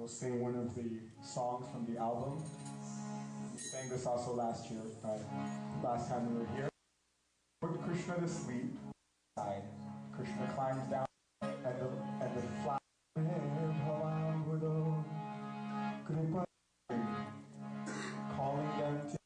We'll sing one of the songs from the album. We sang this also last year, last time we were here. Put Krishna to sleep. Krishna climbs down and the flower calling them to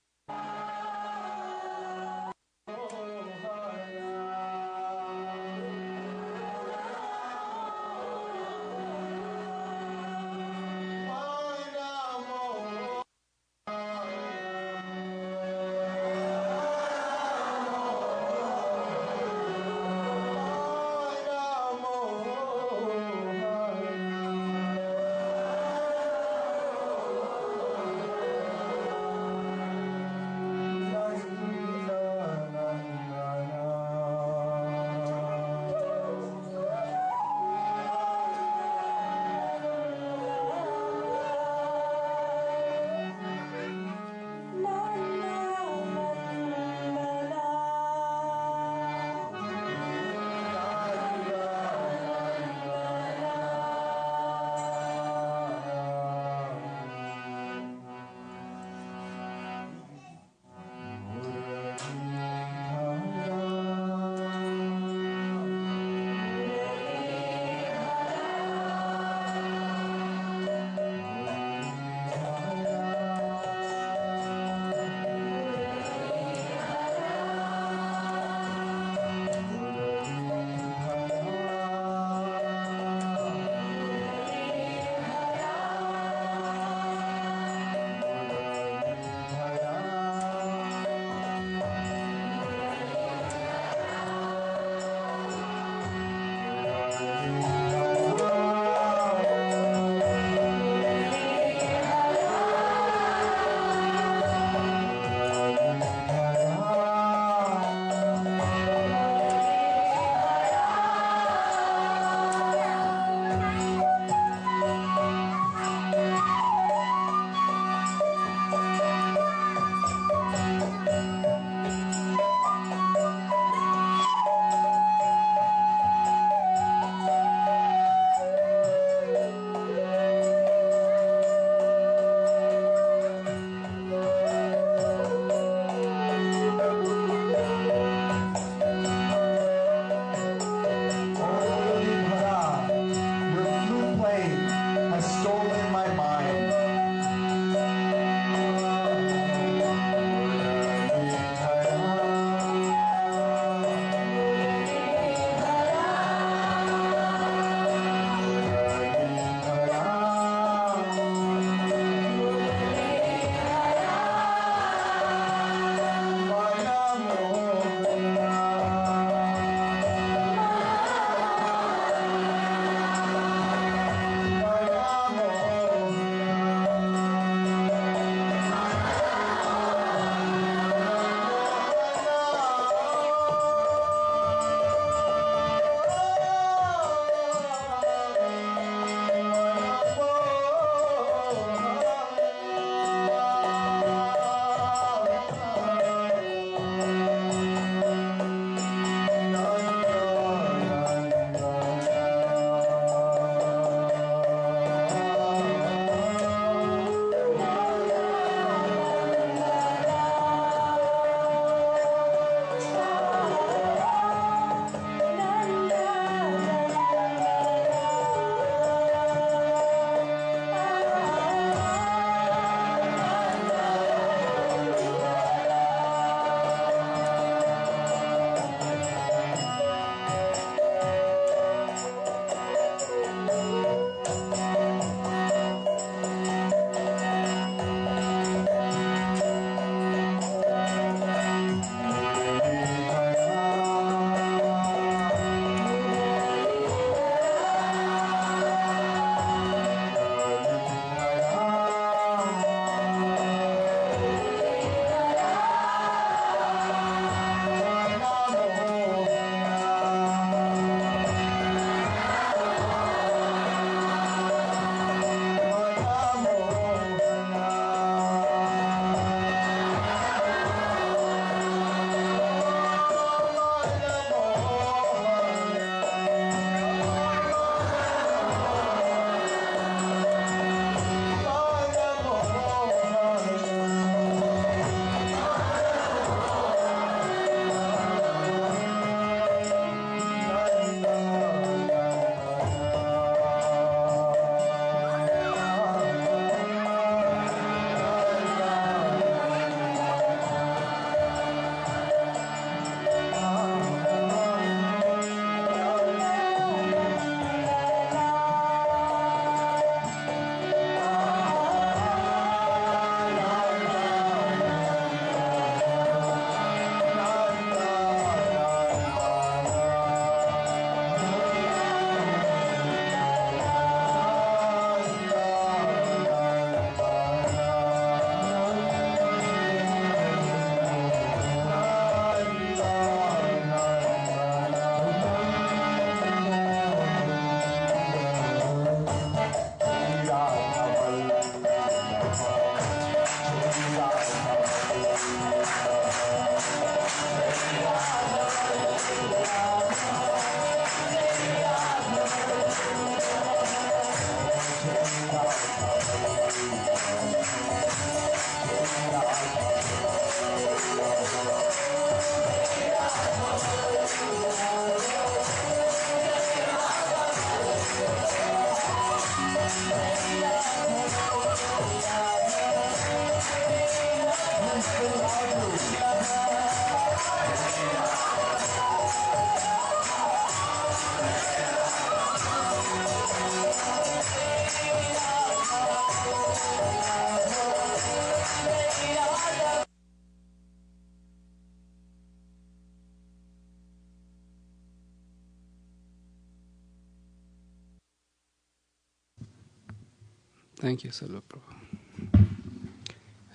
Thank you, Sarva Prabhu.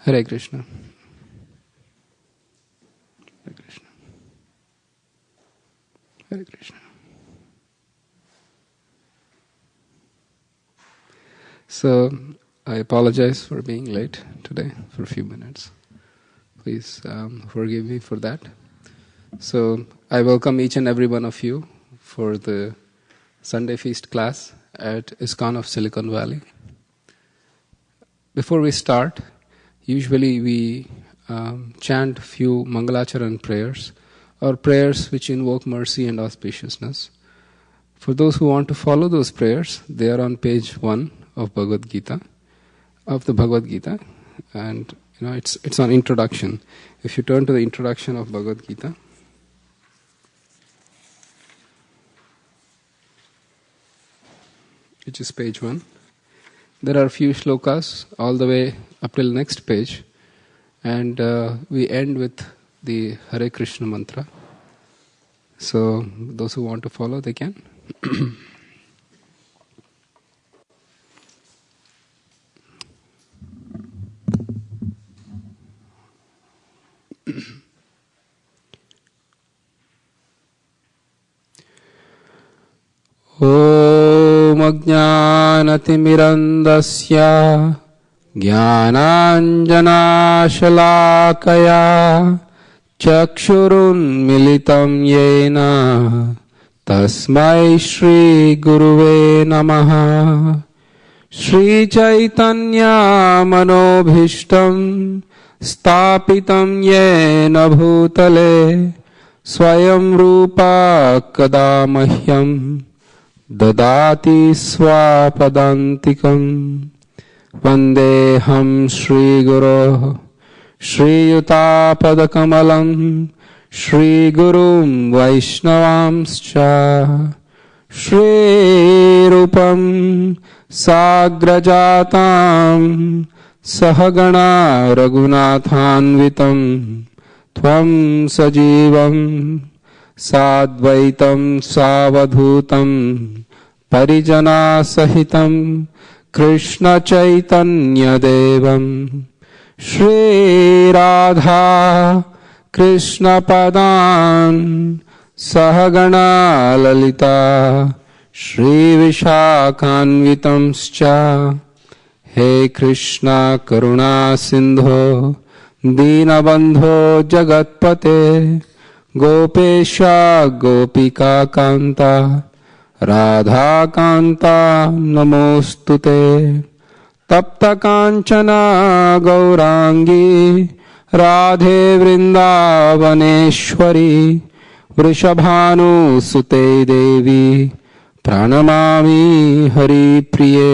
Hare Krishna. Hare Krishna. Hare Krishna. So, I apologize for being late today for a few minutes. Please forgive me for that. So, I welcome each and every one of you for the Sunday Feast class at ISKCON of Silicon Valley. Before we start, usually we chant few Mangalacharan prayers, or prayers which invoke mercy and auspiciousness. For those who want to follow those prayers, they are on page 1 of Bhagavad Gita, and it's on introduction. If you turn to the introduction of Bhagavad Gita, which is page 1. There are a few shlokas all the way up till next page, and we end with the Hare Krishna mantra. So those who want to follow, they can. Om Ajnanaतिमिरन्दस्य ज्ञानाञ्जनाशलाकया चक्षुरुन्मिलितं येन तस्मै श्रीगुरुवे नमः। श्रीचैतन्यमनोभीष्टं स्थापितं येन भूतले स्वयं रूपा कदा मह्यं ददाति स्वापदान्तिकम्। वन्देऽहं श्रीगुरोः श्रीयुतापदकमलं श्रीगुरुं वैष्णवांश्च श्रीरूपं साग्रजातां सहगणा रघुनाथान्वितं त्वं सजीवं साद्वैतं सावधूतं परिजनासहितं कृष्णचैतन्यदेवं श्रीराधा कृष्णपदान् सहगणा ललिता श्रीविशाखान्वितंश्च। हे कृष्णा करुणा सिन्धो दीनबन्धो जगत्पते गोपेश गोपिका कान्ता राधा कान्ता नमोस्तुते। तप्त कांचना गौरांगी राधे वृंदावनेश्वरी वृषभानुसुते देवी प्रणमामि हरिप्रिये।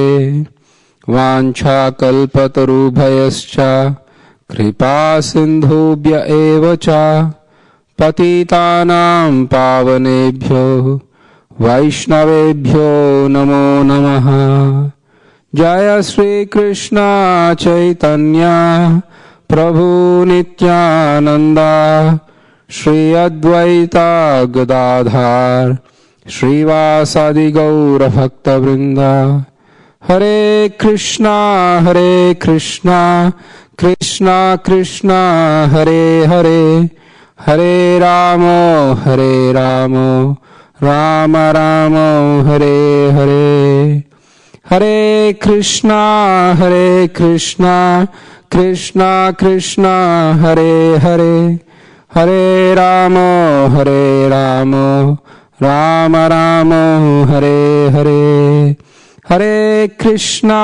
वाञ्छाकल्पतरुभयश्च कृपा सिन्धुभ्य एव च पतितानां पावनेभ्यो वैष्णवेभ्यो नमो नमः। जय श्री कृष्ण चैतन्य प्रभु नित्यानंद श्री अद्वैता गदाधर श्रीवासादि गौर भक्त वृंद। हरे कृष्णा कृष्णा कृष्णा हरे हरे हरे राम राम राम हरे हरे। हरे कृष्णा कृष्णा कृष्णा हरे हरे हरे राम राम राम हरे हरे। हरे कृष्णा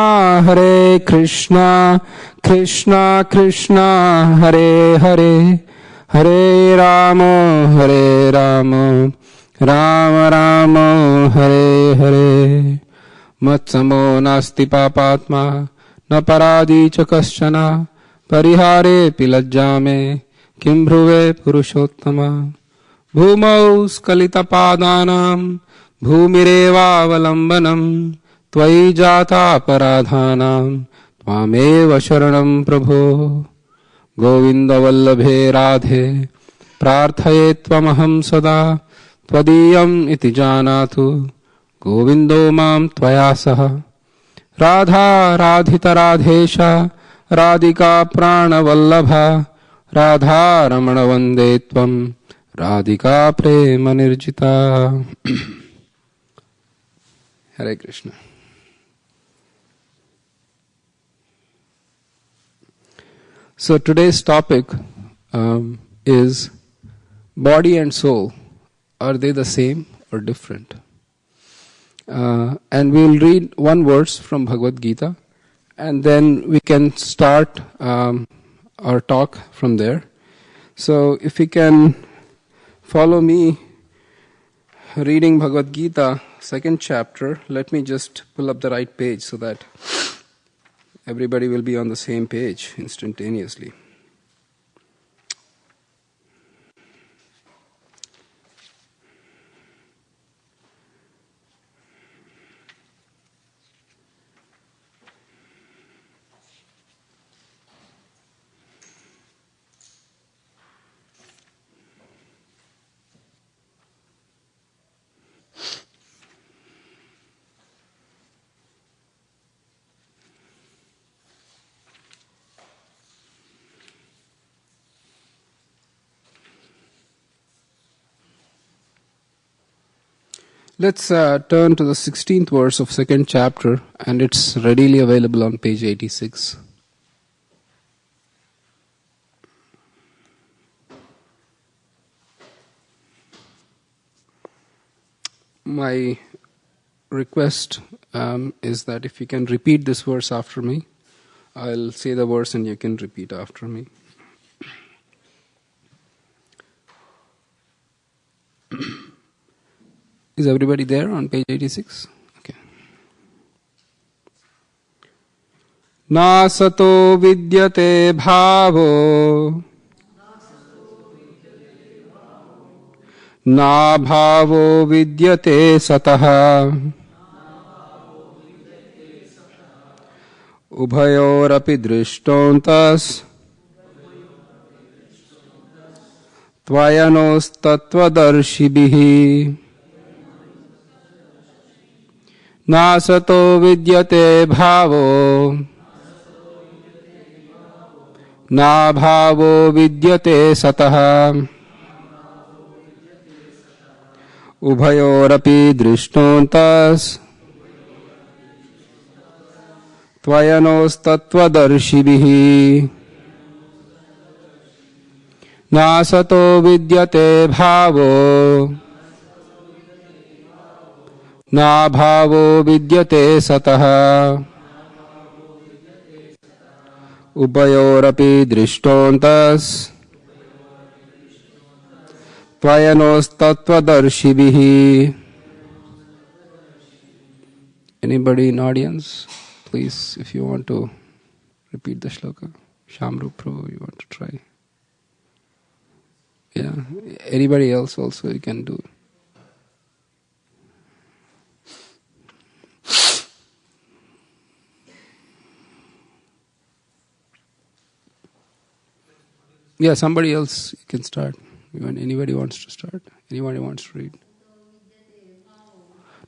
कृष्णा कृष्णा हरे हरे हरे राम राम राम हरे हरे। मत्समो नास्ति पापात्मा न पराधी च कश्चन परिहारेऽपि लज्जा मे किं ब्रुवे पुरुषोत्तम भूमौ स्खलितपादानां भूमिरेवावलम्बनं त्वयि जातापराधानां त्वामेव शरणं प्रभो गोविन्दवल्लभे राधे प्रार्थये त्वमहं सदा त्वदीयम् इति जानातु गोविन्दो मां त्वया सह राधा राधितराधेश राधिका प्राणवल्लभा राधा रमण वन्दे त्वं राधिका प्रेम निर्जिता Hare Krishna. So today's topic is body and soul. Are they the same or different? And we will read one verse from Bhagavad Gita, and then we can start our talk from there. So if you can follow me reading Bhagavad Gita, second chapter, let me just pull up the right page so that everybody will be on the same page instantaneously. Let's turn to the 16th verse of second chapter, and it's readily available on page 86. My request is that if you can repeat this verse after me, I'll say the verse and you can repeat after me. Is everybody there on page 86? Okay. Nasato vidyate bhavo na bhavo vidyate sataha ubhayorapi drishtontas tvayanos tattvadarshibhihi Nasato vidyate bhavo na bhavo vidyate sataha ubhayorapi drishtontas tvayanos tattvadarshibhihi Nasato vidyate bhavo na bhavo vidyate sataha ubayorapi drishtontas tvayanos tattvadarshibhihi. Anybody in audience? Please, if you want to repeat the shloka. Shamrup Prabhu, you want to try? Yeah. Anybody else also you can do. Yeah, somebody else can start. When anybody wants to start. Anybody wants to read.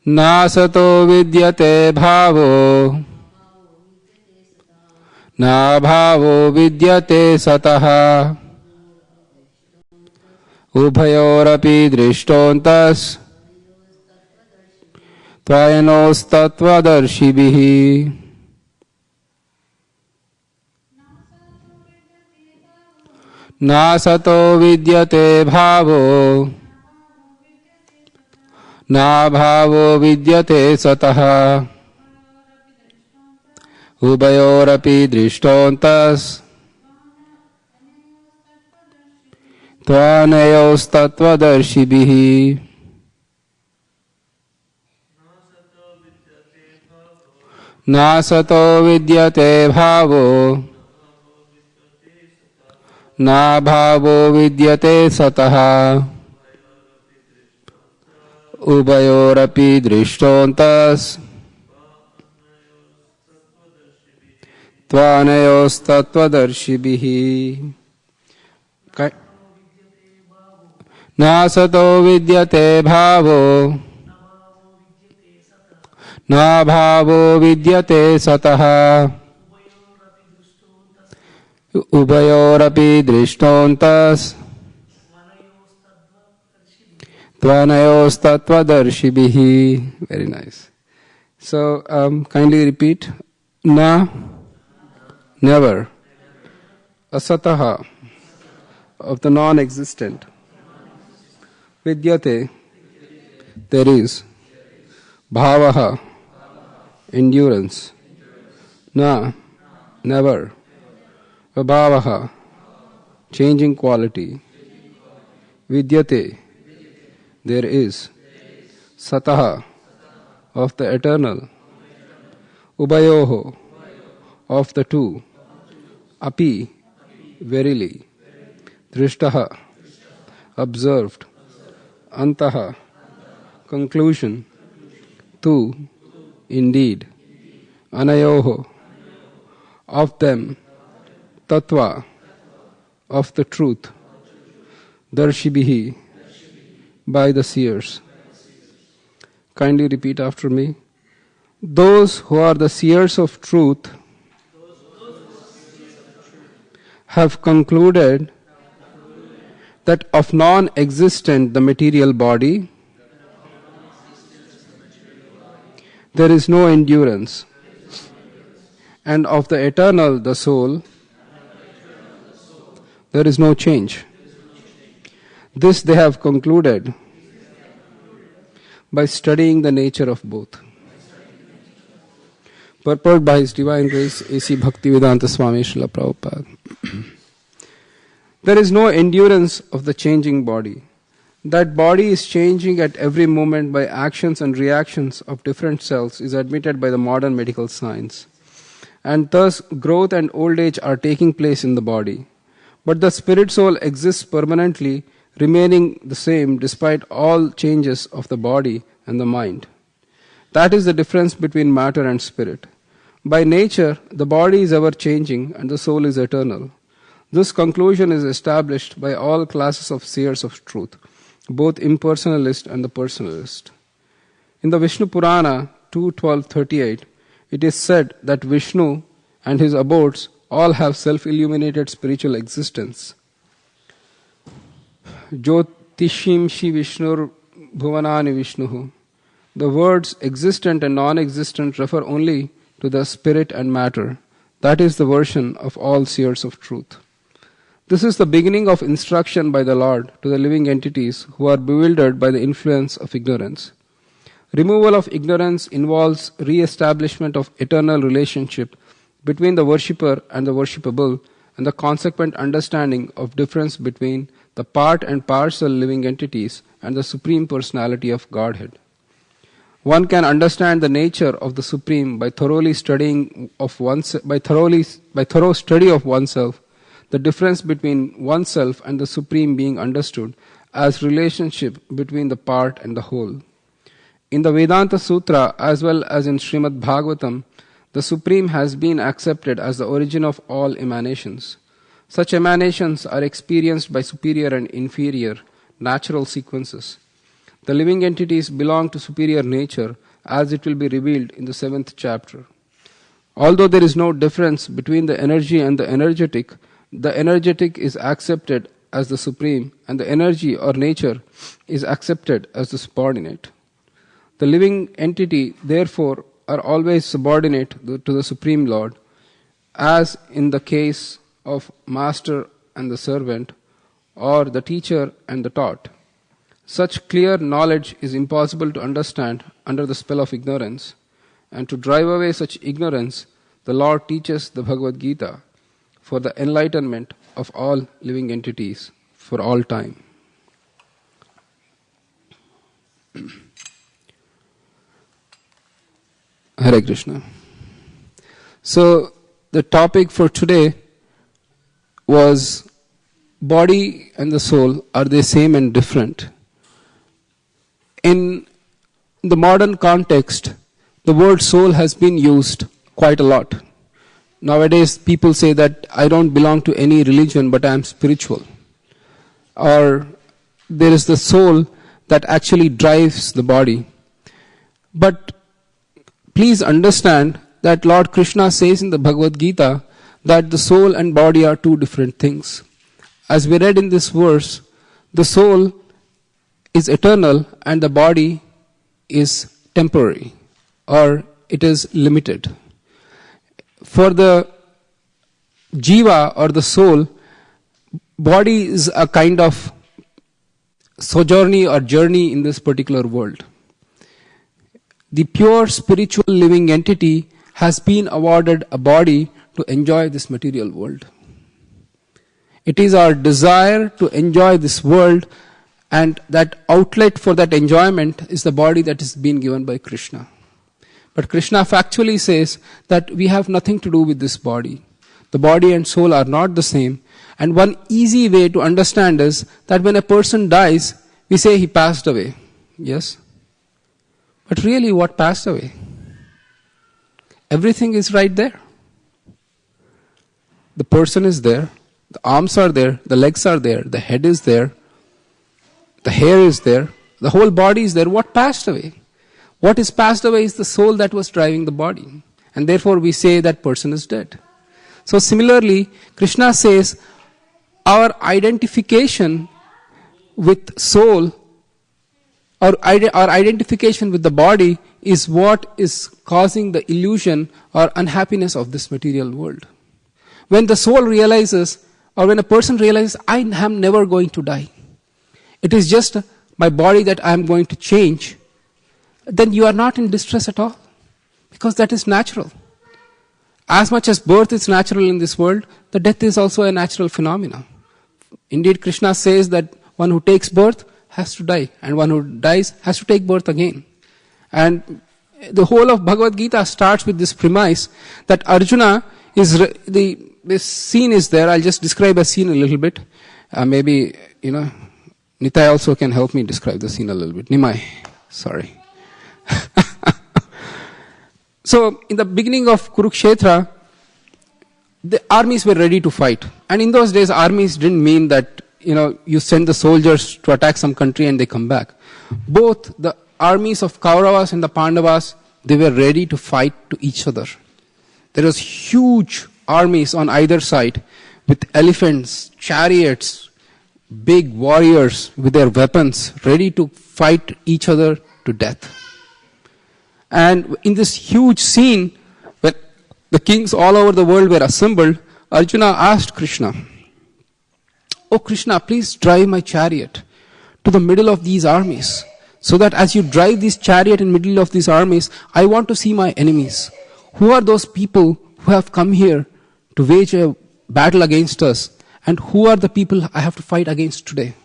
Nasato vidyate bhavo na bhavo vidyate sataha ubhayorapi drishtontas tvayanos tattvadarshibhihi. Nasato vidyate bhavo na bhavo vidyate sataha ubayorapi drishtontas tvanayos tattvadarshibhihi. Nasato vidyate bhavo नाभावो विद्यते सतः उभयोरपि दृष्टोऽन्तस् त्वानयोस्तत्त्वदर्शिभिः नासतो विद्यते भावो नाभावो विद्यते सतः उभयोरपि दृष्टोऽन्तस् त्वनयोस्तत्त्वदर्शिभिः. Very nice. So kindly repeat. Na, never. Asataha, of the non-existent. Vidyate, there is. Bhavaha, endurance. Na, never. Abhavaha, changing quality. Vidyate, there is. Sataha, of the eternal. Ubayoho, of the two. Api, verily. Drishtaha, observed. Antaha, conclusion. Tu, indeed. Anayoho, of them. Tattva, of the truth. Darshibihi, by the seers. Kindly repeat after me. Those who are the seers of truth have concluded that of non-existent the material body there is no endurance, and of the eternal the soul there is no change. This they have concluded by studying the nature of both. Purport by His Divine Grace A.C. Bhaktivedanta Swami Srila Prabhupada. There is no endurance of the changing body. That body is changing at every moment by actions and reactions of different cells is admitted by the modern medical science. And thus growth and old age are taking place in the body. But the spirit soul exists permanently, remaining the same despite all changes of the body and the mind. That is the difference between matter and spirit. By nature, the body is ever changing and the soul is eternal. This conclusion is established by all classes of seers of truth, both impersonalist and the personalist. In the Vishnu Purana 2.12.38, it is said that Vishnu and his abodes all have self-illuminated spiritual existence. Jyotishimshi Vishnur Bhuvanani Vishnuhu. The words existent and non-existent refer only to the spirit and matter. That is the version of all seers of truth. This is the beginning of instruction by the Lord to the living entities who are bewildered by the influence of ignorance. Removal of ignorance involves re-establishment of eternal relationship between the worshipper and the worshipable, and the consequent understanding of difference between the part and parcel living entities and the Supreme Personality of Godhead. One can understand the nature of the Supreme by thorough study of oneself, the difference between oneself and the Supreme being understood as relationship between the part and the whole. In the Vedanta Sutra as well as in Srimad Bhagavatam, the Supreme has been accepted as the origin of all emanations. Such emanations are experienced by superior and inferior natural sequences. The living entities belong to superior nature as it will be revealed in the 7th chapter. Although there is no difference between the energy and the energetic is accepted as the supreme and the energy or nature is accepted as the subordinate. The living entity, therefore, are always subordinate to the Supreme Lord, as in the case of master and the servant, or the teacher and the taught. Such clear knowledge is impossible to understand under the spell of ignorance, and to drive away such ignorance, the Lord teaches the Bhagavad Gita for the enlightenment of all living entities for all time. Hare Krishna. So, the topic for today was body and the soul, are they same and different? In the modern context, the word soul has been used quite a lot. Nowadays, people say that I don't belong to any religion, but I am spiritual. Or there is the soul that actually drives the body. But please understand that Lord Krishna says in the Bhagavad Gita that the soul and body are two different things. As we read in this verse, the soul is eternal and the body is temporary, or it is limited. For the jiva or the soul, body is a kind of sojourning or journey in this particular world. The pure spiritual living entity has been awarded a body to enjoy this material world. It is our desire to enjoy this world, and that outlet for that enjoyment is the body that is being given by Krishna. But Krishna factually says that we have nothing to do with this body. The body and soul are not the same. And one easy way to understand is that when a person dies, we say he passed away. Yes? But really, what passed away? Everything is right there. The person is there. The arms are there. The legs are there. The head is there. The hair is there. The whole body is there. What passed away? What is passed away is the soul that was driving the body. And therefore we say that person is dead. So similarly, Krishna says our identification with soul, our identification with the body is what is causing the illusion or unhappiness of this material world. When the soul realizes, or when a person realizes, I am never going to die, it is just my body that I am going to change, then you are not in distress at all, because that is natural. As much as birth is natural in this world, the death is also a natural phenomenon. Indeed, Krishna says that one who takes birth has to die, and one who dies has to take birth again. And the whole of Bhagavad Gita starts with this premise that Arjuna is, this scene is there. I'll just describe a scene a little bit. Maybe, Nitai also can help me describe the scene a little bit. Nimai, sorry. So, in the beginning of Kurukshetra, the armies were ready to fight. And in those days, armies didn't mean that, you send the soldiers to attack some country and they come back. Both the armies of Kauravas and the Pandavas, they were ready to fight to each other. There was huge armies on either side with elephants, chariots, big warriors with their weapons, ready to fight each other to death. And in this huge scene, when the kings all over the world were assembled, Arjuna asked Krishna, "Oh Krishna, please drive my chariot to the middle of these armies, so that as you drive this chariot in the middle of these armies, I want to see my enemies. Who are those people who have come here to wage a battle against us, and who are the people I have to fight against today?"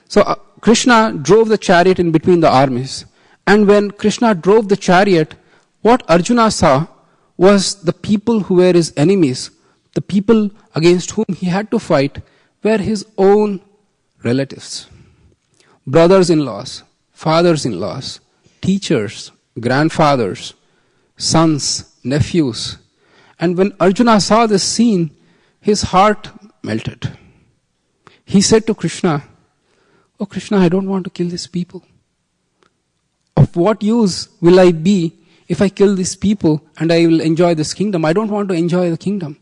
So Krishna drove the chariot in between the armies. And when Krishna drove the chariot, what Arjuna saw was the people who were his enemies, the people against whom he had to fight, were his own relatives. Brothers-in-laws, fathers-in-laws, teachers, grandfathers, sons, nephews. And when Arjuna saw this scene, his heart melted. He said to Krishna, "Oh Krishna, I don't want to kill these people. Of what use will I be if I kill these people and I will enjoy this kingdom? I don't want to enjoy the kingdom."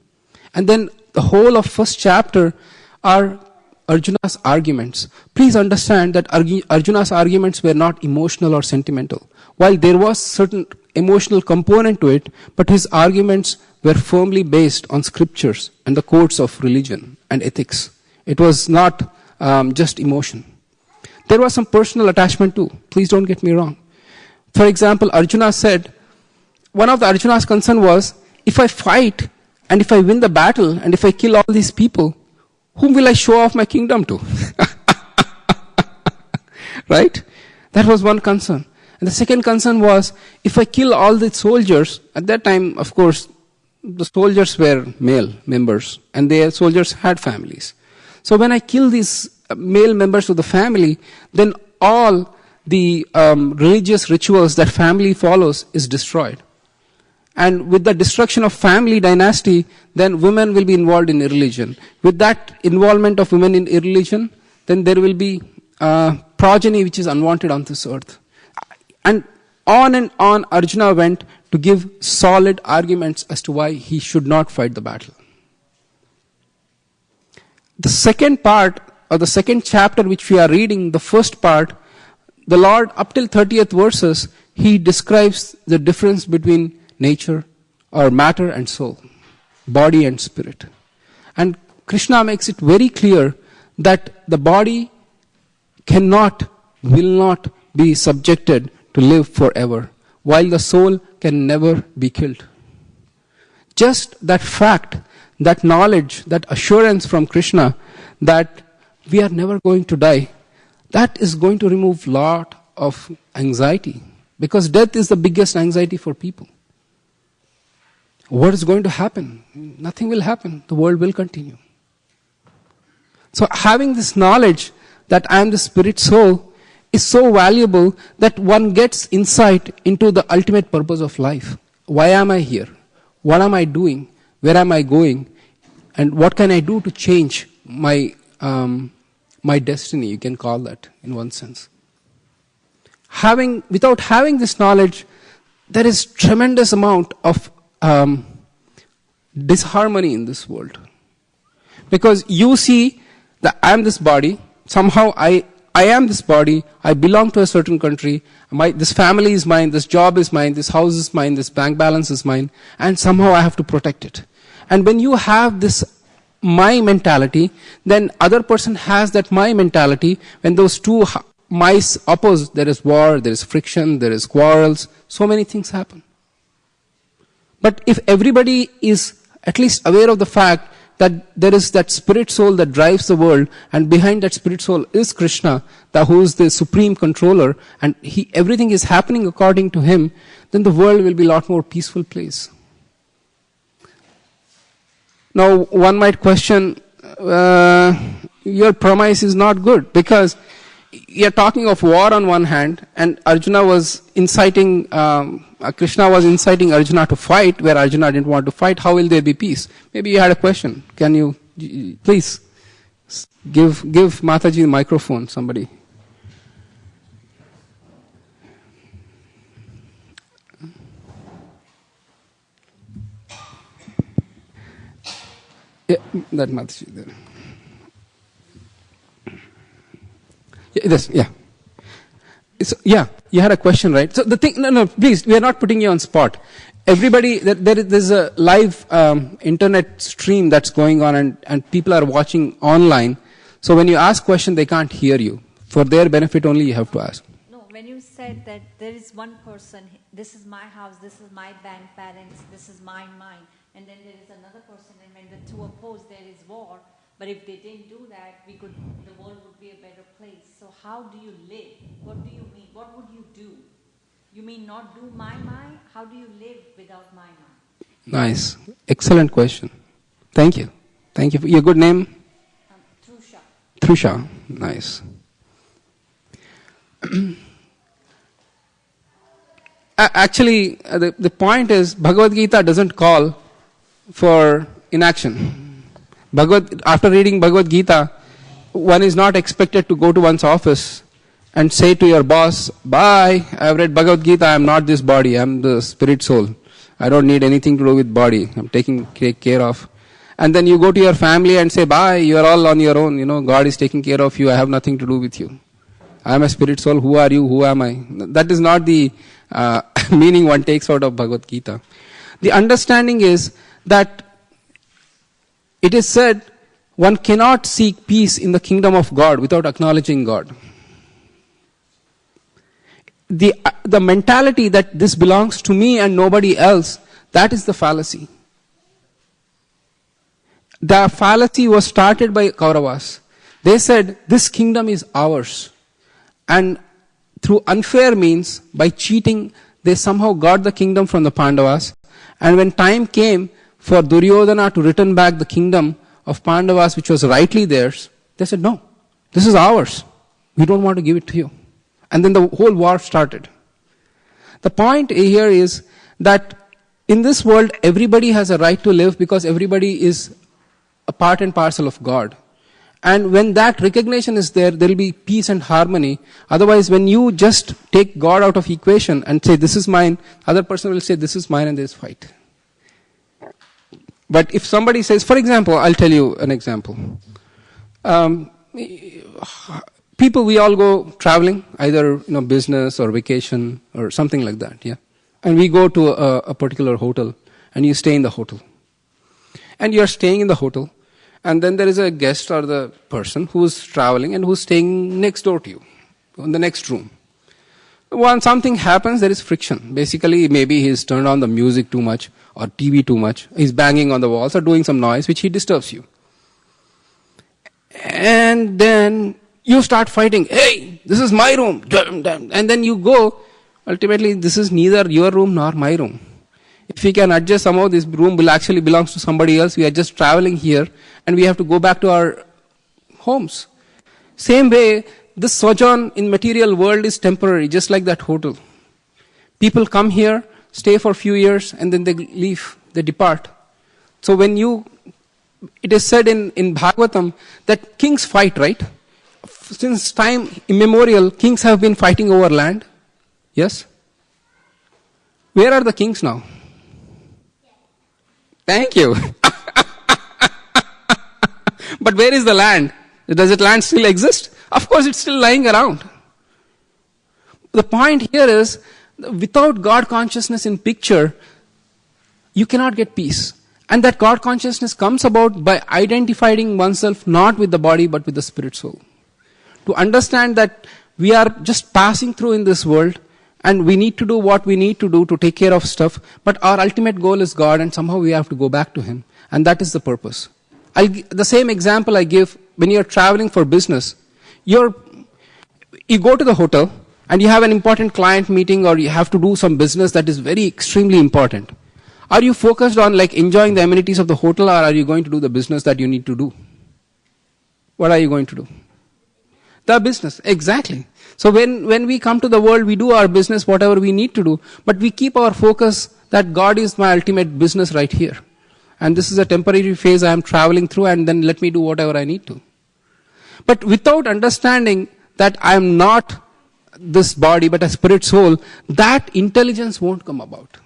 And then the whole of first chapter are Arjuna's arguments. Please understand that Arjuna's arguments were not emotional or sentimental. While there was certain emotional component to it, but his arguments were firmly based on scriptures and the codes of religion and ethics. It was not just emotion. There was some personal attachment too. Please don't get me wrong. For example, Arjuna said, one of the Arjuna's concern was, if I fight and if I win the battle and if I kill all these people, whom will I show off my kingdom to? Right? That was one concern. And the second concern was, if I kill all the soldiers, at that time, of course, the soldiers were male members and their soldiers had families. So when I kill these male members of the family, then all the religious rituals that family follows is destroyed. And with the destruction of family dynasty, then women will be involved in irreligion. With that involvement of women in irreligion, then there will be progeny which is unwanted on this earth. And on Arjuna went to give solid arguments as to why he should not fight the battle. The second part, or the second chapter which we are reading, the first part, the Lord, up till 30th verses, he describes the difference between nature or matter and soul, body and spirit. And Krishna makes it very clear that the body cannot, will not be subjected to live forever, while the soul can never be killed. Just that fact, that knowledge, that assurance from Krishna that we are never going to die, that is going to remove lot of anxiety, because death is the biggest anxiety for people. What is going to happen? Nothing will happen. The world will continue. So having this knowledge that I am the spirit soul is so valuable that one gets insight into the ultimate purpose of life. Why am I here? What am I doing? Where am I going? And what can I do to change my destiny, you can call that in one sense. Without having this knowledge, there is tremendous amount of disharmony in this world. Because you see that I am this body, somehow I am this body, I belong to a certain country, this family is mine, this job is mine, this house is mine, this bank balance is mine, and somehow I have to protect it. And when you have this my mentality, then other person has that my mentality. When those two mice oppose, there is war, there is friction, there is quarrels, so many things happen. But if everybody is at least aware of the fact that there is that spirit soul that drives the world, and behind that spirit soul is Krishna, who is the supreme controller, and everything is happening according to him, then the world will be a lot more peaceful place. Now, one might question, your premise is not good, because you're talking of war on one hand, and Arjuna was inciting, Krishna was inciting Arjuna to fight, where Arjuna didn't want to fight. How will there be peace? Maybe you had a question. Can you, please, give Mataji the microphone, somebody. Yeah, that Mataji there. Yeah, this, yeah. Yeah, you had a question, right? So the thing, no, please, we are not putting you on spot. Everybody, there's a live internet stream that's going on, and people are watching online. So when you ask question, they can't hear you. For their benefit only, you have to ask. No, when you said that there is one person, this is my house, this is my bank balance, this is mine, and then there is another person, and when the two oppose, there is war. But if they didn't do that, the world would be a better place. So how do you live? What do you mean? What would you do? You mean not do my mind? How do you live without my mind? Nice. Excellent question. Thank you. Thank you. Your good name? Trusha. Trusha. Nice. Actually, the point is, Bhagavad Gita doesn't call for inaction. After reading Bhagavad Gita, one is not expected to go to one's office and say to your boss, bye, I have read Bhagavad Gita, I am not this body, I am the spirit soul. I don't need anything to do with body, I am taking care of. And then you go to your family and say, bye, you are all on your own, God is taking care of you, I have nothing to do with you. I am a spirit soul, who are you, who am I? That is not the meaning one takes out of Bhagavad Gita. The understanding is that it is said, one cannot seek peace in the kingdom of God without acknowledging God. The mentality that this belongs to me and nobody else, that is the fallacy. The fallacy was started by Kauravas. They said, this kingdom is ours. And through unfair means, by cheating, they somehow got the kingdom from the Pandavas. And when time came for Duryodhana to return back the kingdom of Pandavas, which was rightly theirs, They said, no, this is ours. We don't want to give it to you. And then the whole war started. The point here is that in this world, everybody has a right to live because everybody is a part and parcel of God. And when that recognition is there, there will be peace and harmony. Otherwise, when you just take God out of equation and say, this is mine, other person will say, this is mine, and there is fight. But if somebody says, for example, I'll tell you an example. People, we all go traveling, either business or vacation or something like that, yeah. And we go to a particular hotel, and you stay in the hotel. And you're staying in the hotel, and then there is a guest or the person who's traveling and who's staying next door to you, in the next room. When something happens, there is friction. Basically, maybe he's turned on the music too much or TV too much. He's banging on the walls or doing some noise which he disturbs you. And then you start fighting. Hey, this is my room. And then you go. Ultimately, this is neither your room nor my room. If we can adjust somehow, this room will actually belongs to somebody else. We are just traveling here and we have to go back to our homes. Same way, this sojourn in material world is temporary, just like that hotel. People come here, stay for a few years, and then they leave, they depart. So it is said in Bhagavatam that kings fight, right? Since time immemorial, kings have been fighting over land. Yes? Where are the kings now? Thank you. But where is the land? Does that land still exist? Of course, it's still lying around. The point here is, without God consciousness in picture, you cannot get peace. And that God consciousness comes about by identifying oneself not with the body but with the spirit soul. To understand that we are just passing through in this world, and we need to do what we need to do to take care of stuff, but our ultimate goal is God, and somehow we have to go back to Him. And that is the purpose. The same example I give when you're traveling for business. You go to the hotel, and you have an important client meeting, or you have to do some business that is very extremely important. Are you focused on enjoying the amenities of the hotel, or are you going to do the business that you need to do? What are you going to do? The business, exactly. So when we come to the world, we do our business, whatever we need to do, but we keep our focus that God is my ultimate business right here. And this is a temporary phase I am traveling through, and then let me do whatever I need to. But without understanding that I am not this body, but a spirit soul, that intelligence won't come about.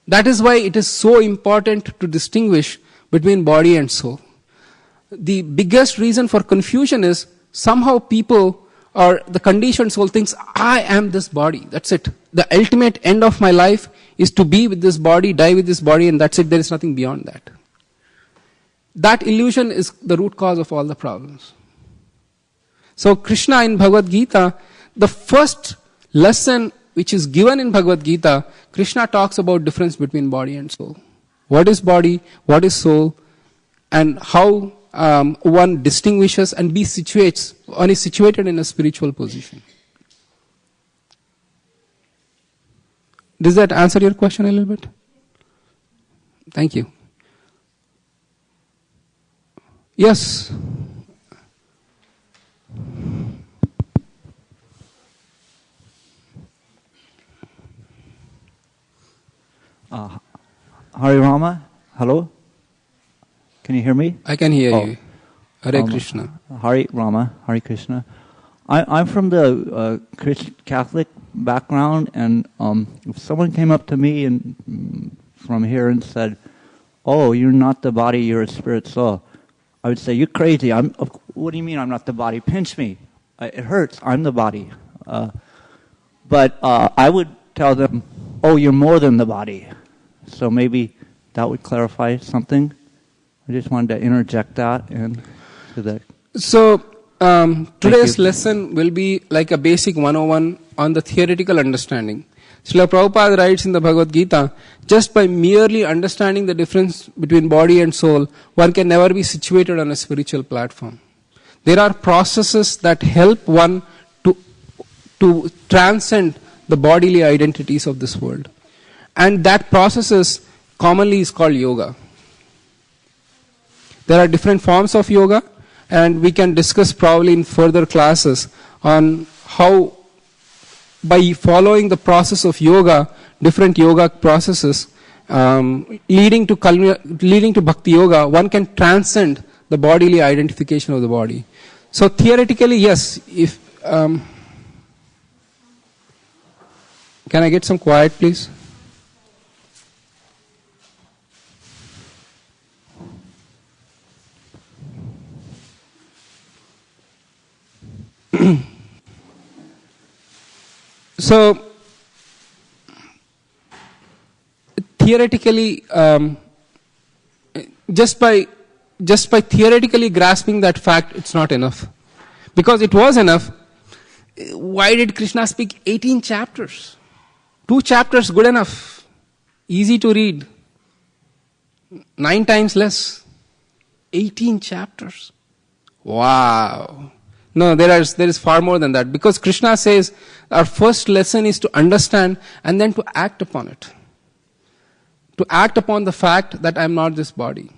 That is why it is so important to distinguish between body and soul. The biggest reason for confusion is somehow people or the conditioned soul thinks, I am this body. That's it. The ultimate end of my life is to be with this body, die with this body, and that's it. There is nothing beyond that. That illusion is the root cause of all the problems. So Krishna in Bhagavad Gita, the first lesson which is given in Bhagavad Gita, Krishna talks about difference between body and soul. What is body? What is soul? And how one distinguishes and one is situated in a spiritual position. Does that answer your question a little bit? Thank you. Yes. Hari Rama, hello? Can you hear me? I can hear you. Hare Krishna. Hari Rama, Hari Krishna. I'm from the Catholic background, and if someone came up to me and from here and said, "Oh, you're not the body, you're a spirit soul," I would say, "You're crazy. What do you mean I'm not the body? Pinch me. It hurts. I'm the body." But I would tell them, "Oh, you're more than the body." So maybe that would clarify something. I just wanted to interject that into the... So, today's lesson will be like a basic 101 on the theoretical understanding. Srila Prabhupada writes in the Bhagavad Gita, just by merely understanding the difference between body and soul, one can never be situated on a spiritual platform. There are processes that help one to transcend the bodily identities of this world. And that process commonly is called yoga. There are different forms of yoga, and we can discuss probably in further classes on how, by following the process of yoga, different yoga processes, leading to bhakti yoga, one can transcend the bodily identification of the body. So theoretically, yes, if can I get some quiet, please? So theoretically, just by theoretically grasping that fact, it's not enough. Because it was enough, why did Krishna speak 18 chapters? 2 chapters, good enough. Easy to read. 9 times less. 18 chapters. Wow. No, there is far more than that. Because Krishna says our first lesson is to understand and then to act upon it. To act upon the fact that I am not this body.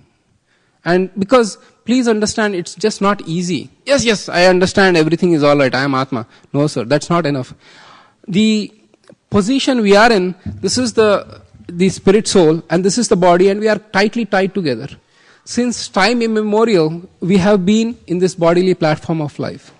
And because, please understand, it's just not easy. Yes, I understand everything is alright, I am Atma. No sir, that's not enough. The position we are in, this is the spirit soul and this is the body, and we are tightly tied together. Since time immemorial, we have been in this bodily platform of life.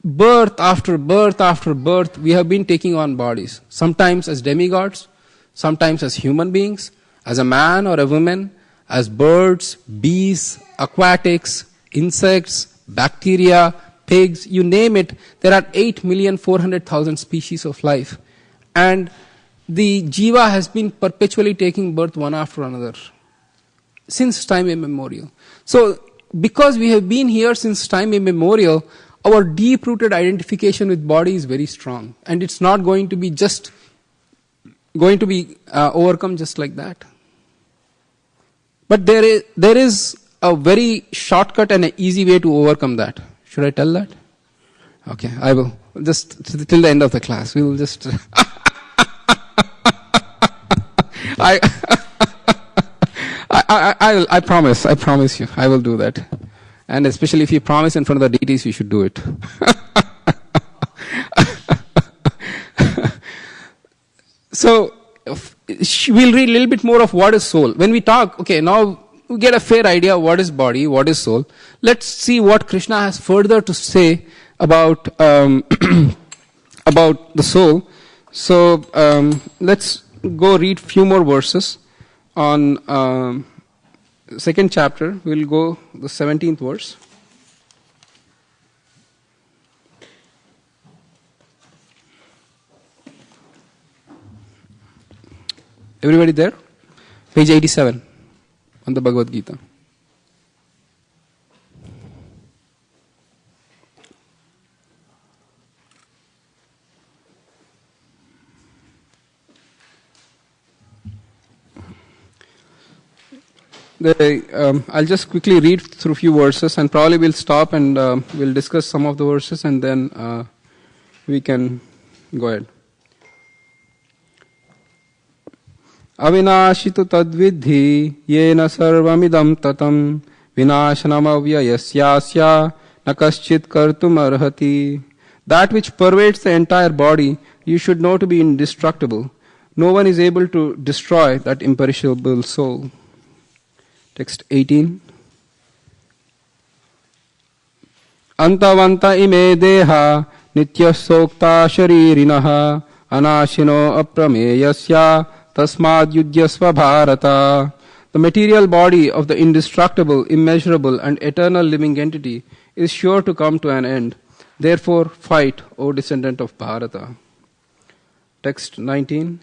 Birth after birth after birth, we have been taking on bodies. Sometimes as demigods, sometimes as human beings, as a man or a woman, as birds, bees, aquatics, insects, bacteria, pigs, you name it. There are 8,400,000 species of life. And the jiva has been perpetually taking birth one after another since time immemorial. So, because we have been here since time immemorial, our deep-rooted identification with body is very strong. And it's not going to be overcome just like that. But there is a very shortcut and an easy way to overcome that. Should I tell that? Okay, I will. Just till the end of the class. We will just... I promise you, I will do that. And especially if you promise in front of the deities, you should do it. So, we'll read a little bit more of what is soul. When we talk, okay, now we get a fair idea of what is body, what is soul. Let's see what Krishna has further to say about about the soul. So, let's go read few more verses on second chapter. We'll go the 17th verse. Everybody there? Page 87 on the Bhagavad Gita. I'll just quickly read through a few verses, and probably we'll stop and we'll discuss some of the verses, and then we can go ahead. Avinashitu tadvidhi yena sarvamidam tatam vinashanam avyayasyasya nakaschit kartum arhati. That which pervades the entire body you should know to be indestructible. No one is able to destroy that imperishable soul. Text 18. Antavanta ime deha nitya sokta sharirinaha anashino aprameyasya tasmad yudyasva bharata. The material body of the indestructible, immeasurable and eternal living entity is sure to come to an end. Therefore fight, O descendant of Bharata. Text 19.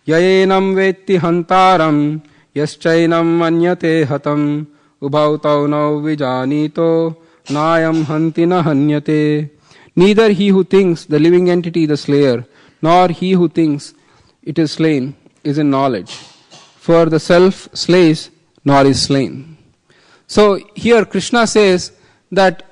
Yayenam vetti hantaram Yaschainam manyate hatam ubhautau nau vijanito nayam hantina hanyate. Neither he who thinks the living entity the slayer, nor he who thinks it is slain, is in knowledge. For the self slays, nor is slain. So here Krishna says that,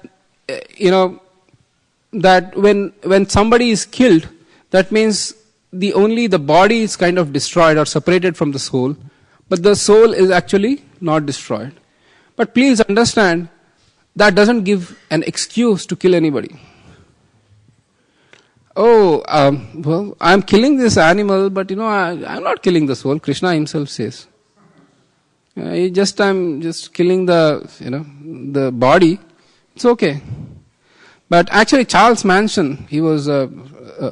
that when somebody is killed, that means the body is kind of destroyed or separated from the soul. But the soul is actually not destroyed. But please understand, that doesn't give an excuse to kill anybody. Oh, well, I'm killing this animal, but I'm not killing the soul. Krishna himself says. I'm just killing the body. It's okay. But actually, Charles Manson, he was a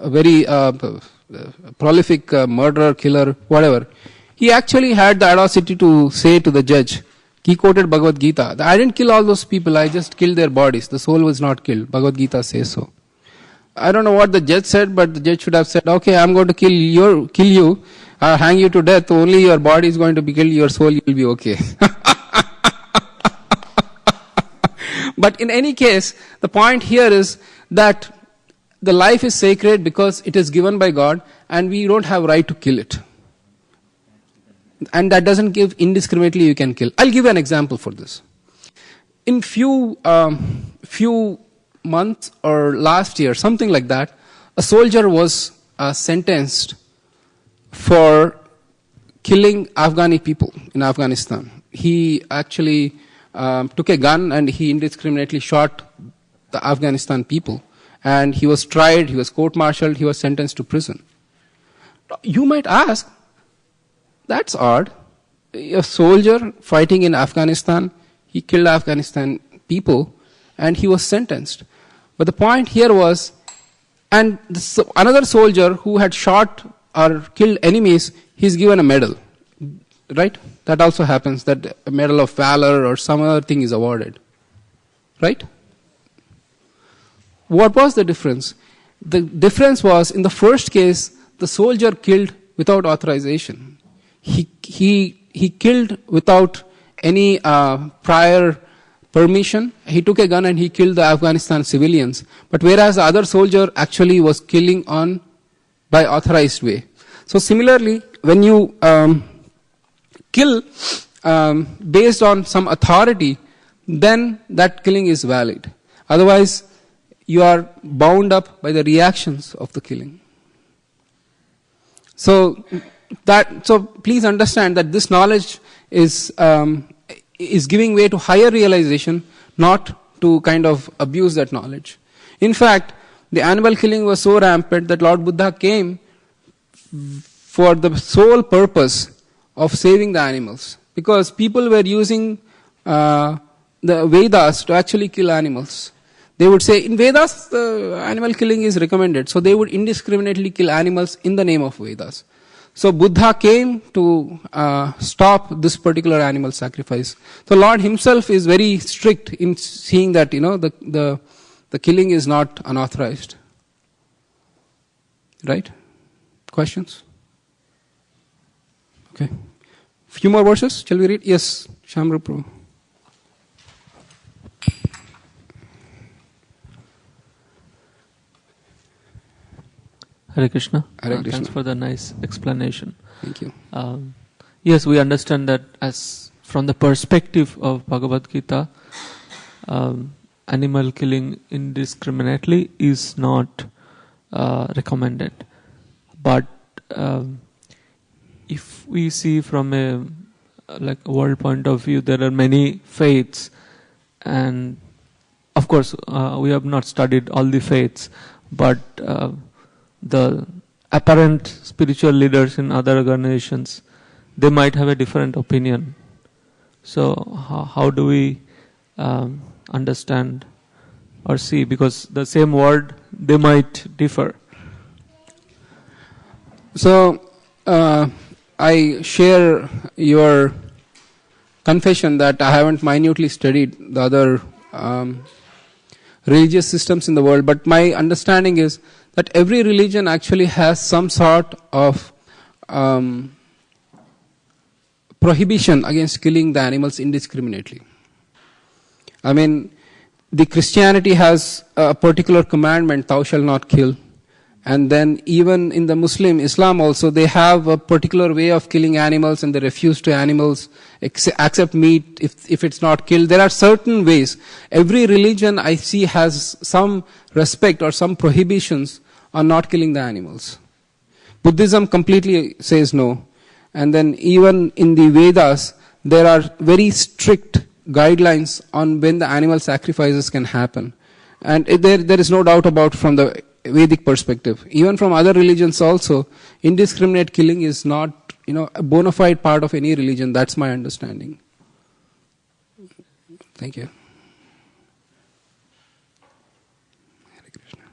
very prolific murderer, killer, whatever. He actually had the audacity to say to the judge, he quoted Bhagavad Gita, I didn't kill all those people, I just killed their bodies. The soul was not killed. Bhagavad Gita says so. I don't know what the judge said, but the judge should have said, okay, I'm going to kill you, hang you to death, only your body is going to be killed, your soul will be okay. But in any case, the point here is that the life is sacred because it is given by God, and we don't have right to kill it. And that doesn't give indiscriminately you can kill. I'll give an example for this. In few months or last year, something like that, a soldier was sentenced for killing Afghani people in Afghanistan. He actually took a gun and he indiscriminately shot the Afghanistan people. And he was tried, he was court-martialed, he was sentenced to prison. You might ask, that's odd. A soldier fighting in Afghanistan, he killed Afghanistan people, and he was sentenced. But the point here was, and another soldier who had shot or killed enemies, he's given a medal. Right? That also happens, that a medal of valor or some other thing is awarded. Right? What was the difference? The difference was, in the first case, the soldier killed without authorization. He killed without any prior permission. He took a gun and he killed the Afghanistan civilians. But whereas the other soldier actually was killing by authorized way. So similarly, when you kill based on some authority, then that killing is valid. Otherwise, you are bound up by the reactions of the killing. So please understand that this knowledge is giving way to higher realization, not to kind of abuse that knowledge. In fact, the animal killing was so rampant that Lord Buddha came for the sole purpose of saving the animals. Because people were using the Vedas to actually kill animals. They would say, in Vedas, the animal killing is recommended. So they would indiscriminately kill animals in the name of Vedas. So Buddha came to stop this particular animal sacrifice. So Lord himself is very strict in seeing that, the killing is not unauthorized. Right? Questions? Okay. Few more verses. Shall we read? Yes, Shamru Prabhu. Hare Krishna. Hare Krishna. Thanks for the nice explanation. Thank you. Yes, we understand that as from the perspective of Bhagavad Gita, animal killing indiscriminately is not recommended. But if we see from a world point of view, there are many faiths, and of course we have not studied all the faiths, but the apparent spiritual leaders in other organizations, they might have a different opinion. So how do we understand or see? Because the same word, they might differ. So I share your confession that I haven't minutely studied the other religious systems in the world, but my understanding is that every religion actually has some sort of prohibition against killing the animals indiscriminately. I mean, the Christianity has a particular commandment, thou shalt not kill. And then even in the Islam also, they have a particular way of killing animals, and they refuse to animals accept meat if it's not killed. There are certain ways. Every religion I see has some respect or some prohibitions on not killing the animals. Buddhism completely says no. And then even in the Vedas, there are very strict guidelines on when the animal sacrifices can happen. And there is no doubt about from the Vedic perspective. Even from other religions also, indiscriminate killing is not, a bona fide part of any religion. That's my understanding. Thank you. Hare Krishna.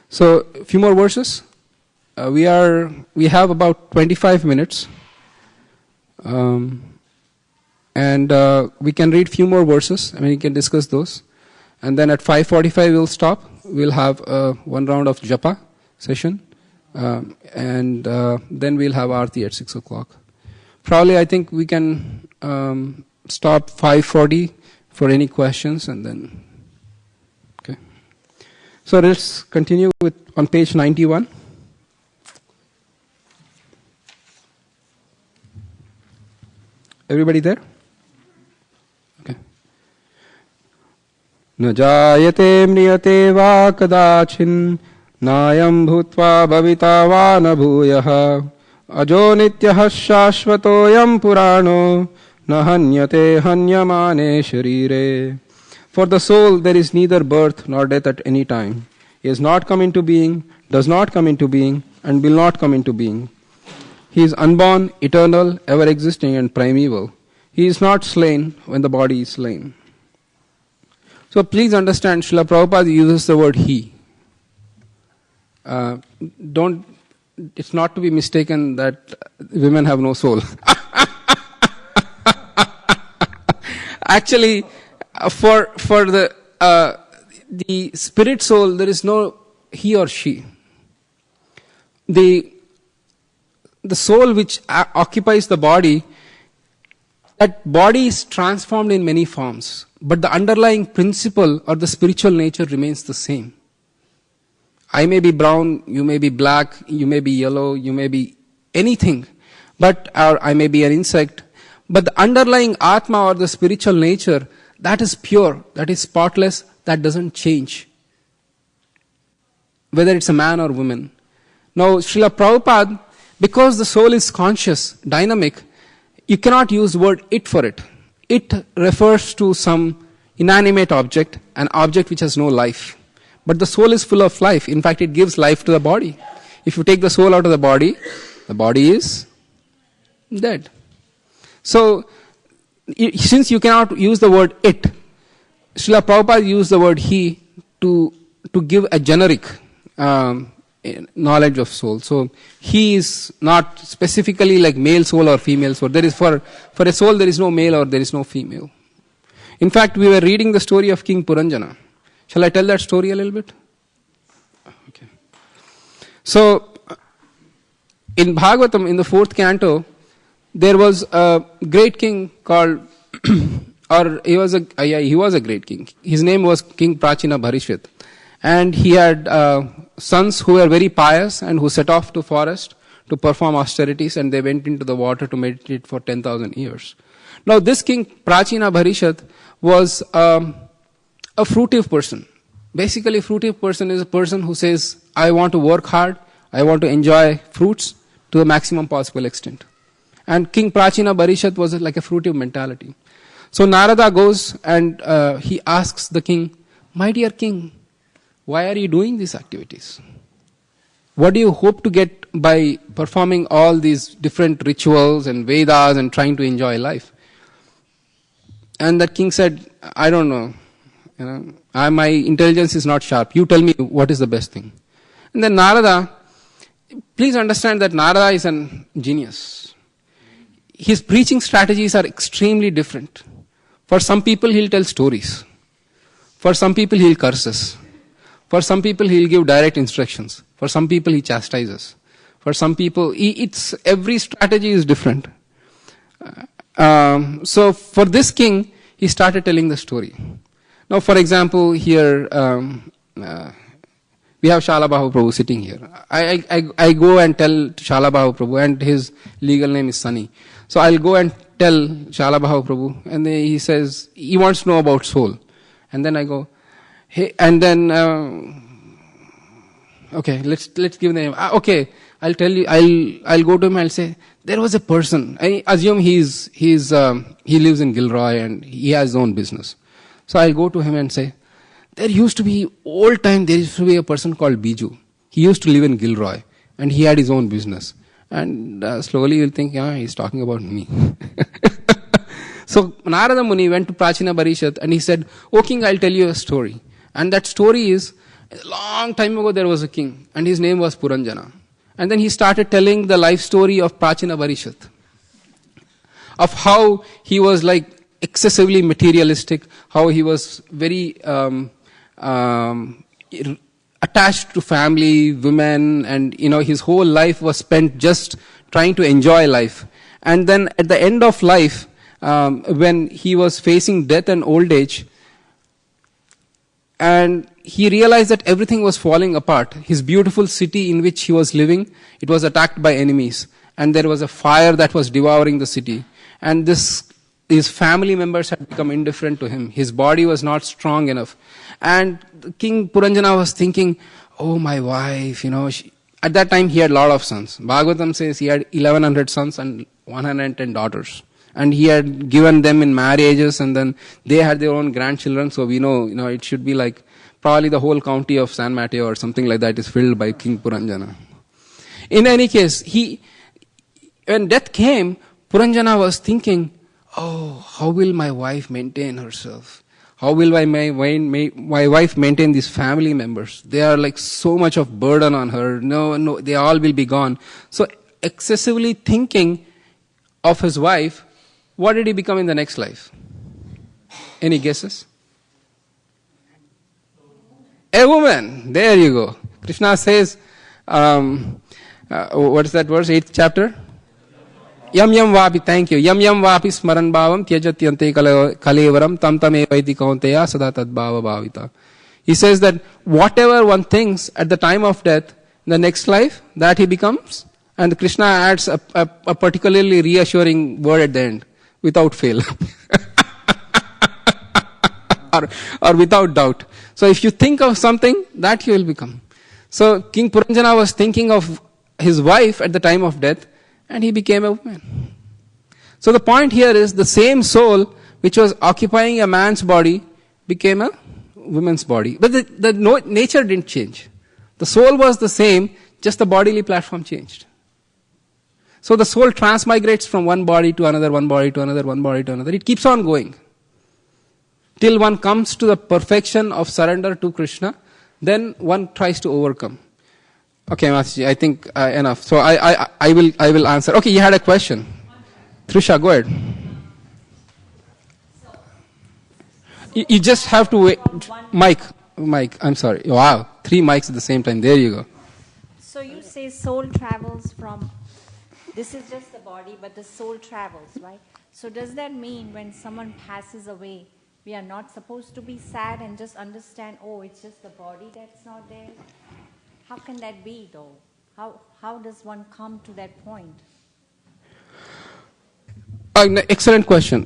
So, a few more verses. We have about 25 minutes. And we can read few more verses. We can discuss those. And then at 5:45 we'll stop. We'll have one round of japa session. And then we'll have Aarti at 6 o'clock. Probably I think we can stop 5:40 for any questions and then. Okay. So let's continue with on page 91. Everybody there? Okay. न जायते म्रियते वा कदाचिन् नायं भूत्वा भविता वा न भूयः अजो नित्यः शाश्वतोऽयं पुराणो न हन्यते हन्यमाने शरीरे. For the soul there is neither birth nor death at any time. He has not come into being, does not come into being, and will not come into being. He is unborn, eternal, ever-existing and primeval. He is not slain when the body is slain. So please understand, Srila Prabhupada uses the word he. It's not to be mistaken that women have no soul. Actually, for the spirit soul, there is no he or she. The soul which occupies the body, that body is transformed in many forms, but the underlying principle or the spiritual nature remains the same. I may be brown, you may be black, you may be yellow, you may be anything, or I may be an insect, but the underlying Atma or the spiritual nature, that is pure, that is spotless, that doesn't change, whether it's a man or woman. Now, Srila Prabhupada, because the soul is conscious, dynamic, you cannot use the word it for it. It refers to some inanimate object, an object which has no life. But the soul is full of life. In fact, it gives life to the body. If you take the soul out of the body is dead. So, since you cannot use the word it, Srila Prabhupada used the word he to give a generic knowledge of soul. So he is not specifically like male soul or female soul. There is for a soul there is no male or there is no female. In fact, we were reading the story of King Puranjana. Shall I tell that story a little bit? Okay. So in Bhagavatam, in the 4th canto, there was a great king called, he was a great king. His name was King Prachina Bharishit. And he had sons who were very pious and who set off to forest to perform austerities, and they went into the water to meditate for 10,000 years. Now this king Prachina Bharishit was a fruitive person. Basically, a fruitive person is a person who says, I want to work hard, I want to enjoy fruits to the maximum possible extent. And King Prachina Bharishit was like a fruitive mentality. So Narada goes and he asks the king, my dear king, why are you doing these activities? What do you hope to get by performing all these different rituals and Vedas and trying to enjoy life? And that king said, I don't know. My intelligence is not sharp. You tell me what is the best thing. And then Narada, please understand that Narada is a genius. His preaching strategies are extremely different. For some people, he'll tell stories. For some people, he'll curses. For some people, he'll give direct instructions. For some people, he chastises. For some people, every strategy is different. So for this king, he started telling the story. Now, for example, here we have Shalabahu Prabhu sitting here. I go and tell Shalabahu Prabhu, and his legal name is Sunny. So I'll go and tell Shalabahu Prabhu, and then he says he wants to know about soul, and then I go, hey, and then Okay, let's give the name. Okay, I'll tell you. I'll go to him. I'll say there was a person. I assume he lives in Gilroy and he has his own business. So I'll go to him and say, there used to be a person called Biju. He used to live in Gilroy and he had his own business. And slowly you'll think, yeah, he's talking about me. So Narada Muni went to Prachina Parishad and he said, "Oh king, I'll tell you a story." And that story is, a long time ago there was a king and his name was Puranjana. And then he started telling the life story of Prachina Parishad, of how he was like excessively materialistic, how he was very attached to family, women, and his whole life was spent just trying to enjoy life. And then at the end of life, when he was facing death and old age, and he realized that everything was falling apart. His beautiful city in which he was living, it was attacked by enemies. And there was a fire that was devouring the city. And his family members had become indifferent to him. His body was not strong enough. And King Puranjana was thinking, oh, my wife, at that time he had a lot of sons. Bhagavatam says he had 1100 sons and 110 daughters. And he had given them in marriages, and then they had their own grandchildren. So we know, it should be like probably the whole county of San Mateo or something like that is filled by King Puranjana. In any case, when death came, Puranjana was thinking, oh, how will my wife maintain herself? How will my wife maintain these family members? They are like so much of burden on her. No, they all will be gone. So excessively thinking of his wife, what did he become in the next life? Any guesses? A woman. There you go. Krishna says, what is that verse? 8th chapter? Yam yam vapi, thank you. Yam yam vapi smaran bhavam tyajatyante kalevaram tam tam evaiti kaunteya sada tad bhava bhavita. He says that whatever one thinks at the time of death, in the next life, that he becomes. And Krishna adds a particularly reassuring word at the end. Without fail. or without doubt. So if you think of something, that you will become. So King Puranjana was thinking of his wife at the time of death, and he became a woman. So the point here is the same soul which was occupying a man's body became a woman's body. But the nature didn't change. The soul was the same, just the bodily platform changed. So the soul transmigrates from one body to another, one body to another, one body to another. It keeps on going. Till one comes to the perfection of surrender to Krishna, then one tries to overcome. Okay, Mataji, I think enough. So I will answer. Okay, you had a question. Trisha, go ahead. You just have to wait. Mike, I'm sorry. Wow, 3 mics at the same time. There you go. So you say soul travels from... This is just the body, but the soul travels, right? So does that mean when someone passes away, we are not supposed to be sad and just understand, oh, it's just the body that's not there? How can that be, though? How does one come to that point? Excellent question.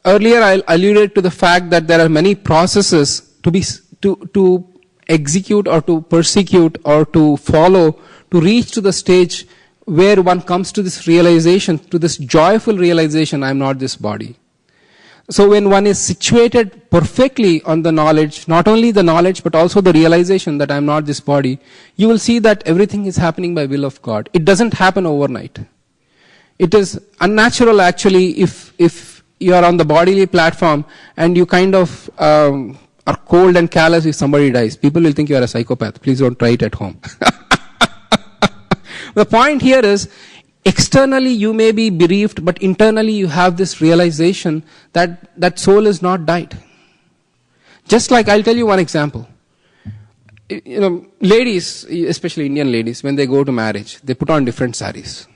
Earlier I alluded to the fact that there are many processes to execute or to persecute or to follow to reach to the stage where one comes to this realization, to this joyful realization, I am not this body. So when one is situated perfectly on the knowledge, not only the knowledge but also the realization that I am not this body, you will see that everything is happening by will of God. It doesn't happen overnight. It is unnatural actually if you are on the bodily platform and you kind of are cold and callous if somebody dies. People will think you are a psychopath. Please don't try it at home. The point here is, externally you may be bereaved, but internally you have this realization that soul is not died. Just like, I'll tell you one example. Ladies, especially Indian ladies, when they go to marriage, they put on different saris.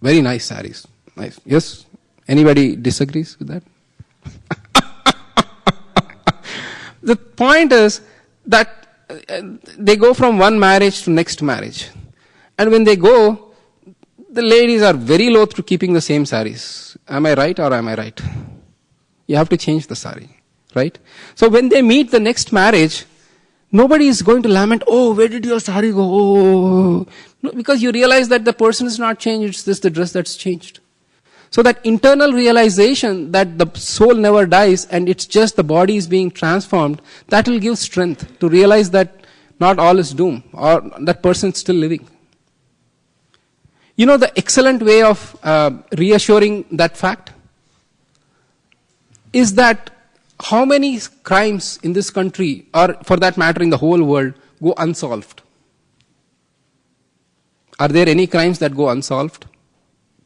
Very nice saris. Nice. Yes? Anybody disagrees with that? The point is that they go from one marriage to next marriage. And when they go, the ladies are very loath to keeping the same saris. Am I right or am I right? You have to change the sari. Right? So when they meet the next marriage, nobody is going to lament, oh, where did your sari go? Oh. No, because you realize that the person is not changed, it's just the dress that's changed. So that internal realization that the soul never dies and it's just the body is being transformed, that will give strength to realize that not all is doom or that person is still living. You know the excellent way of reassuring that fact is that how many crimes in this country, or for that matter in the whole world, go unsolved? Are there any crimes that go unsolved?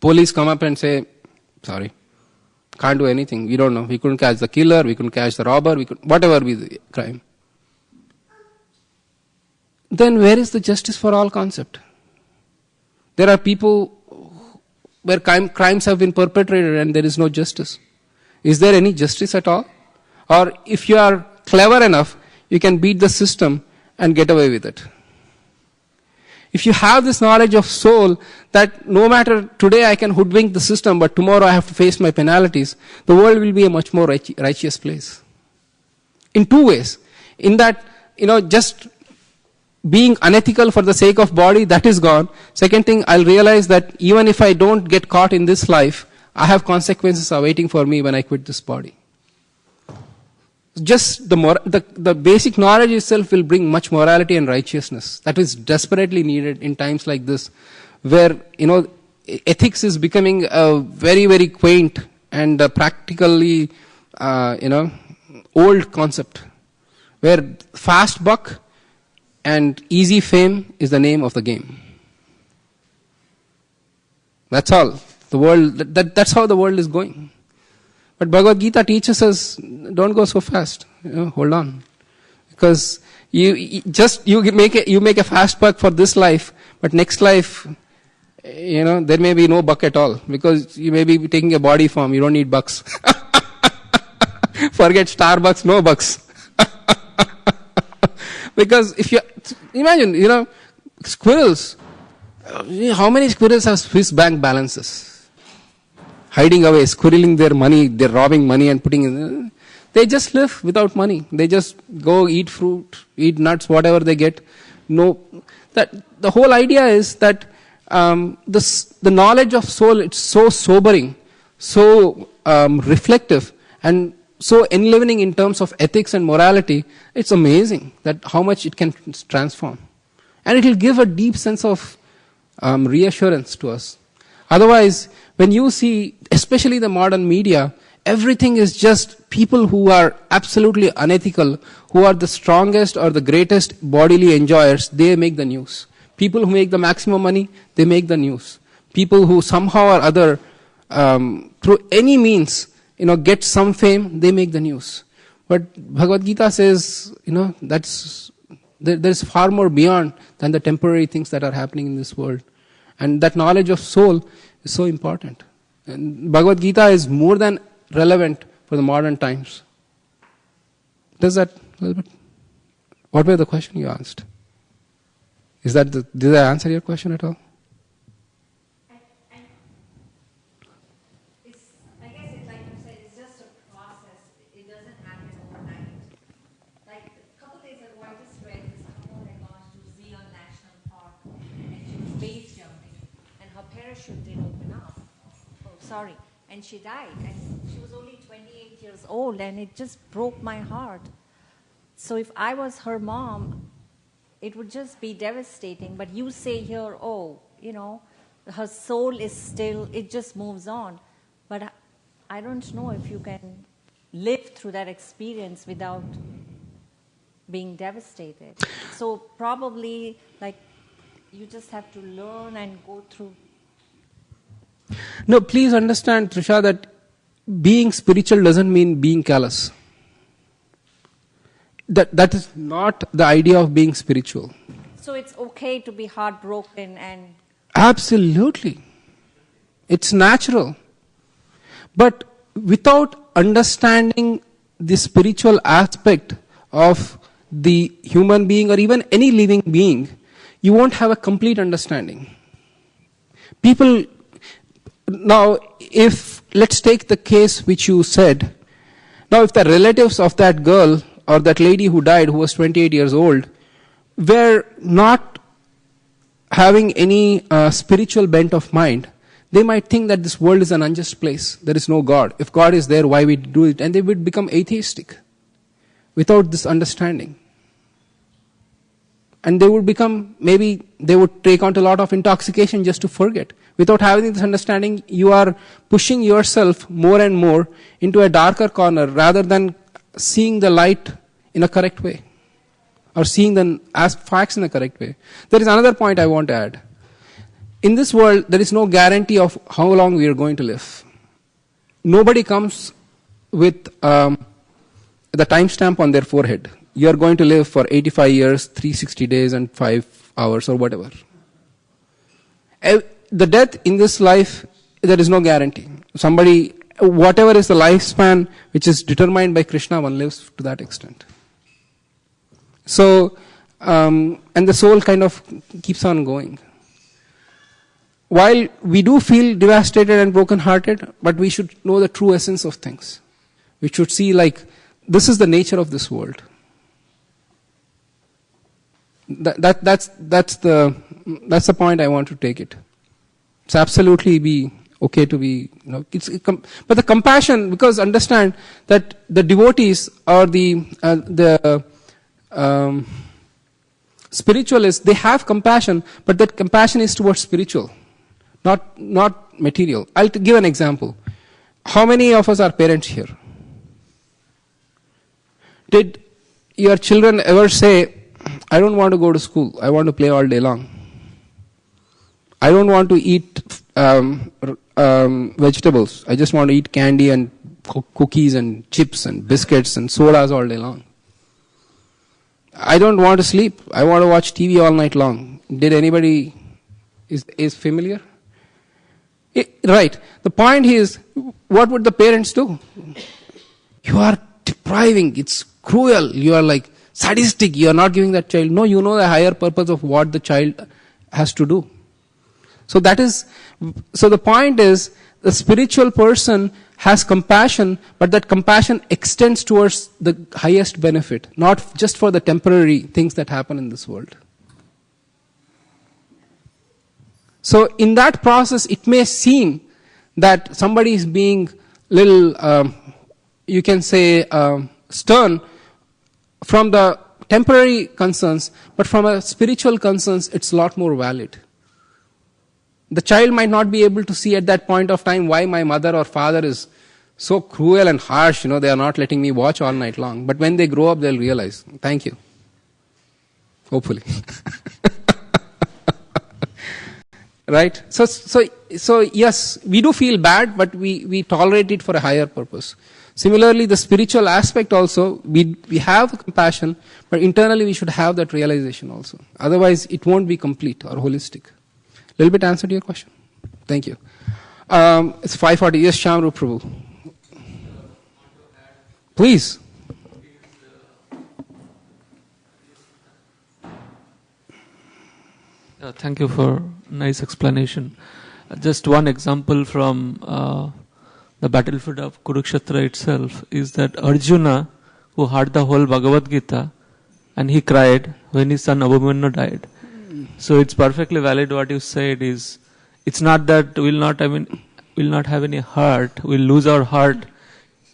Police come up and say, sorry, can't do anything, we don't know, we couldn't catch the killer, we couldn't catch the robber, whatever be the crime. Then where is the justice for all concept? There are people where crimes have been perpetrated and there is no justice. Is there any justice at all? Or if you are clever enough, you can beat the system and get away with it. If you have this knowledge of soul, that no matter today I can hoodwink the system, but tomorrow I have to face my penalties, the world will be a much more righteous place. In two ways. In that, just being unethical for the sake of body, that is gone. Second thing, I'll realize that even if I don't get caught in this life, I have consequences awaiting for me when I quit this body. Just the basic knowledge itself will bring much morality and righteousness. That is desperately needed in times like this, where, ethics is becoming a very, very quaint and practically, old concept, where fast buck and easy fame is the name of the game. That's all. The world, that's how the world is going. But Bhagavad Gita teaches us, don't go so fast. Hold on. Because you make a fast buck for this life, but next life, there may be no buck at all. Because you may be taking a body form, you don't need bucks. Forget Starbucks, no bucks. Because if you imagine, squirrels, how many squirrels have Swiss bank balances? Hiding away, squirreling their money, they're robbing money and putting in. They just live without money. They just go eat fruit, eat nuts, whatever they get. No, that the whole idea is that the knowledge of soul, it's so sobering, so reflective, and so enlivening in terms of ethics and morality. It's amazing that how much it can transform, and it will give a deep sense of reassurance to us. Otherwise, when you see, especially the modern media, everything is just people who are absolutely unethical, who are the strongest or the greatest bodily enjoyers, they make the news. People who make the maximum money, they make the news. People who somehow or other, through any means, get some fame, they make the news. But Bhagavad Gita says, there's far more beyond than the temporary things that are happening in this world. And that knowledge of soul is so important. And Bhagavad Gita is more than relevant for the modern times. Does that a little bit? What was the question you asked? Did I answer your question at all? I guess it's like you said, it's just a process. It doesn't happen overnight. Like a couple days ago, I just read this couple had gone to Zion National Park and she was base jumping and her parachute didn't open up. Sorry, and she died, and she was only 28 years old, and it just broke my heart. So if I was her mom, it would just be devastating. But you say here, her soul is still, it just moves on. But I don't know if you can live through that experience without being devastated. So probably, you just have to learn and go through. No, please understand, Trisha, that being spiritual doesn't mean being callous. That is not the idea of being spiritual. So it's okay to be heartbroken and... Absolutely. It's natural. But without understanding the spiritual aspect of the human being or even any living being, you won't have a complete understanding. Now, let's take the case which you said. Now, if the relatives of that girl or that lady who died, who was 28 years old, were not having any spiritual bent of mind, they might think that this world is an unjust place. There is no God. If God is there, why we do it? And they would become atheistic without this understanding. And they would become, maybe they would take on to a lot of intoxication just to forget. Without having this understanding, you are pushing yourself more and more into a darker corner rather than seeing the light in a correct way or seeing the facts in a correct way. There is another point I want to add. In this world, there is no guarantee of how long we are going to live. Nobody comes with the timestamp on their forehead. You are going to live for 85 years, 360 days, and 5 hours, or whatever. The death in this life, there is no guarantee. Somebody, whatever is the lifespan which is determined by Krishna, one lives to that extent. So, and the soul kind of keeps on going. While we do feel devastated and broken-hearted, but we should know the true essence of things. We should see, like, this is the nature of this world. That's the point I want to take it. It's absolutely be okay to be, but the compassion, because understand that the devotees or the spiritualists, they have compassion, but that compassion is towards spiritual, not material. I'll give an example. How many of us are parents here? Did your children ever say, I don't want to go to school, I want to play all day long. I don't want to eat vegetables, I just want to eat candy and cookies and chips and biscuits and sodas all day long. I don't want to sleep, I want to watch TV all night long. Did anybody is familiar? Right. The point is, what would the parents do? You are depriving, it's cruel, you are like sadistic, you are not giving that child. No, you know the higher purpose of what the child has to do. So the point is, the spiritual person has compassion, but that compassion extends towards the highest benefit, not just for the temporary things that happen in this world. So in that process, it may seem that somebody is being little, you can say, stern from the temporary concerns, but from a spiritual concerns, it's a lot more valid. The child might not be able to see at that point of time why my mother or father is so cruel and harsh, they are not letting me watch all night long. But when they grow up, they'll realize, thank you. Hopefully. Right? So yes, we do feel bad, but we tolerate it for a higher purpose. Similarly, the spiritual aspect also, we have compassion, but internally we should have that realization also. Otherwise, it won't be complete or holistic. Little bit answer to your question. Thank you. It's 5:40. Yes, Shamru Prabhu. Please. Thank you for nice explanation. Just one example from the battlefield of Kurukshetra itself is that Arjuna, who heard the whole Bhagavad Gita, and he cried when his son Abhimanyu died. So it's perfectly valid what you said is, it's not that we'll not have any heart, we'll lose our heart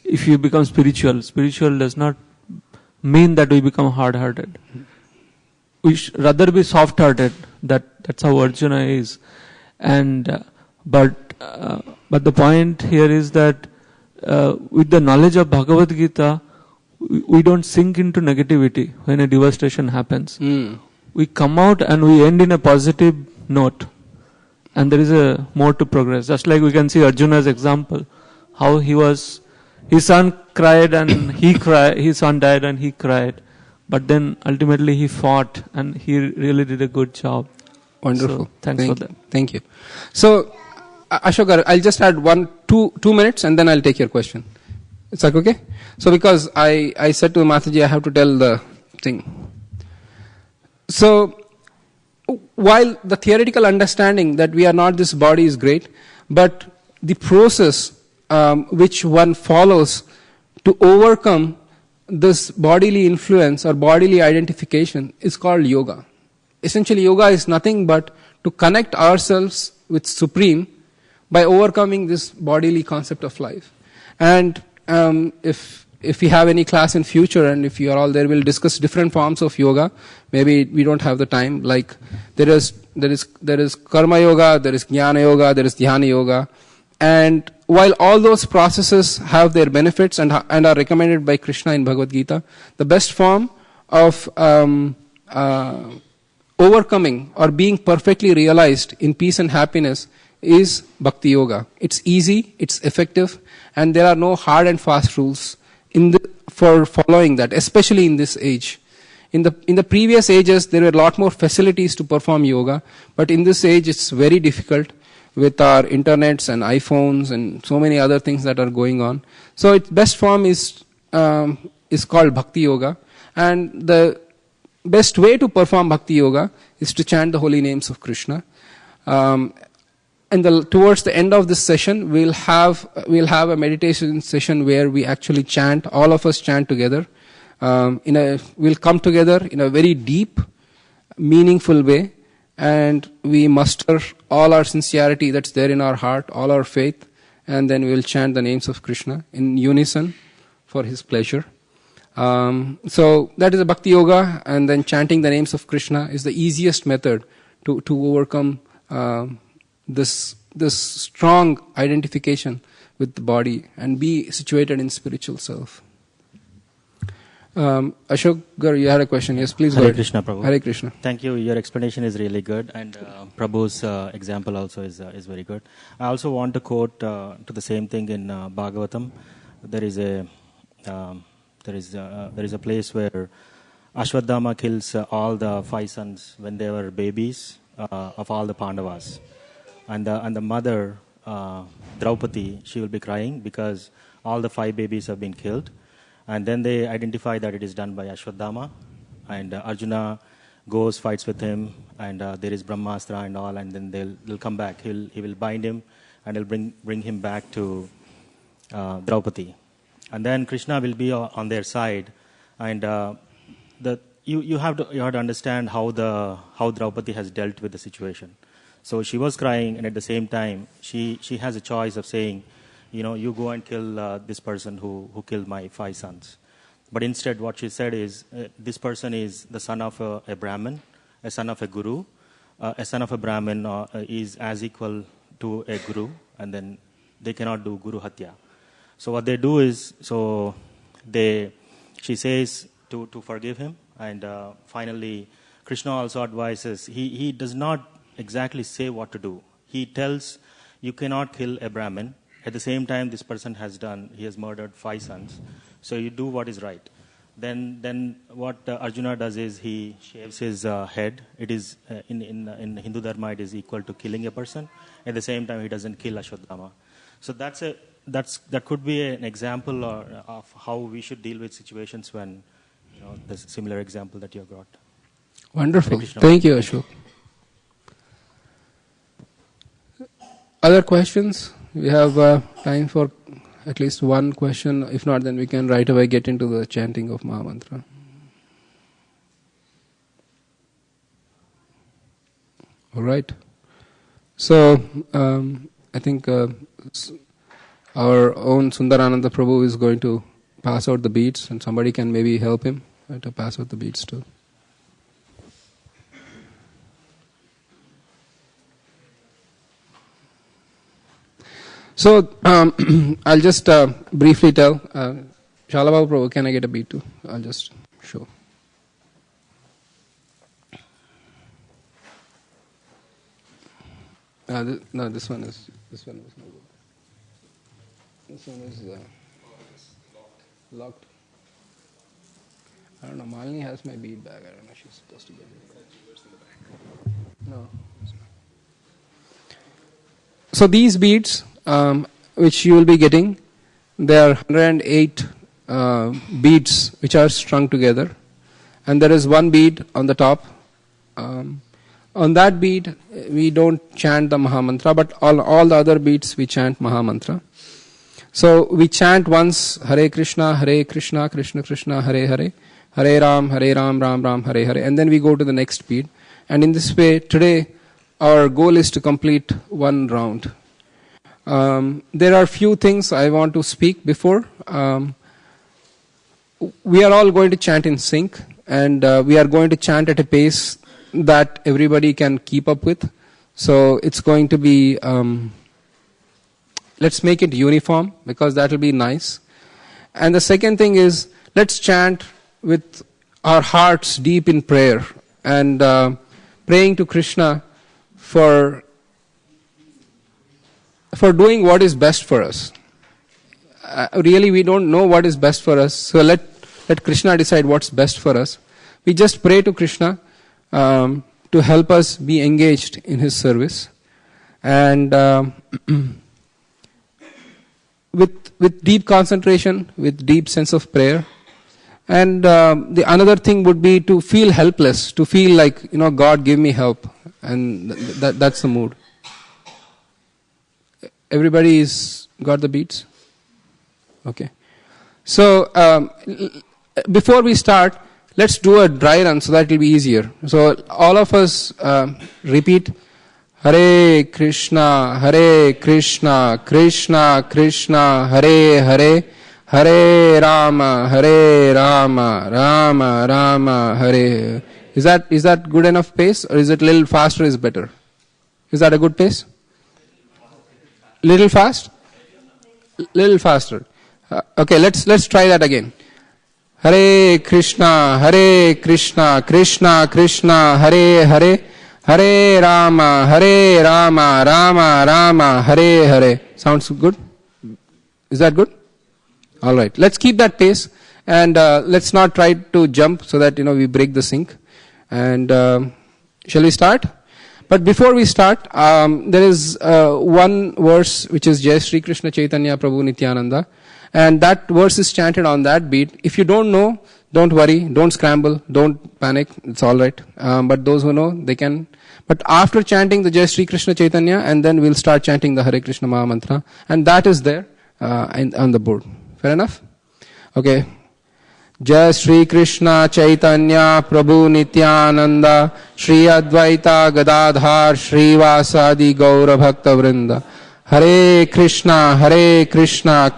if you become spiritual. Spiritual does not mean that we become hard-hearted. We should rather be soft-hearted. That's how Arjuna is. And but the point here is that with the knowledge of Bhagavad Gita, we don't sink into negativity when a devastation happens. We come out and we end in a positive note, and there is a more to progress. Just like we can see Arjuna's example, how his son cried and his son died and he cried, but then ultimately he fought and he really did a good job. Wonderful. So, thanks for that. Thank you. So, Ashok, I'll just add 2 minutes and then I'll take your question. It's like okay? So because I said to Mataji, I have to tell the thing. So, while the theoretical understanding that we are not this body is great, but the process which one follows to overcome this bodily influence or bodily identification is called yoga. Essentially, yoga is nothing but to connect ourselves with Supreme by overcoming this bodily concept of life. And if we have any class in future, and if you are all there, we'll discuss different forms of yoga. Maybe we don't have the time. Like there is karma yoga, there is jnana yoga, there is dhyana yoga, and while all those processes have their benefits and are recommended by Krishna in Bhagavad Gita, the best form of overcoming or being perfectly realized in peace and happiness is Bhakti Yoga. It's easy, it's effective, and there are no hard and fast rules for following that, especially in this age. In the previous ages, there were a lot more facilities to perform yoga, but in this age, it's very difficult with our internets and iPhones and so many other things that are going on. So its best form is called Bhakti Yoga, and the best way to perform Bhakti Yoga is to chant the holy names of Krishna. And towards the end of this session, we'll have a meditation session where we actually chant. All of us chant together. We'll come together in a very deep, meaningful way, and we muster all our sincerity that's there in our heart, all our faith, and then we'll chant the names of Krishna in unison for his pleasure. So that is a Bhakti Yoga, and then chanting the names of Krishna is the easiest method to overcome this strong identification with the body and be situated in spiritual self. Ashok Gar, you had a question. Yes, please go ahead. Hare Krishna, Prabhu. Hare Krishna. Thank you. Your explanation is really good, and Prabhu's example also is very good. I also want to quote to the same thing in Bhagavatam. There is a place where Ashwadhama kills all the 5 sons when they were babies of all the Pandavas, and the mother Draupadi, she will be crying because all the 5 babies have been killed. And then they identify that it is done by Ashwadhama. And Arjuna goes, fights with him, and there is Brahmastra and all, and then they'll come back. He will bind him, and he'll bring him back to Draupadi. And then Krishna will be on their side. And you have to understand how Draupadi has dealt with the situation. So she was crying, and at the same time, she has a choice of saying, you go and kill this person who killed my 5 sons. But instead what she said is, this person is the son of a Brahmin, a son of a guru. A son of a Brahmin is as equal to a guru, and then they cannot do guru hatya. So what they do is, she says to forgive him, and finally Krishna also advises, he does not exactly say what to do. He tells, you cannot kill a Brahmin. At the same time, this person he has murdered 5 sons. So you do what is right. Then what Arjuna does is he shaves his head. It is in Hindu Dharma, it is equal to killing a person. At the same time, he doesn't kill Ashwadhama. So that could be an example of how we should deal with situations when there's a similar example that you have got. Wonderful. Thank you, Ashok. Other questions? We have time for at least one question. If not, then we can right away get into the chanting of Mahamantra. All right. So, I think our own Sundarananda Prabhu is going to pass out the beads, and somebody can maybe help him to pass out the beads too. So, I'll just briefly tell. Shalabha Prabhu, can I get a bead too? I'll just show. No, this one was no good. This one is locked. I don't know. Malini has my bead bag. I don't know. She's supposed to get it. No. So these beads, which you will be getting, there are 108 beads which are strung together, and there is one bead on the top. On that bead, we don't chant the Mahamantra, but all the other beads we chant Mahamantra. So we chant once Hare Krishna, Krishna Krishna, Hare Hare, Hare Ram, Ram Ram, Hare Hare, and then we go to the next beat. And in this way, today our goal is to complete one round. There are few things I want to speak before. We are all going to chant in sync, and we are going to chant at a pace that everybody can keep up with. So it's going to be, let's make it uniform, because that will be nice. And the second thing is, let's chant with our hearts deep in prayer, and praying to Krishna for doing what is best for us. Really, we don't know what is best for us, so let Krishna decide what's best for us. We just pray to Krishna to help us be engaged in His service, and with deep concentration, with deep sense of prayer. And the another thing would be to feel helpless, to feel like, God, give me help, and that's the mood. Everybody's got the beats? Okay. So before we start, let's do a dry run so that it will be easier. So all of us repeat Hare Krishna, Krishna Krishna, Hare Hare, Hare Rama, Rama Rama, Hare. Is that good enough pace, or is it a little faster is better? Is that a good pace? Little fast? Little faster. Okay, let's try that again. Hare Krishna, Krishna Krishna, Hare Hare, Hare Rama, Rama Rama, Hare Hare. Sounds good? Is that good? All right. Let's keep that pace, and let's not try to jump so that we break the sync. And shall we start? But before we start, there is one verse which is Jai Sri Krishna Chaitanya Prabhu Nityananda, and that verse is chanted on that beat. If you don't know, don't worry, don't scramble, don't panic, it's all right. But those who know, they can. But after chanting the Jai Sri Krishna Chaitanya, and then we'll start chanting the Hare Krishna Maha Mantra, and that is there on the board. Fair enough? Okay. Jai Sri Krishna Chaitanya Prabhu Nityananda Shri Advaita Gadadhar Srivas Adi Gaura Bhakta Vrinda. Hare Krishna Krishna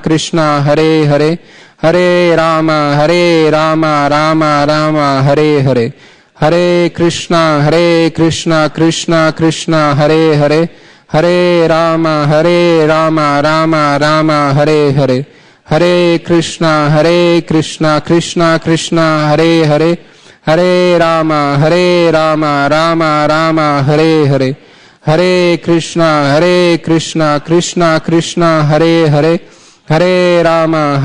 Krishna Hare Hare, Hare Rama Rama Rama, Hare Hare. Hare Krishna Krishna Krishna Hare Hare, Hare Rama Rama Rama, Hare Hare. Hare Krishna Krishna Krishna Hare Hare, Hare Rama Rama Rama, Hare Hare. Hare Krishna Krishna Krishna Hare Hare, Hare Rama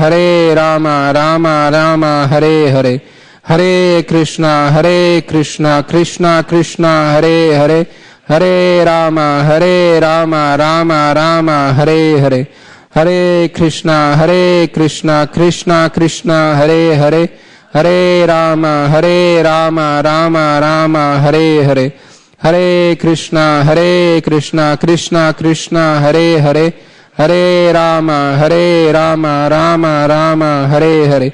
Rama Rama, Hare Hare. Hare Krishna Krishna Krishna Hare Hare, Hare Rama Rama Rama, Hare Hare. Hare Krishna Krishna Krishna Hare Hare, Hare Rama Rama Rama, Hare Hare. Hare Krishna Krishna Krishna Hare Hare, Hare Rama Rama Rama, Hare Hare.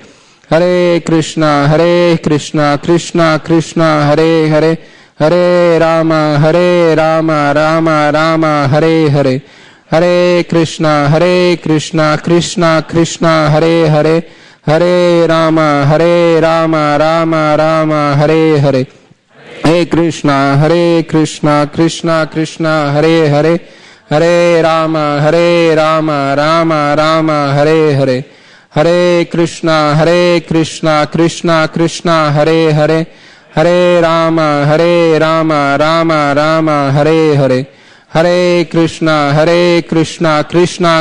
Hare Krishna Krishna Krishna Hare Hare, Hare Rama Rama Rama, Hare Hare. Hare Krishna Krishna Krishna Hare Hare, Hare Rama Rama Rama, Hare Hare. Hare Krishna Krishna Krishna Hare Hare, Hare Rama Rama Rama, Hare Hare. Hare Krishna Krishna Krishna Hare Hare, Hare Rama Rama Rama, Hare Hare. Hare Krishna Krishna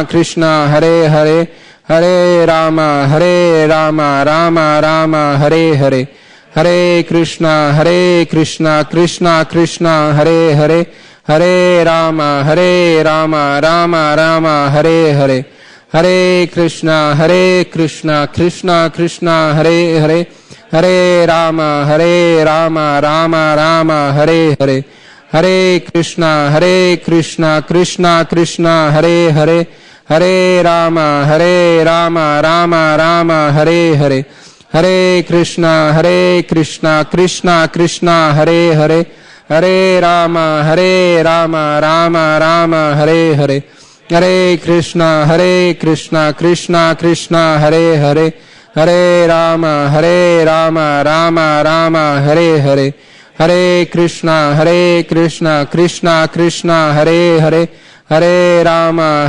Krishna Hare Hare, Hare Rama Rama Rama, Hare Hare. Hare Krishna Krishna Krishna Hare Hare, Hare Rama Rama Rama, Hare Hare. Hare Krishna Krishna Krishna Hare Hare, Hare Rama Rama Rama, Hare Hare. Hare Krishna Krishna Krishna Hare Hare, Hare Rama Rama Rama Hare Hare, Hare Krishna Krishna Krishna Hare Hare, Hare Rama Rama Rama Hare Hare, Hare Krishna Krishna Krishna Hare Hare, Hare Rama Rama Rama Hare Hare, Hare Krishna Krishna Krishna Hare Hare, Hare Rama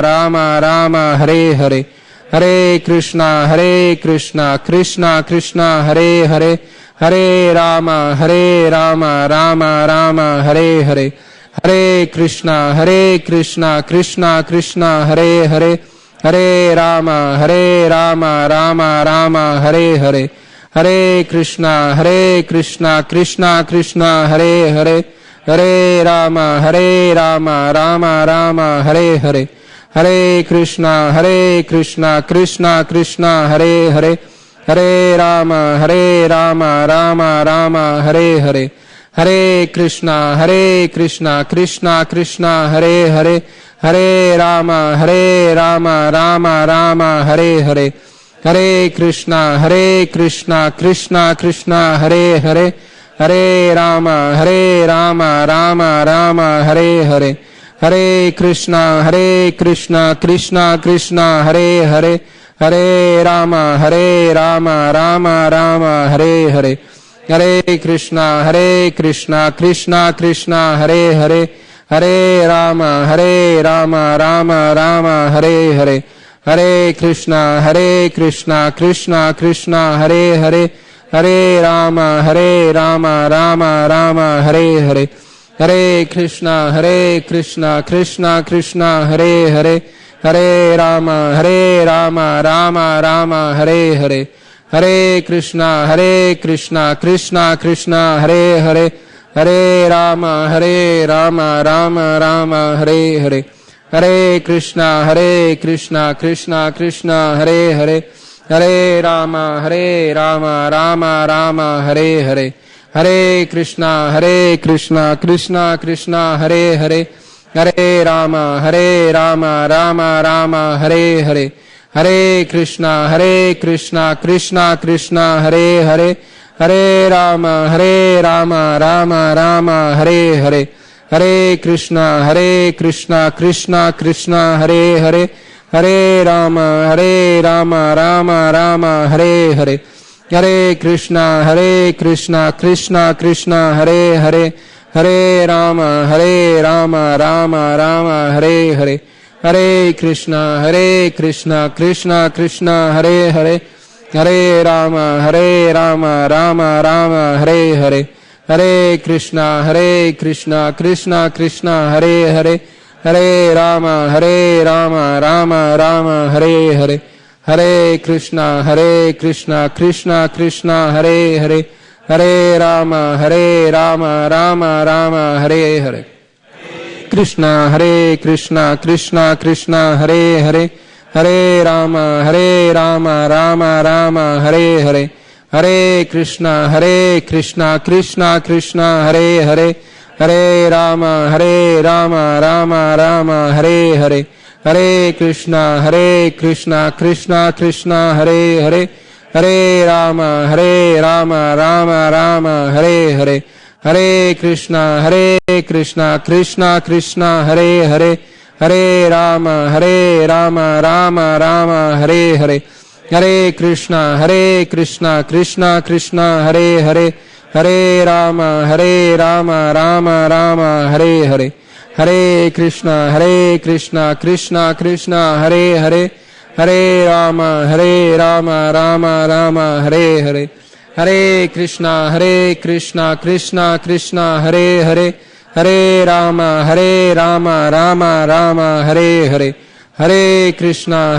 Rama Rama Hare Hare, Hare Krishna Krishna Krishna Hare Hare, Hare Rama Rama Rama Hare Hare, Hare Krishna Krishna Krishna Hare Hare, Hare Rama Rama Rama Hare Hare, Hare Krishna Krishna Krishna Hare Hare, Hare Rama Rama Rama Hare Hare, Hare Krishna Krishna Krishna Hare Hare, Hare Rama Rama Rama Hare Hare, Hare Krishna Krishna Hare Hare, Hare Rama Rama Rama Hare Hare, Hare Krishna Krishna Hare Hare, Hare Rama Rama Rama Hare Hare, Hare Krishna Krishna Hare Hare, Hare Rama Rama Rama Hare Hare, Hare Krishna Krishna Hare Hare, Hare Rama Rama Rama Hare Hare, Hare Krishna Krishna Hare Hare, Hare Rama Rama Rama Hare Hare, Hare Krishna Krishna Hare Hare, Hare Rama Rama Rama Hare Hare, Hare Krishna Krishna Hare Hare, Hare Rama Rama Rama Hare Hare, Hare Krishna Krishna Hare Hare, Hare Rama Rama Rama Hare Hare, Hare Krishna Krishna Hare Hare, Hare Rama Rama Rama Hare Hare, Hare Krishna Krishna Hare Hare, Hare Rama Rama Rama Hare Hare, Hare Krishna Krishna Hare Hare, Hare Rama Rama Rama Hare Hare, Hare Krishna Krishna Hare Hare, Hare Rama Rama Rama Hare Hare, Hare Krishna Krishna Hare Hare, Hare Rama Rama Rama Hare Hare, Hare Krishna Krishna Hare Hare, Hare Rama Rama Rama Hare Hare, Hare Krishna Krishna Hare Hare, Hare Rama Rama Rama Hare Hare, Krishna Krishna Hare Hare, Hare Rama Rama Rama Hare Hare, Hare Krishna Krishna Hare Hare, Hare Rama Rama Rama Hare Hare, Hare Krishna Krishna Hare Hare, Hare Rama Rama Rama Hare Hare, Hare Krishna Krishna Hare Hare, Hare Rama Rama Rama Hare Hare, Hare Krishna Krishna Hare Hare, Hare Rama Rama Rama Hare Hare, Hare Krishna Krishna Hare Hare, Hare Rama Rama Rama Hare Hare, Hare Krishna Krishna Hare Hare, Hare Rama Rama Rama Hare Hare, Hare Krishna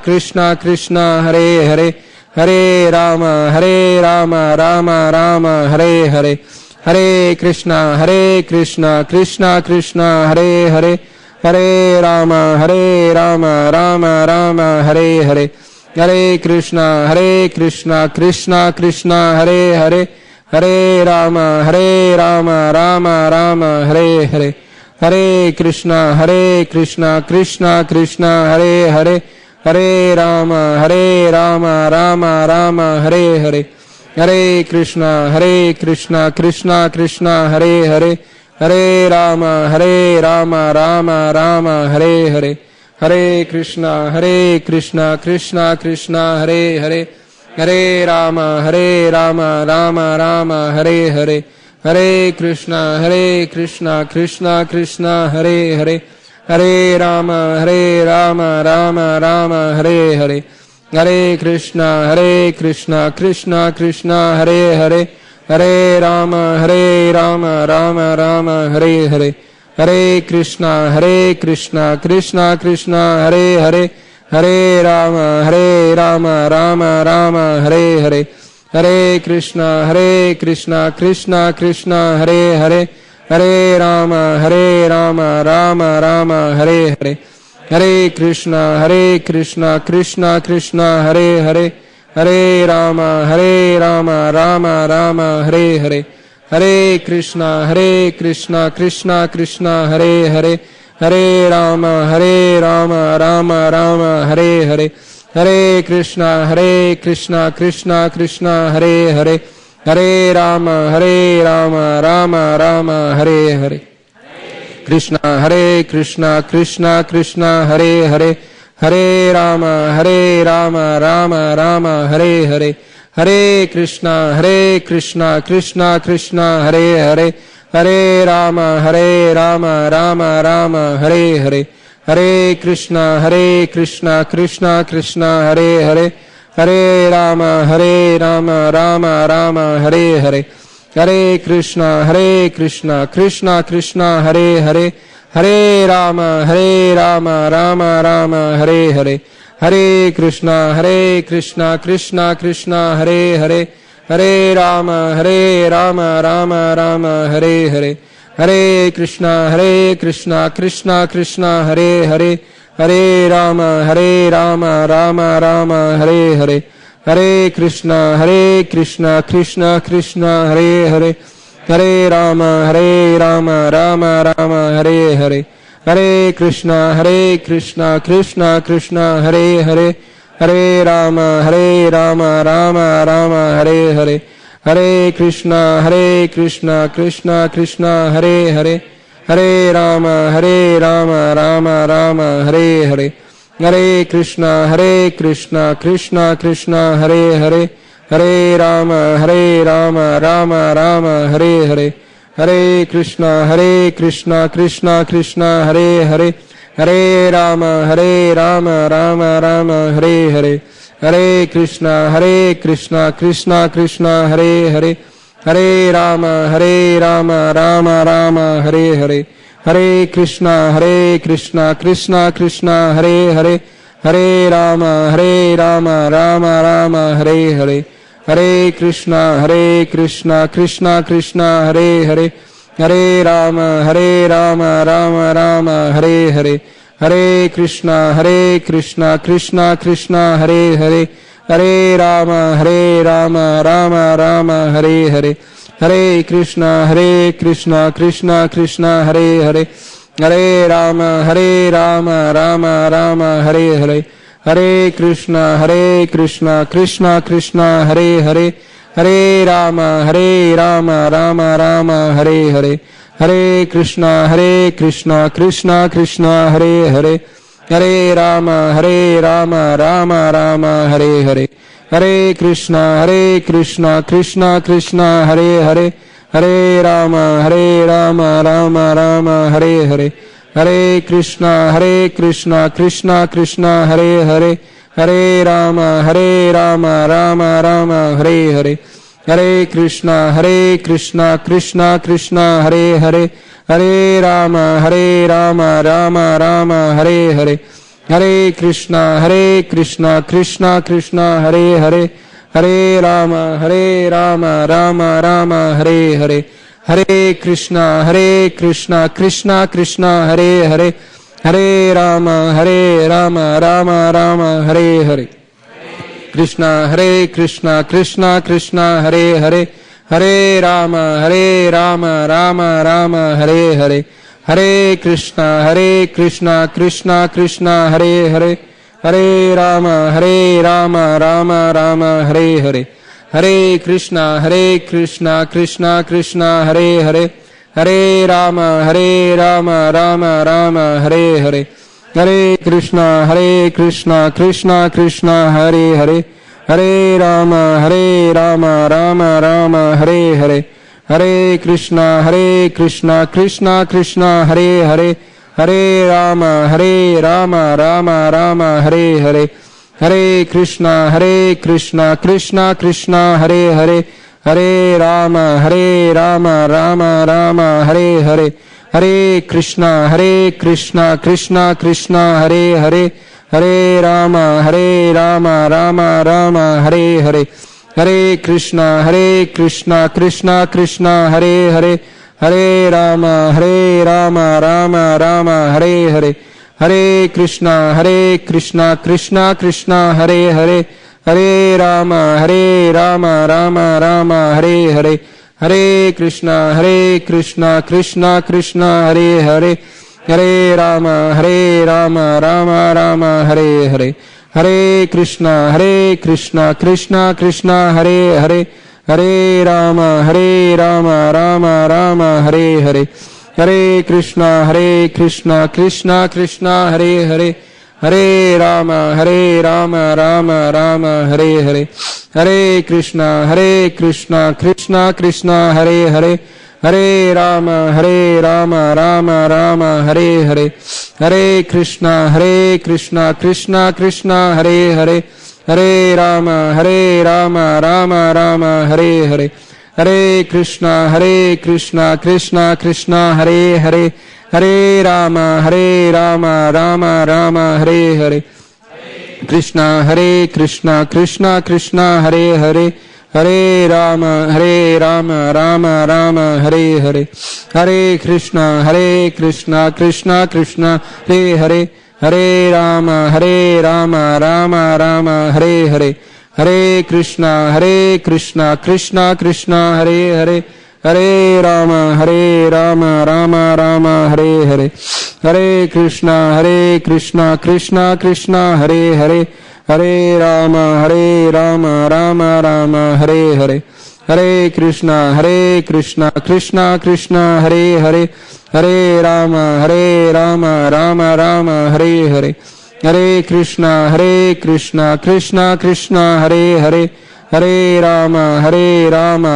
Krishna Hare Hare, Hare Rama Rama Rama Hare Hare, Hare Krishna Krishna Hare Hare, Hare Rama Rama Rama Hare Hare, Hare Krishna Krishna Hare Hare, Hare Rama Rama Rama Hare Hare, Hare Krishna Krishna Krishna Hare Hare, Hare Rama Rama Rama Hare Hare, Hare Krishna Krishna Krishna Hare Hare, Hare Rama Rama Rama Hare Hare, Hare Krishna Krishna Krishna Hare Hare, Hare Rama Rama Rama Hare Hare, Hare Krishna Krishna Hare Hare, Hare Rama Rama Rama Hare Hare, Hare Krishna Krishna Hare Hare, Hare Rama Rama Rama Hare Hare, Hare Krishna Krishna Hare Hare, Hare Rama Rama Hare Hare, Hare Krishna Krishna Hare Hare, Hare Rama Rama Hare Hare, Hare Krishna Krishna Hare Hare, Hare Rama Rama Rama Hare Hare, Hare Krishna Krishna Hare Hare, Hare Rama Rama Rama Hare Hare, Hare Krishna Krishna Hare Hare, Hare Rama Rama Rama Hare Hare, Krishna Krishna Hare Hare, Hare Rama Rama Rama Hare Hare, Hare Krishna Krishna Hare Hare, Hare Rama Rama Rama Hare Hare, Hare Krishna Krishna Hare Hare, Hare Rama Rama Rama Hare Hare, Hare Krishna Krishna Hare Hare, Hare Rama Rama Rama Hare Hare, Hare Krishna Krishna Hare Hare, Hare Rama Rama Rama Hare Hare, Hare Krishna Krishna Hare Hare, Hare Rama Rama Rama Hare Hare, Hare Krishna Krishna Hare Hare, Hare Rama Rama Rama Hare Hare, Hare Krishna Krishna Hare Hare, Hare Rama Rama Rama Hare Hare, Hare Krishna Krishna Hare Hare, Hare Rama Rama Rama Hare Hare, Hare Krishna Krishna Hare Hare, Hare Rama Rama Rama Hare Hare, Hare Krishna Krishna Hare Hare, Hare Rama Rama Rama Hare Hare, Hare Krishna Krishna Hare Hare, Hare Rama Rama Rama Hare Hare, Hare Krishna Krishna Hare Hare, Hare Rama Rama Rama Hare Hare, Hare Krishna Krishna Hare Hare, Hare Rama Rama Rama Hare Hare, Hare Krishna Krishna Hare Hare, Hare Rama Rama Rama Hare Hare, Hare Krishna Krishna Hare Hare, Hare Rama Rama Rama Hare Hare, Hare Krishna Krishna Hare Hare, Hare Rama Rama Rama Hare Hare, Hare Krishna Krishna Hare Hare, Hare Rama Rama Rama Hare Hare, Hare Krishna Krishna Hare Hare, Hare Rama Rama Rama Hare Hare, Hare Krishna Krishna Hare Hare, Hare Rama Rama Rama Hare Hare, Hare Krishna Krishna Hare Hare, Hare Rama Rama Rama Hare Hare, Hare Krishna Krishna Hare Hare, Hare Rama Rama Rama Hare Hare, Hare Krishna Krishna Hare Hare, Hare Rama Rama Rama Hare Hare, Krishna Krishna Hare Hare, Hare Rama Rama Rama Hare Hare, Hare Krishna Krishna Krishna Hare Hare, Hare Rama Rama Rama Hare Hare, Hare Krishna Krishna Krishna Hare Hare, Hare Rama Rama Rama Hare Hare, Hare Krishna Krishna Krishna Hare Hare, Hare Rama Rama Rama Hare Hare, Hare Krishna Krishna Krishna Hare Hare, Hare Rama Rama Rama Hare Hare, Hare Krishna Krishna Krishna Hare Hare, Hare Rama Rama Rama Hare Hare, Hare Krishna Krishna Krishna Hare Hare, Hare Rama Rama Rama Hare Hare, Hare Krishna Krishna Hare Hare, Hare Rama Rama Rama Hare Hare, Hare Krishna Krishna Hare Hare, Hare Rama Rama Rama Hare Hare, Hare Krishna Krishna Hare Hare, Hare Rama Rama Rama Hare Hare, Hare Krishna Krishna Hare Hare, Hare Rama Rama Rama Hare Hare, Hare Krishna Krishna Hare Hare, Hare Rama Rama Rama Hare Hare, Hare Krishna Krishna Hare Hare, Hare Rama Rama Rama Hare Hare, Hare Krishna Krishna Hare Hare, Hare Rama Rama Rama Hare Hare, Hare Krishna Krishna Hare Hare, Hare Rama Rama Rama Hare Hare, Krishna Krishna Hare Hare, Hare Rama Rama Rama Hare Hare, Hare Krishna Krishna Hare Hare, Hare Rama Rama Rama Hare Hare, Hare Krishna Krishna Hare Hare, Hare Rama Rama Rama Hare Hare, Hare Krishna Krishna Hare Hare, Hare Rama Rama Rama Hare Hare, Hare Krishna Krishna Hare Hare, Hare Rama Rama Rama Hare Hare, Hare Krishna Krishna Hare Hare, Hare Rama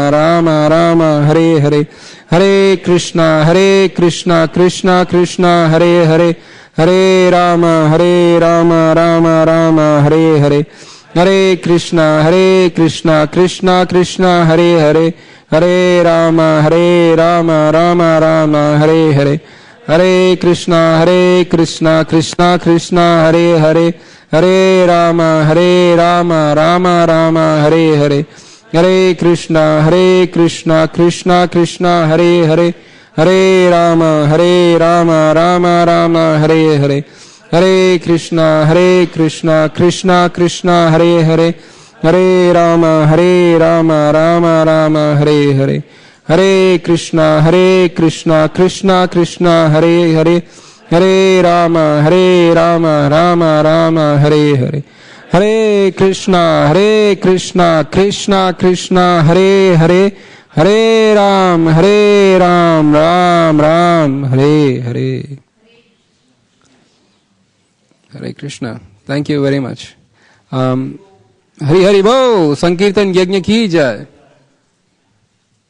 Rama Rama Hare Hare, Hare Krishna Krishna Hare Hare, Hare Rama Rama Rama Hare Hare, Hare Krishna Krishna Hare Hare, Hare Rama Rama Rama Hare Hare, Hare Krishna Krishna Hare Hare, Hare Rama Rama Rama Hare Hare, Hare Krishna Krishna Hare Hare, Hare Rama Rama Rama Hare Hare, Hare Krishna Krishna Hare Hare, Hare Rama Rama Rama Hare Hare, Hare Krishna Krishna Hare Hare, Hare Rama Rama Rama Hare Hare, Hare Krishna Krishna Hare Hare, Hare Ram Ram Hare Hare. Hare Krishna. Thank you very much. Hari Hari Bo, Sankirtan Yajna Ki Jai.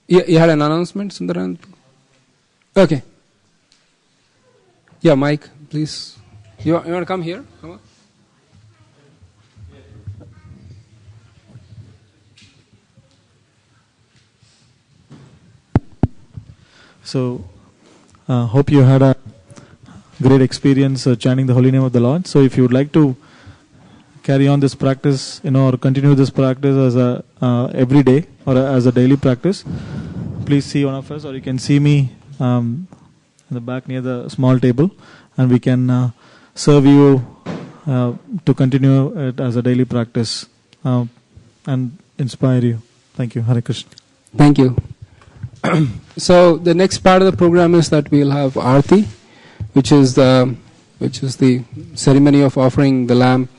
You had an announcement, Sundaran? Okay. Yeah, Mike, please. You want to come here? Come on. So, hope you had a great experience chanting the holy name of the Lord. So, if you would like to carry on this practice, or continue this practice as a every day or as a daily practice, please see one of us, or you can see me in the back near the small table, and we can serve you to continue it as a daily practice and inspire you. Thank you. Hare Krishna. Thank you. So the next part of the program is that we'll have Aarti, which is the ceremony of offering the lamp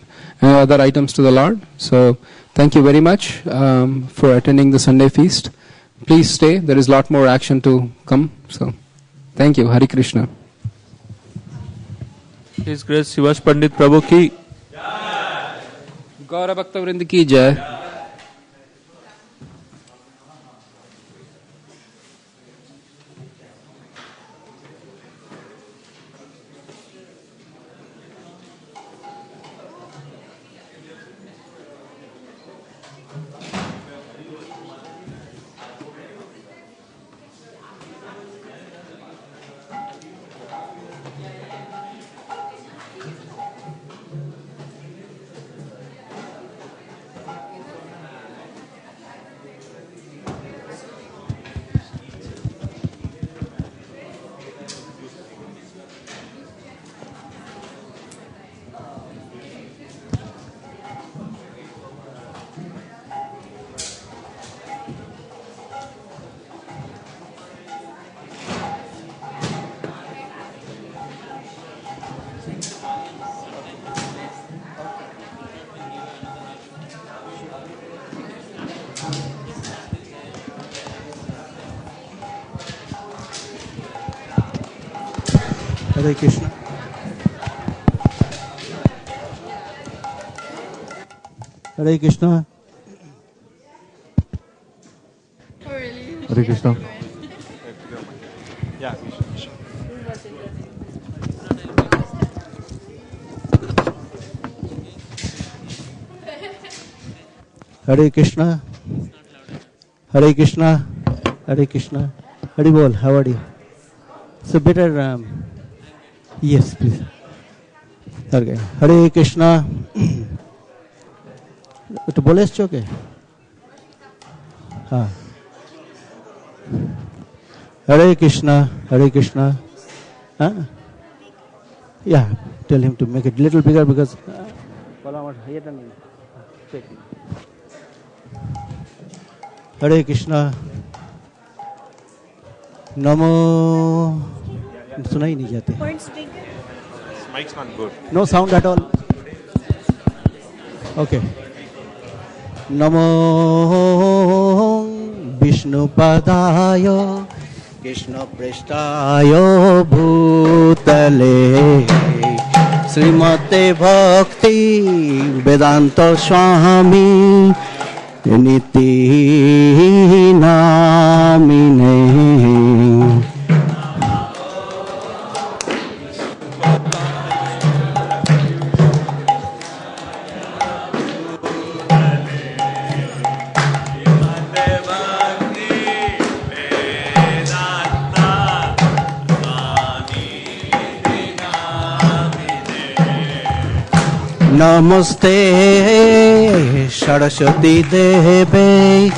and other items to the Lord. So thank you very much for attending the Sunday feast. Please stay. There is a lot more action to come. So thank you. Hare Krishna. His Grace Srivas Pandit Prabhu ki Gaura Bhakta Vrind ki jai. Hare Krishna. Hare Krishna. Hare Krishna. Yeah. Hare Krishna. Hare Krishna. Hare Krishna. Hare Bol, how are you? So better, yes, please. Okay. Hare Krishna. To bole eschcho ke? Ha. Hare Krishna. Hare Krishna. Huh? Yeah, tell him to make it a little bigger because. Hare Krishna. Namo. सुना ही नहीं जाते. Mic's not good. No sound at all. Okay. Namo Vishnu Padaya Krishna Prestaya Bhutale Srimate Bhakti Vedanta Swami Niti Namine. Namaste Saraswati Deve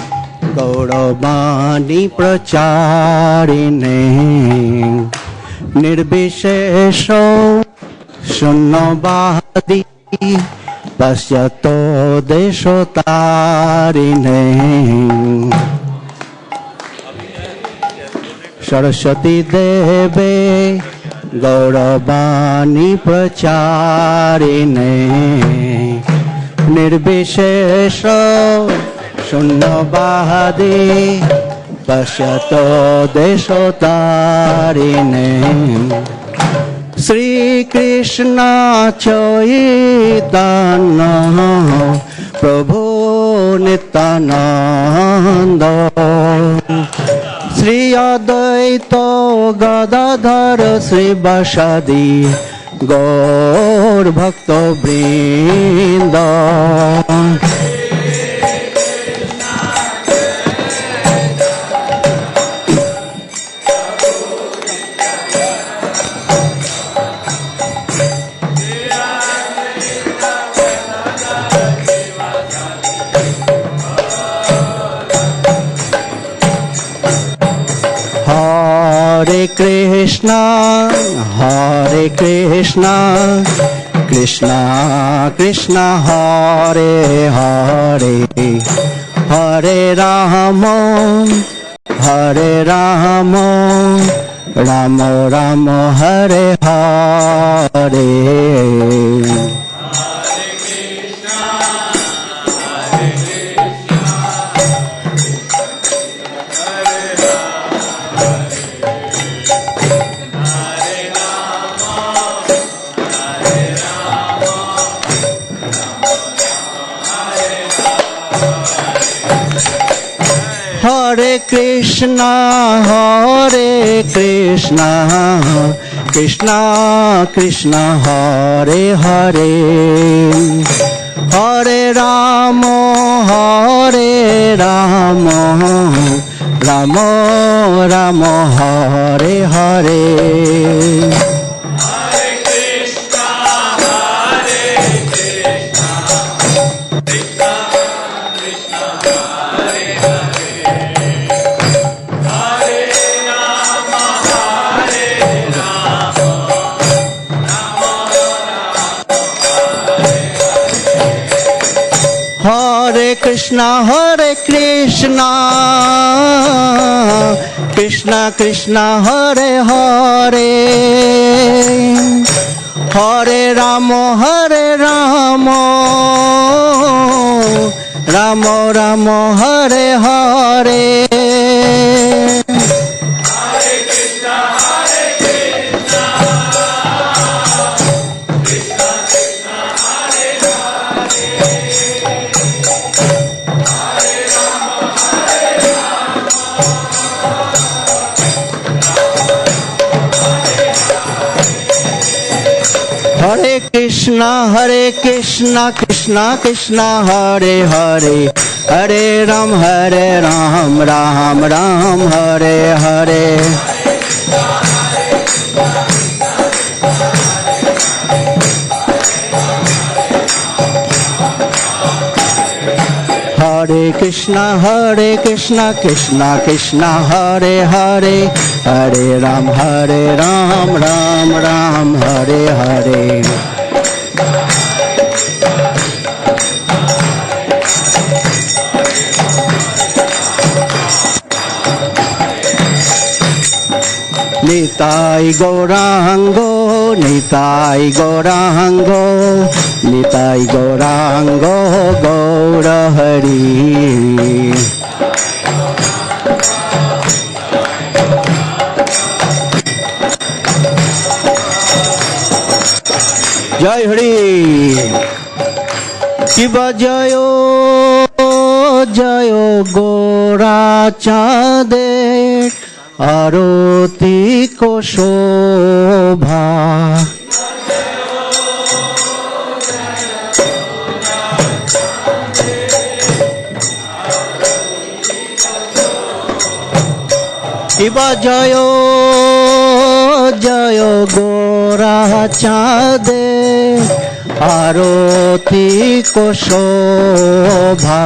Gauravani Pracharine Nirbishesho Shunnavadi Pasyato Deshotarine Saraswati Deve Gauravani Pracharine Nirbishesha Shunnavadi Pasyato Deshotarine Sri Krishna Chaitanya Prabhu Nityananda Sri Advaita Gadadhar Sri Vasadi Gaur Bhakta Vrinda. Hare Krishna, Krishna Krishna, Hare Hare, Hare Rama, Hare Rama, Rama Rama, Hare Hare. Hare Krishna, Krishna Krishna, Hare Hare, Hare Rama, Rama Rama, Hare Hare. Hare Krishna, Krishna Krishna, Hare Hare, Hare Rama, Rama Rama, Hare Hare. Hare Krishna, Krishna Krishna, Hare Hare, Hare Ram, Ram Ram, Hare Hare. Hare Krishna, Krishna Krishna, Hare Hare, Hare Ram, Ram Ram, Hare Hare. Nitai Gaurango, Nitai Gaurango, Nitai Gaurango, Gaura Hari. Jai Hari. Shiva Jayo, Jayo Gaura Chade, Aroti ko shobha. Shiva Jayo, Jayo Gora Chade, Aroti ko shobha.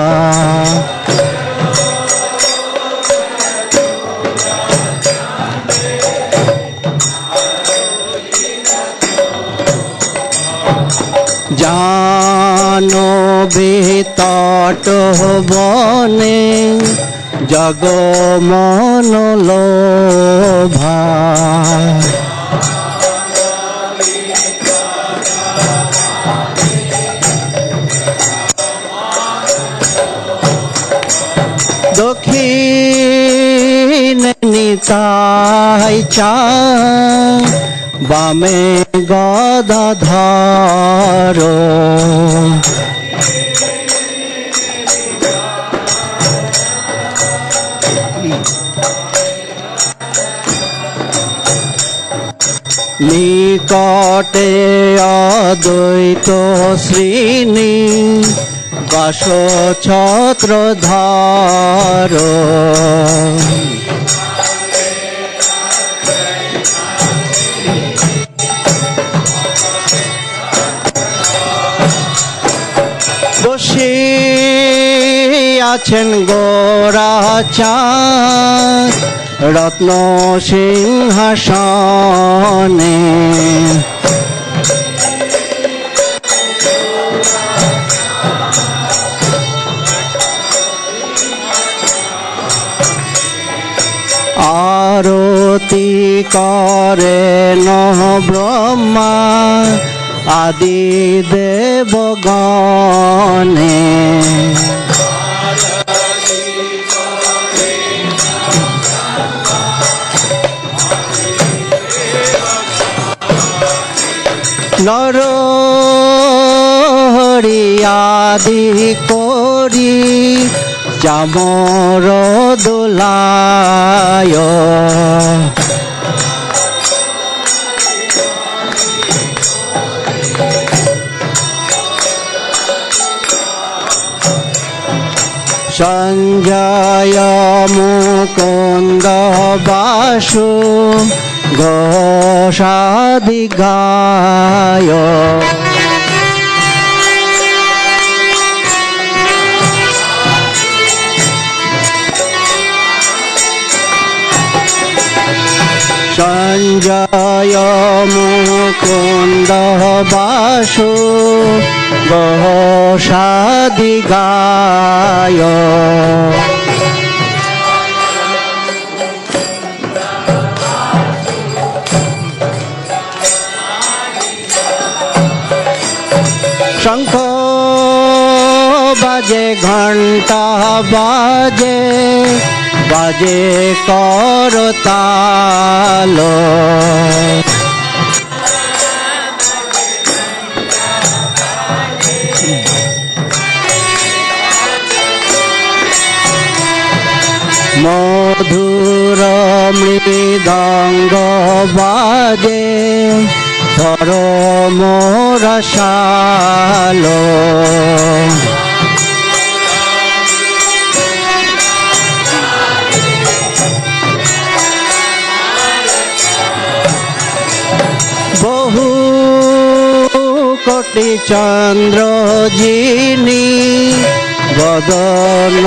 জানো বিতট বনে jug মন লোভা। দক্ষিণ নিতাই চায় বামে গদাধর। নিকটে অদ্বৈত শ্রীনি বাস ছত্রধর। বসে আছেন গোরাচাঁদ রত্ন সিংহাসনে। করেন ব্রহ্মা আদি দেবগণে। নর হরি আদি করি চামর দোলায়। সঞ্জয় মুকুন্দ বাসু ঘোষাদি গায়। সঞ্জয় মুকুন্দ বাসু ঘোষাদি গায়। শঙ্খ বাজে ঘণ্টা বাজে বাজে করতাল। মধুর মৃদঙ্গ বাজে ধর্ম রসাল। বহু কোটি চন্দ্র যিনি বদন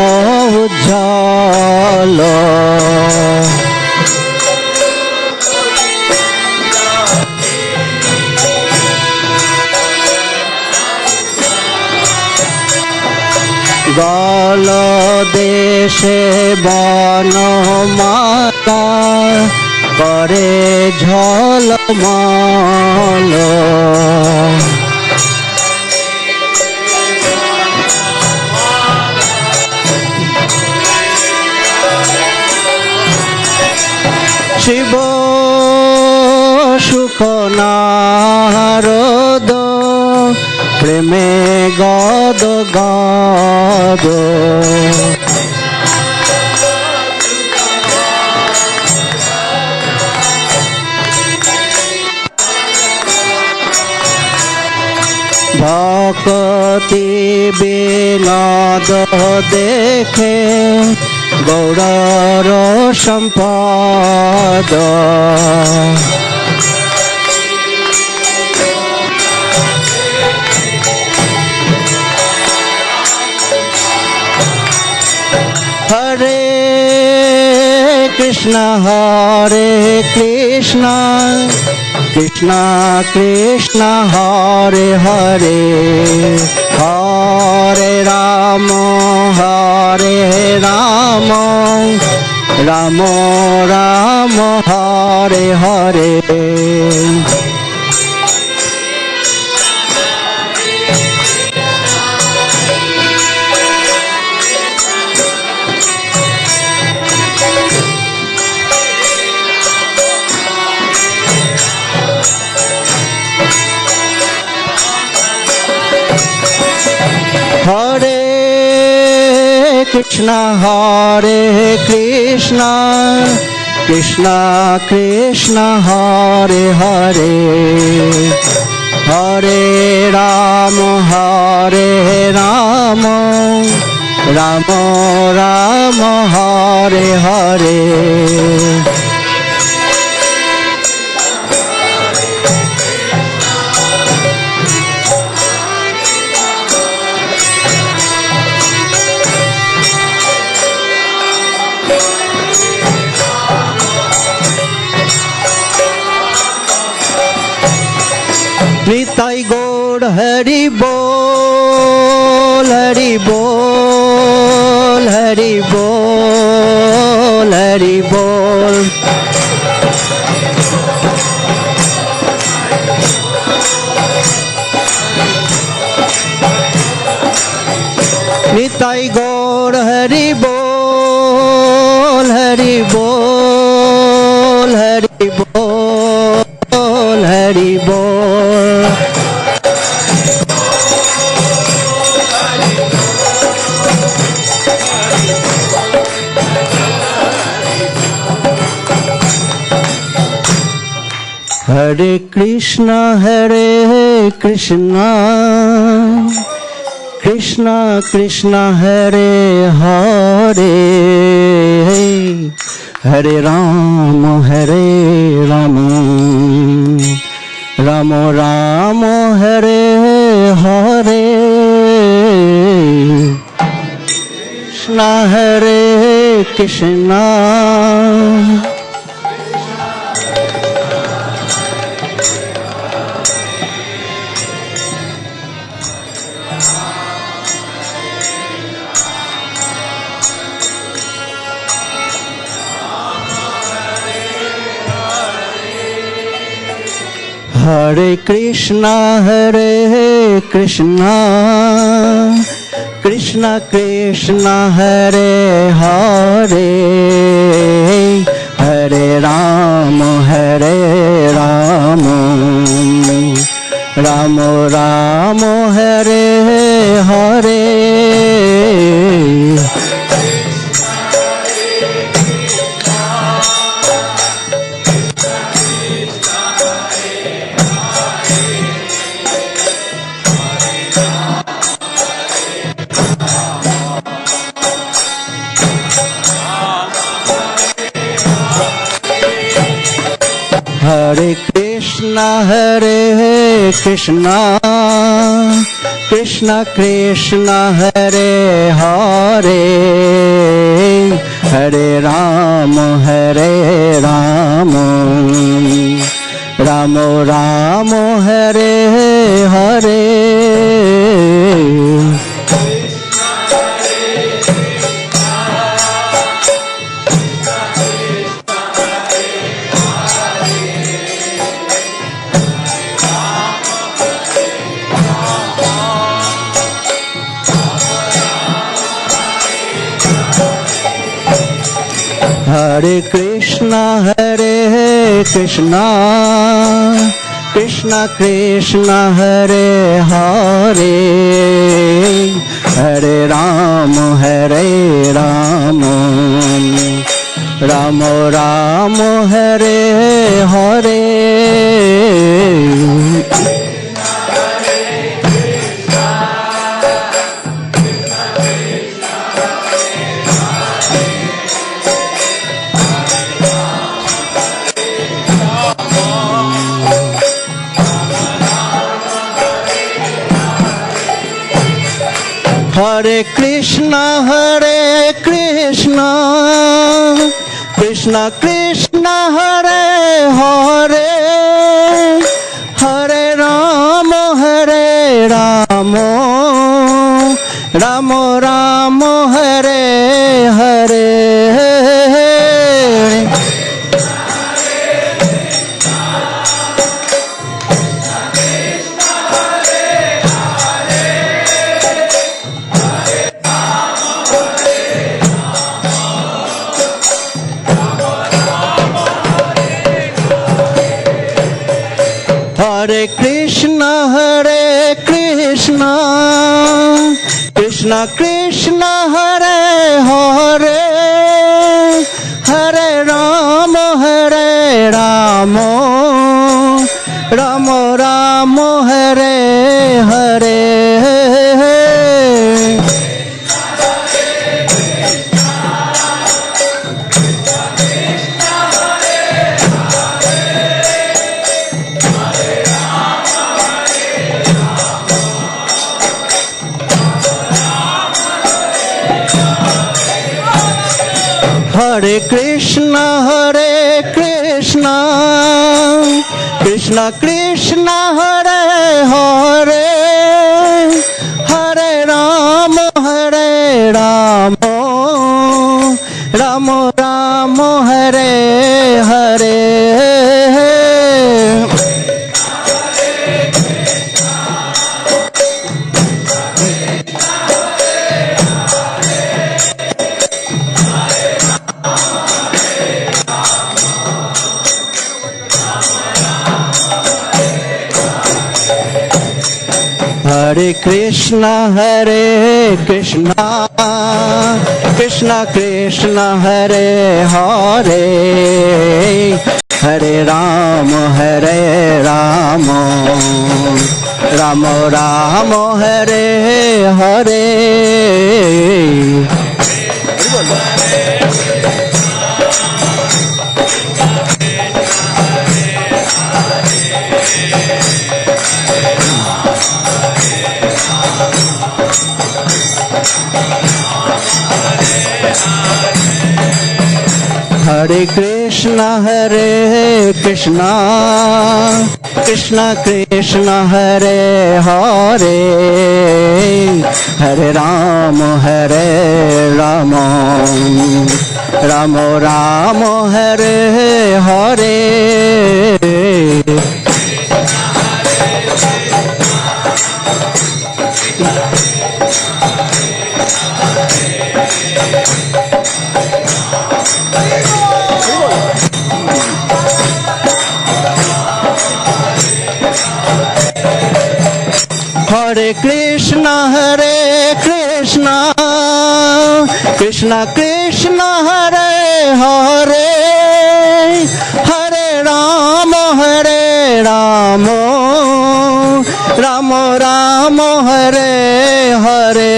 উজ্জ্বল। গল দেশে বন মাতা করে ঝলমল। শিব সুখ নারদ প্রেমে গদ গদ। ভক্তি বিনোদ দেখে গৌড়র সম্পদ। হরে কৃষ্ণ হরে কৃষ্ণ কৃষ্ণ কৃষ্ণ হরে হরে। হরে রাম রাম রাম হরে হরে। হরে কৃষ্ণ হরে কৃষ্ণ কৃষ্ণ কৃষ্ণ হরে হরে। হরে রাম রাম রাম হরে হরে। নিতাই গৌড় হরি बोल हरि बोल हरि बोल हरि बोल। Hari Bol. Hare Krishna, Krishna Krishna, Hare Hare, Hare Rama, Rama Rama, Hare Hare, Krishna Hare Krishna. Hare Krishna, Krishna Krishna, Hare Hare, Hare Rama, Rama Rama, Hare Hare. Hare Krishna, Krishna Krishna, Hare Hare, Hare Rama, Rama Rama, Hare Hare. Hare Krishna, Krishna Krishna, Hare Hare, Hare Rama, Rama Rama, Hare Hare. Hare Krishna, Krishna Krishna, Hare Hare, Hare Rama, Rama Rama, Hare Hare. Hare Krishna, Krishna Krishna, Hare Hare, Hare Rama, Rama Rama, Hare Hare. Hare Krishna, Krishna Krishna, Hare Hare, Hare Rama, Rama Rama, Hare Hare. Hare Krishna Krishna Krishna Hare Hare, Hare Rama Rama Rama Hare Hare. Hare Krishna Krishna Krishna Hare Hare, Hare Rama Rama Rama Hare Hare. Hare Krishna Krishna Krishna Hare Hare, Hare Rama Rama Rama Hare Hare.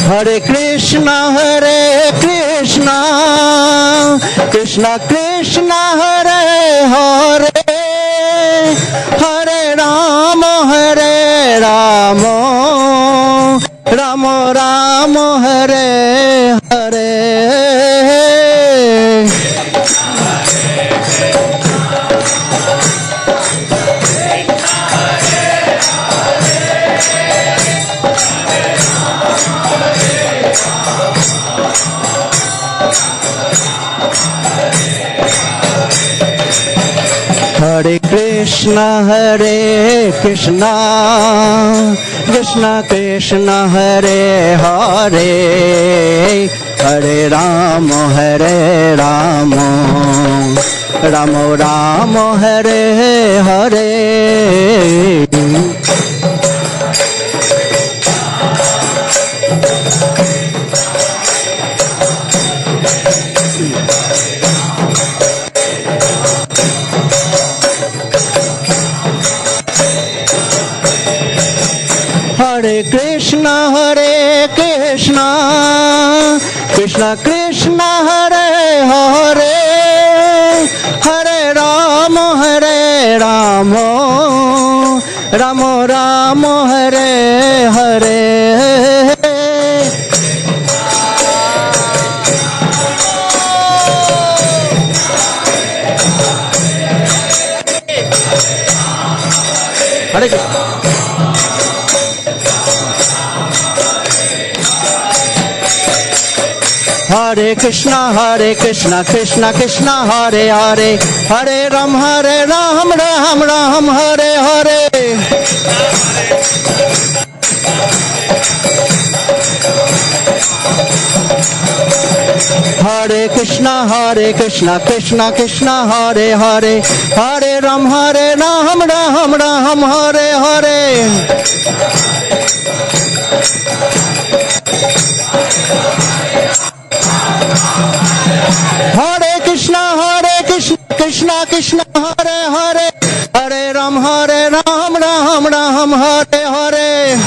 Hare Krishna Krishna Krishna Hare Hare, Hare Rama Rama Rama Hare Hare. Hare Krishna Krishna Krishna Hare Hare, Hare Rama Rama Rama Hare Hare. Hare Krishna Krishna Krishna Hare Hare, Hare Rama Rama Rama Hare Hare. Hare Krishna. Hare Krishna Krishna Krishna Hare Hare, Hare Ram Ram Ram Hare Hare. Hare Krishna Krishna Krishna Hare Hare, Hare Ram Ram Ram Hare Hare. Hare Krishna Krishna Krishna Hare Hare, Hare Ram Ram Ram Hare Hare.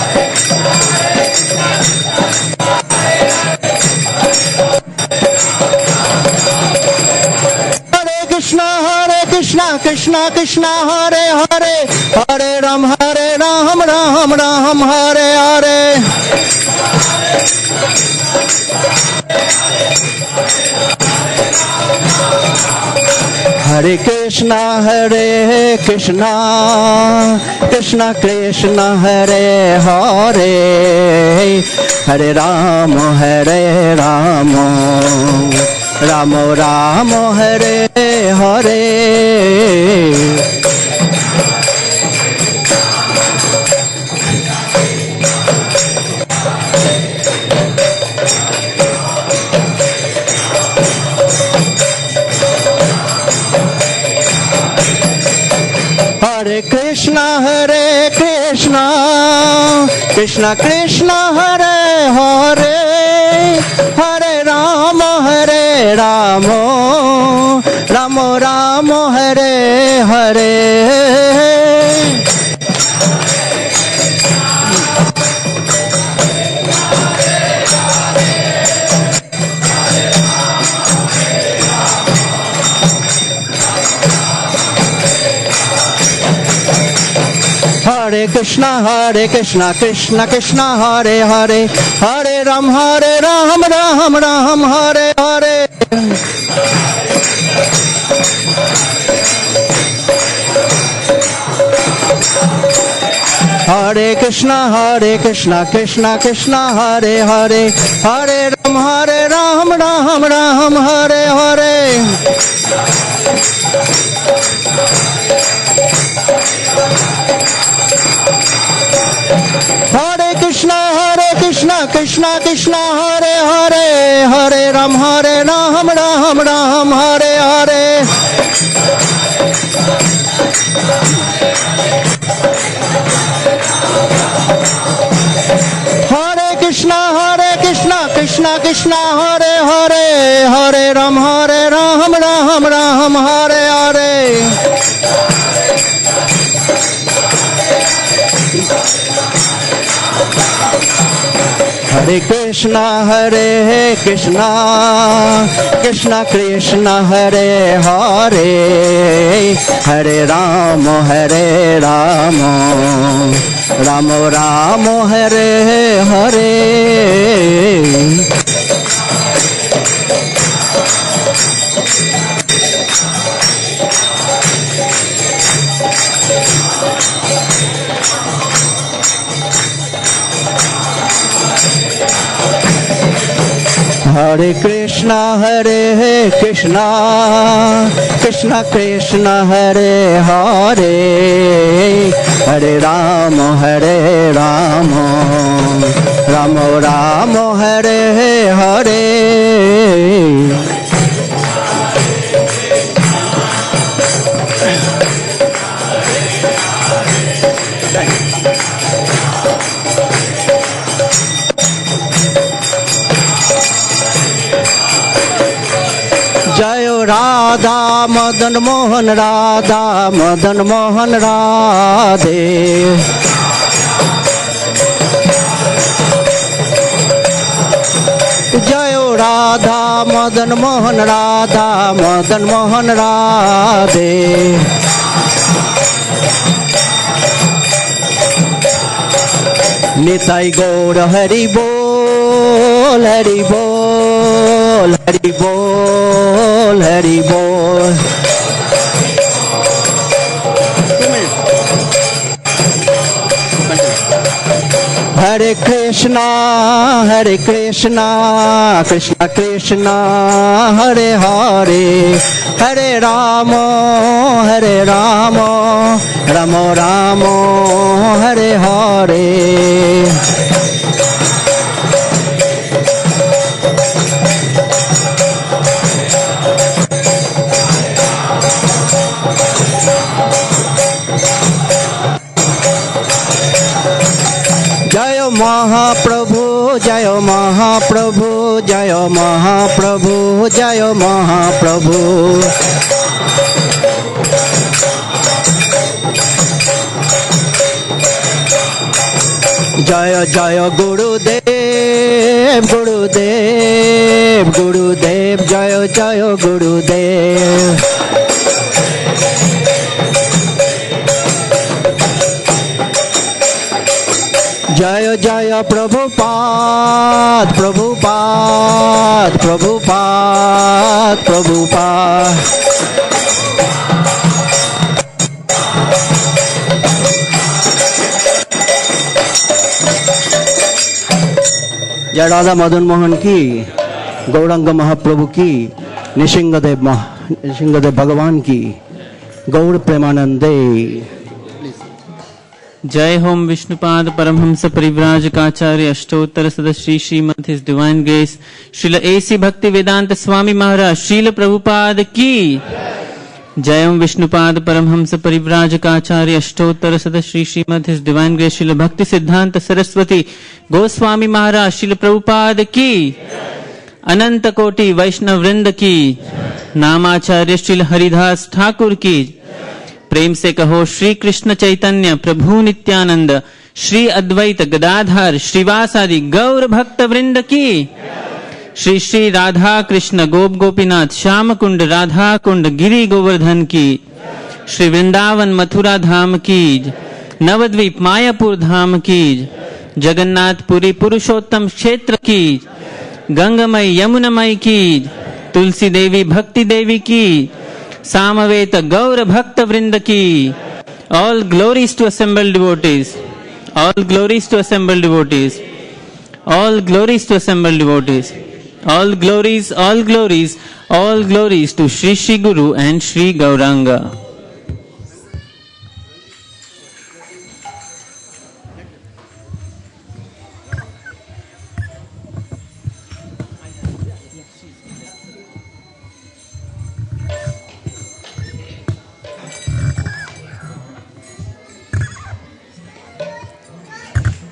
Hare Krishna Krishna Krishna Hare Hare, Hare Ram Ram Ram Hare Hare. Hare Krishna Krishna Krishna Hare Hare, Hare Rama Rama Rama Hare Hare. Hare Krishna, Krishna Krishna, Hare Hare, Hare Rama, Rama Rama, Hare Hare. Hare Krishna, Krishna Krishna, Hare Hare, Hare Ram, Ram Ram, Hare Hare. Hare Krishna, Krishna Krishna, Hare Hare, Hare Ram, Ram Ram, Hare Hare. Hare Krishna, Krishna Krishna, Hare Hare, Hare Ram, Ram Ram, Hare Hare. Hare Krishna, Krishna Krishna, Hare Hare, Hare Ram, Ram Ram, Hare Hare. Hare Krishna, Krishna Krishna, Hare Hare, Hare Rama, Rama Rama, Hare Hare. Hare Krishna, Krishna Krishna, Hare Hare, Hare Rama, Rama Rama, Hare Hare. Jayo Radha Madan Mohan, Radha Madan Mohan, Radhe. Jayo Radha Madan Mohan, Radha Madan Mohan, Radhe. Nitai Gaur Hari Bol, Hari Bol, Hari Bol, Hari Bol. Hare Krishna, Krishna Krishna, Hare Hare, Hare Rama, Rama Rama, Hare Hare. Mahaprabhu, Jayo Mahaprabhu, Jayo Mahaprabhu, Jayo Mahaprabhu. Jaya Jaya Gurudev, Gurudev, Gurudev, Jaya Jaya Gurudev. Jaya Jaya Prabhupada, Prabhupada, Prabhupada, Prabhupada. जय राधा मदन मोहन की, गौरांग महाप्रभु की, निशिंगदेव सिंहदेव भगवान की गौर प्रेमानंदे। जय होम विष्णुपाद परमहंस परिव्राजकाचार्य अष्टोत्तर सदश्री श्रीमद his divine grace Srila A C Bhaktivedanta Swami Maharaj Srila Prabhupada की जय ओम विष्णुपाद परमहंस परिव्राजकाचार्य अष्टोत्तर सदश्री श्रीमद his divine grace Srila Bhaktisiddhanta Saraswati Goswami महाराज श्रील प्रभुपाद की अनंत कोटि वैष्णव वृंद की नामाचार्य श्रील हरिदास ठाकुर की प्रेम से कहो श्री कृष्ण चैतन्य प्रभु नित्यानंद श्री अद्वैत गदाधर श्रीवास आदि गौर भक्त वृंद की श्री श्री राधा कृष्ण गोप गोपीनाथ श्याम कुंड राधा कुंड गिरि गोवर्धन की श्री वृंदावन मथुरा धाम की नवद्वीप मायापुर धाम की जगन्नाथपुरी पुरुषोत्तम क्षेत्र की गंगामयी यमुनामयी की तुलसी देवी भक्ति देवी की सामवेत गौर भक्त वृंद की all glories to assembled devotees all glories to assembled devotees all glories to assembled devotees all glories all glories all glories to Shri Shri Guru and Shri Gauranga.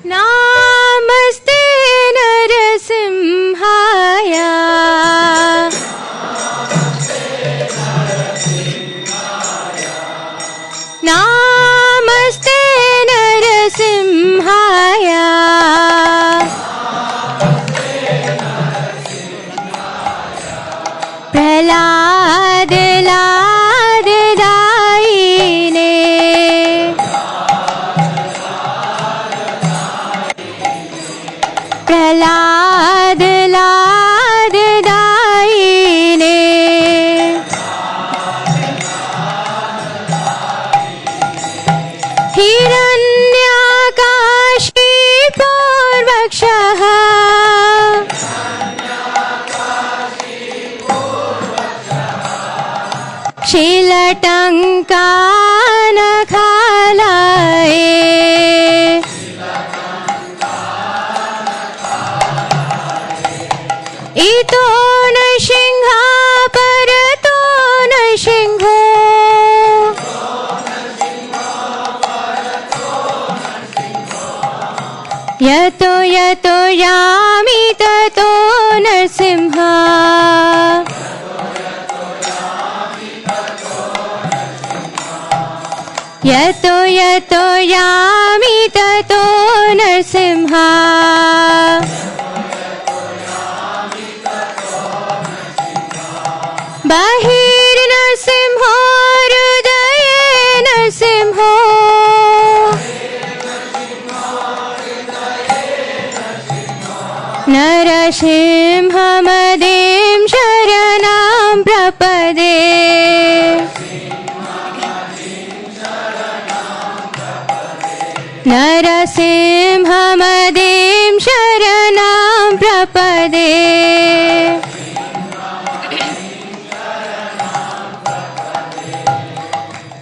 नमस्ते नरसिंहाय नमस्ते नरसिंहाय प्रहलाद लाद दायिने प्रहलाद लाद दायिने हिरण्यकाशी पूर्वक्षः शीलटङ्कानखालये इतो न सिंहा परतो न सिंहो यतो यतो यामि ततो नरसिंहा यतो यतो यामि ततो नरसिंहा बहिर्नरसिंहो हृदये नरसिंहो नरसिंहमदिं शरणं प्रपदे नरसिंहमदिं शरणं प्रपदे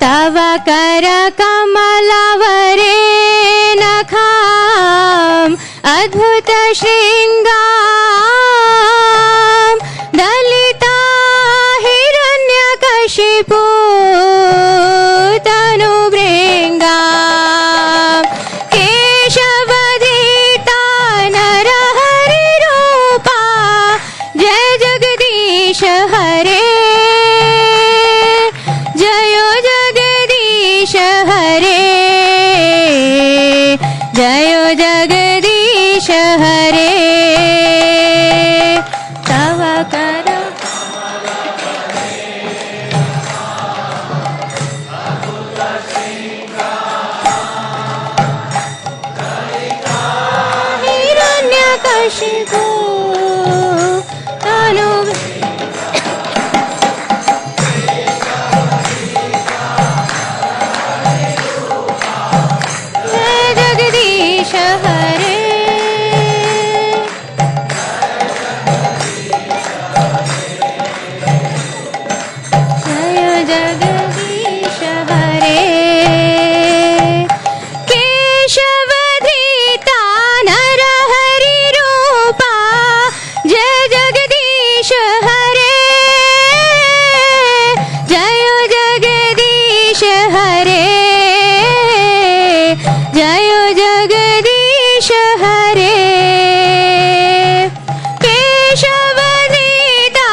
तव कर कमलवरे नखाम् अद्भुत श्रृंगाम् दलिता हिरण्यकशिपु तनुभृङ्गाम् केशवधिता नरहरिरूपा जय जगदीश हरे जयो जगदीश हरे जयो जगदीश हरे तव कर हिरण्यकशिपु तनु जय जगदीश हरे जगदीश हरे केशवधृता नरहरि रूपा जय जगदीश हरे जय जगदीश हरे जय जगदीश हरे केशवधृता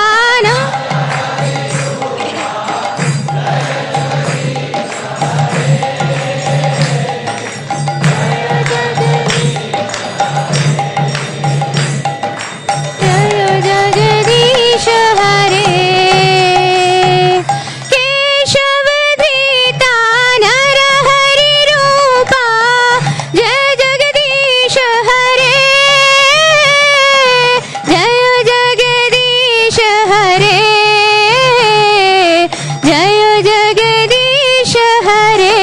जय जगदीश हरे केशवधृता नरहरि रूपा जय जगदीश हरे जय जगदीश हरे जय जगदीश हरे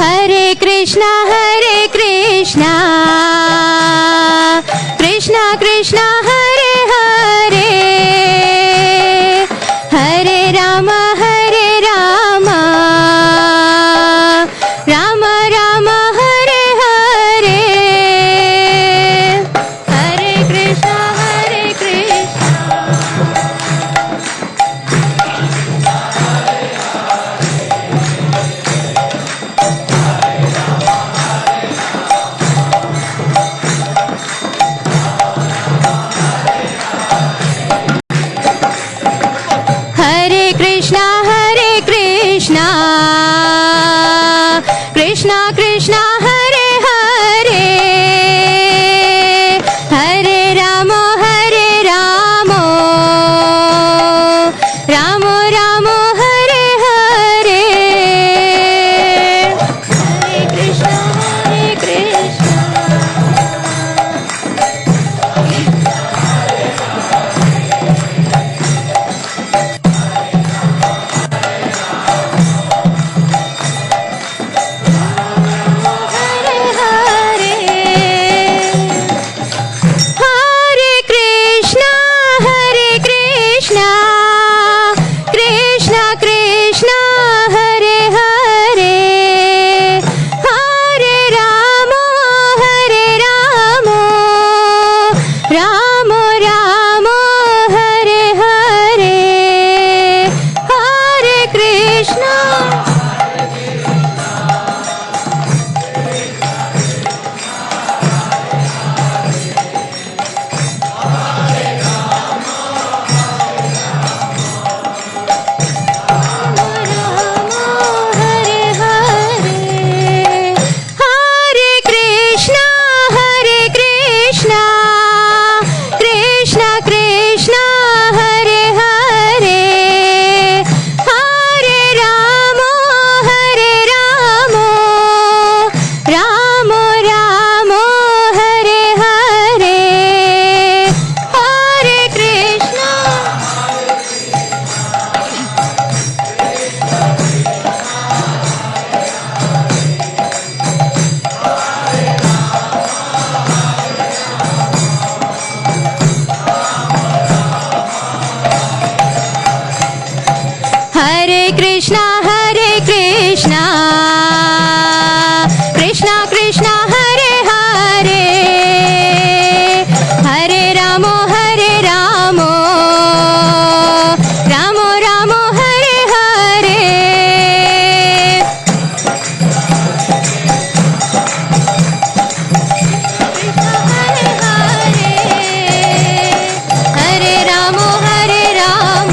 हरे कृष्णा कृष्णा कृष्णा हरे हरे हरे राम राम राम हरे हरे हरे कृष्णा हरे कृष्णा कृष्णा हरे हरे हरे राम राम राम हरे हरे हरे कृष्णा हरे हरे हरे कृष्णा कृष्णा कृष्णा हरे हरे हरे राम राम राम हरे हरे हरे कृष्णा हरे हरे हरे कृष्णा कृष्णा कृष्णा हरे हरे हरे राम राम राम हरे हरे हरे कृष्णा हरे Krishna Krishna Krishna Hare Hare Hare Ram Ram Ram Hare Hare Hare Hare Hare Ram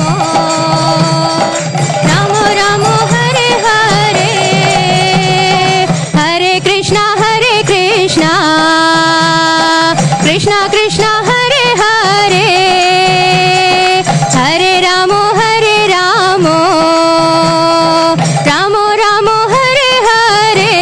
Ram Ram Hare Hare Hare Krishna Krishna Krishna Hare Hare Hare Ram Ram Ram Hare Hare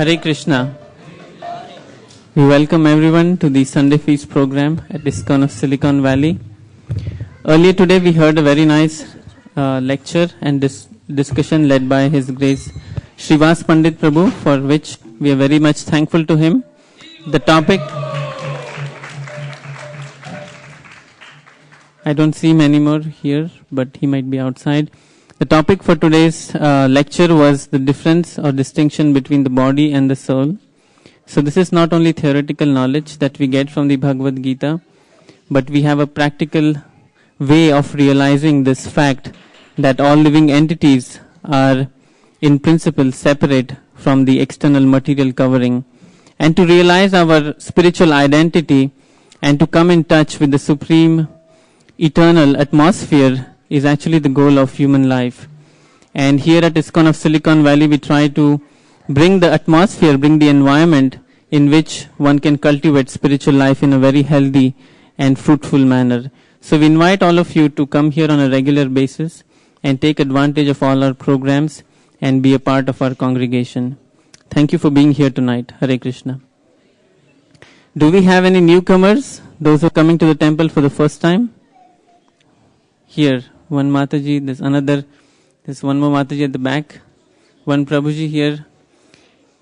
Hare Krishna. We welcome everyone to the Sunday Feast program at ISKCON of Silicon Valley. Earlier today we heard a very nice lecture and discussion led by His Grace Srivas Pandit Prabhu, for which we are very much thankful to him. The topic, I don't see him anymore here, but he might be outside. The topic for today's lecture was the difference or distinction between the body and the soul. So this is not only theoretical knowledge that we get from the Bhagavad Gita, but we have a practical way of realizing this fact that all living entities are in principle separate from the external material covering. And to realize our spiritual identity and to come in touch with the supreme eternal atmosphere is actually the goal of human life. And here at ISKCON of Silicon Valley we try to bring the atmosphere, bring the environment in which one can cultivate spiritual life in a very healthy and fruitful manner. So we invite all of you to come here on a regular basis and take advantage of all our programs and be a part of our congregation. Thank you for being here tonight. Hare Krishna. Do we have any newcomers? Those who are coming to the temple for the first time? Here, one Mataji, there's one more Mataji at the back, one Prabhuji here.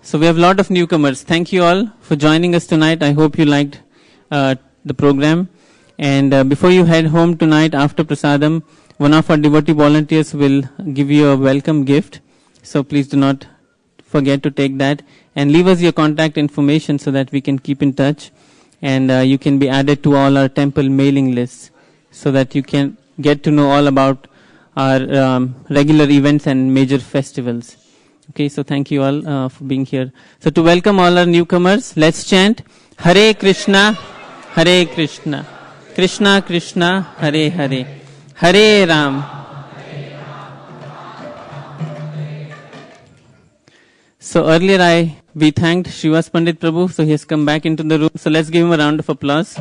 So we have a lot of newcomers. Thank you all for joining us tonight. I hope you liked the program. And before you head home tonight after Prasadam, one of our devotee volunteers will give you a welcome gift. So please do not forget to take that. And leave us your contact information so that we can keep in touch. And you can be added to all our temple mailing lists so that you can get to know all about our regular events and major festivals. Okay, so thank you all for being here. So to welcome all our newcomers, let's chant Hare Krishna, Hare Krishna, Krishna Krishna, Hare Hare, Hare Ram. So earlier we thanked Srivas Pandit Prabhu, so he has come back into the room. So let's give him a round of applause.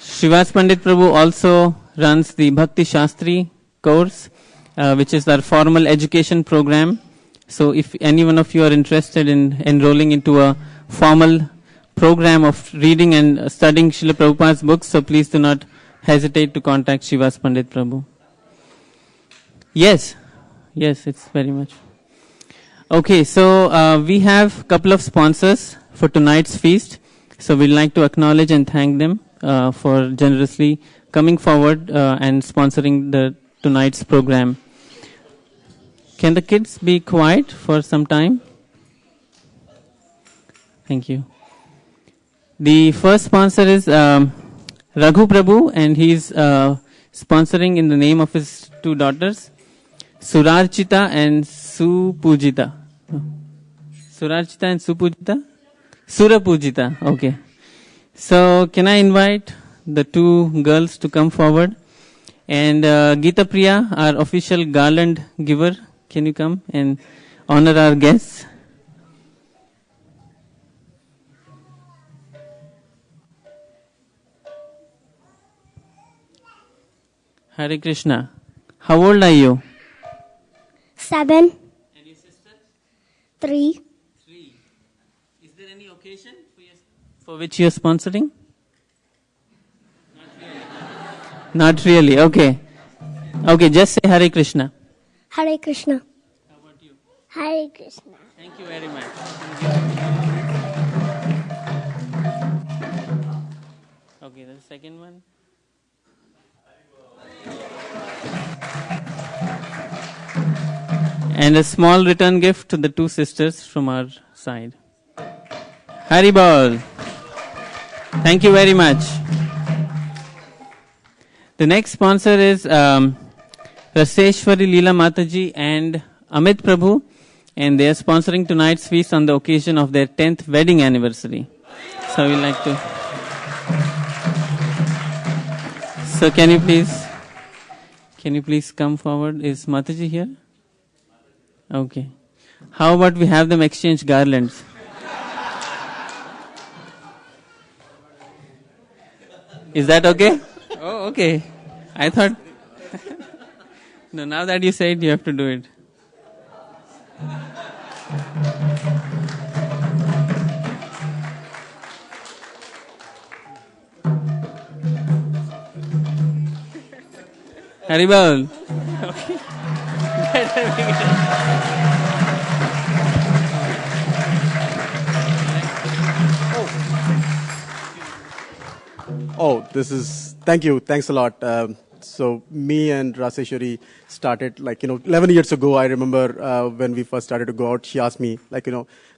Srivas Pandit Prabhu also runs the Bhakti Shastri course, which is our formal education program. So if any one of you are interested in enrolling into a formal program of reading and studying Srila Prabhupada's books, so please do not hesitate to contact Srivas Pandit Prabhu. Yes, it's very much. Okay, so we have a couple of sponsors for tonight's feast. So we'd like to acknowledge and thank them for generously coming forward and sponsoring tonight's program. Can the kids be quiet for some time? Thank you. The first sponsor is Raghu Prabhu, and he's sponsoring in the name of his two daughters, Surarchita and Supujita. Surarchita and Supujita? Surapujita, okay. So can I invite the two girls to come forward? And Geeta Priya, our official garland giver, can you come and honor our guests? Hare Krishna. How old are you? 7. And your sister? 3. 3. Is there any occasion for which you are sponsoring? Not really. Okay. Okay, just say Hare Krishna. Hare Krishna. How about you? Hare Krishna. Thank you very much. Okay, the second one. And a small return gift to the two sisters from our side. Haribol. Thank you very much. The next sponsor is Raseshwari Leela Mataji and Amit Prabhu, and they are sponsoring tonight's feast on the occasion of their 10th wedding anniversary. So we like to. So can you please come forward? Is Mataji here? Okay. How about we have them exchange garlands? Is that okay? Oh, okay. I thought. No, now that you say it, you have to do it. Haribol. Oh, thank you. Thanks a lot. So me and Raseshwari started 11 years ago. I remember when we first started to go out, she asked me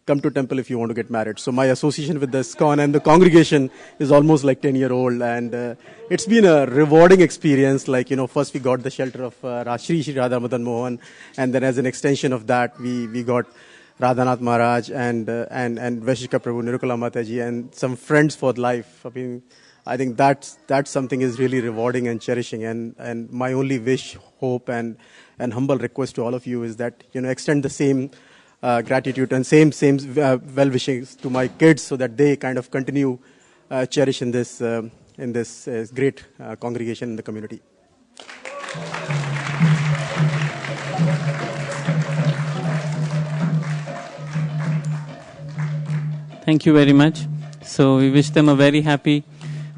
come to temple if you want to get married. So my association with the ISKCON and the congregation is almost 10 years old. And it's been a rewarding experience. First we got the shelter of Shri Radha Madan Mohan. And then as an extension of that, we got Radhanath Maharaj and Vaishika Prabhu, Nirukala Mataji, and some friends for life. I think that's something is really rewarding and cherishing. And my only wish, hope, and humble request to all of you is that extend the same gratitude and same well wishes to my kids, so that they kind of continue cherish in this great congregation in the community. Thank you very much. So we wish them a very happy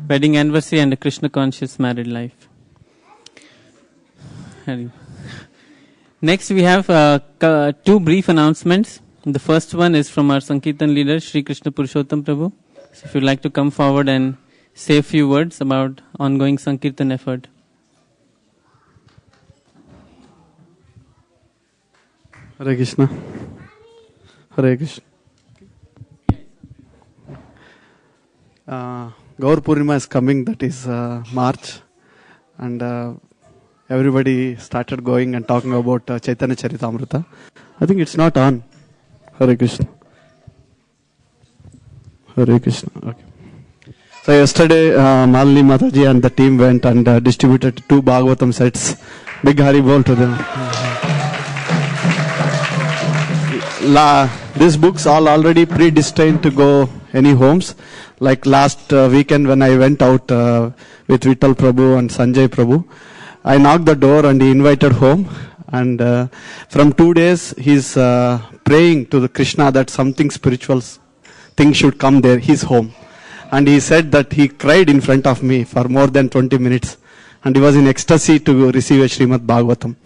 wedding anniversary and a Krishna conscious married life. Next we have two brief announcements. The first one is from our Sankirtan leader, Sri Krishna Purushottam Prabhu. So if you'd like to come forward and say a few words about ongoing Sankirtan effort. Hare Krishna. Hare Krishna. Gaur Purnima is coming, that is March, and everybody started going and talking about Chaitanya Charitamrita. I think it's not on. Hare Krishna. Hare Krishna. Okay. So yesterday, Malini Mataji and the team went and distributed 2 Bhagavatam sets. Big Hari Bol to them. These books all already predestined to go any homes. Like last weekend when I went out with Vittal Prabhu and Sanjay Prabhu, I knocked the door and he invited home. And from 2 days, he's praying to the Krishna that something spiritual thing should come there, his home. And he said that he cried in front of me for more than 20 minutes. And he was in ecstasy to receive a Srimad Bhagavatam.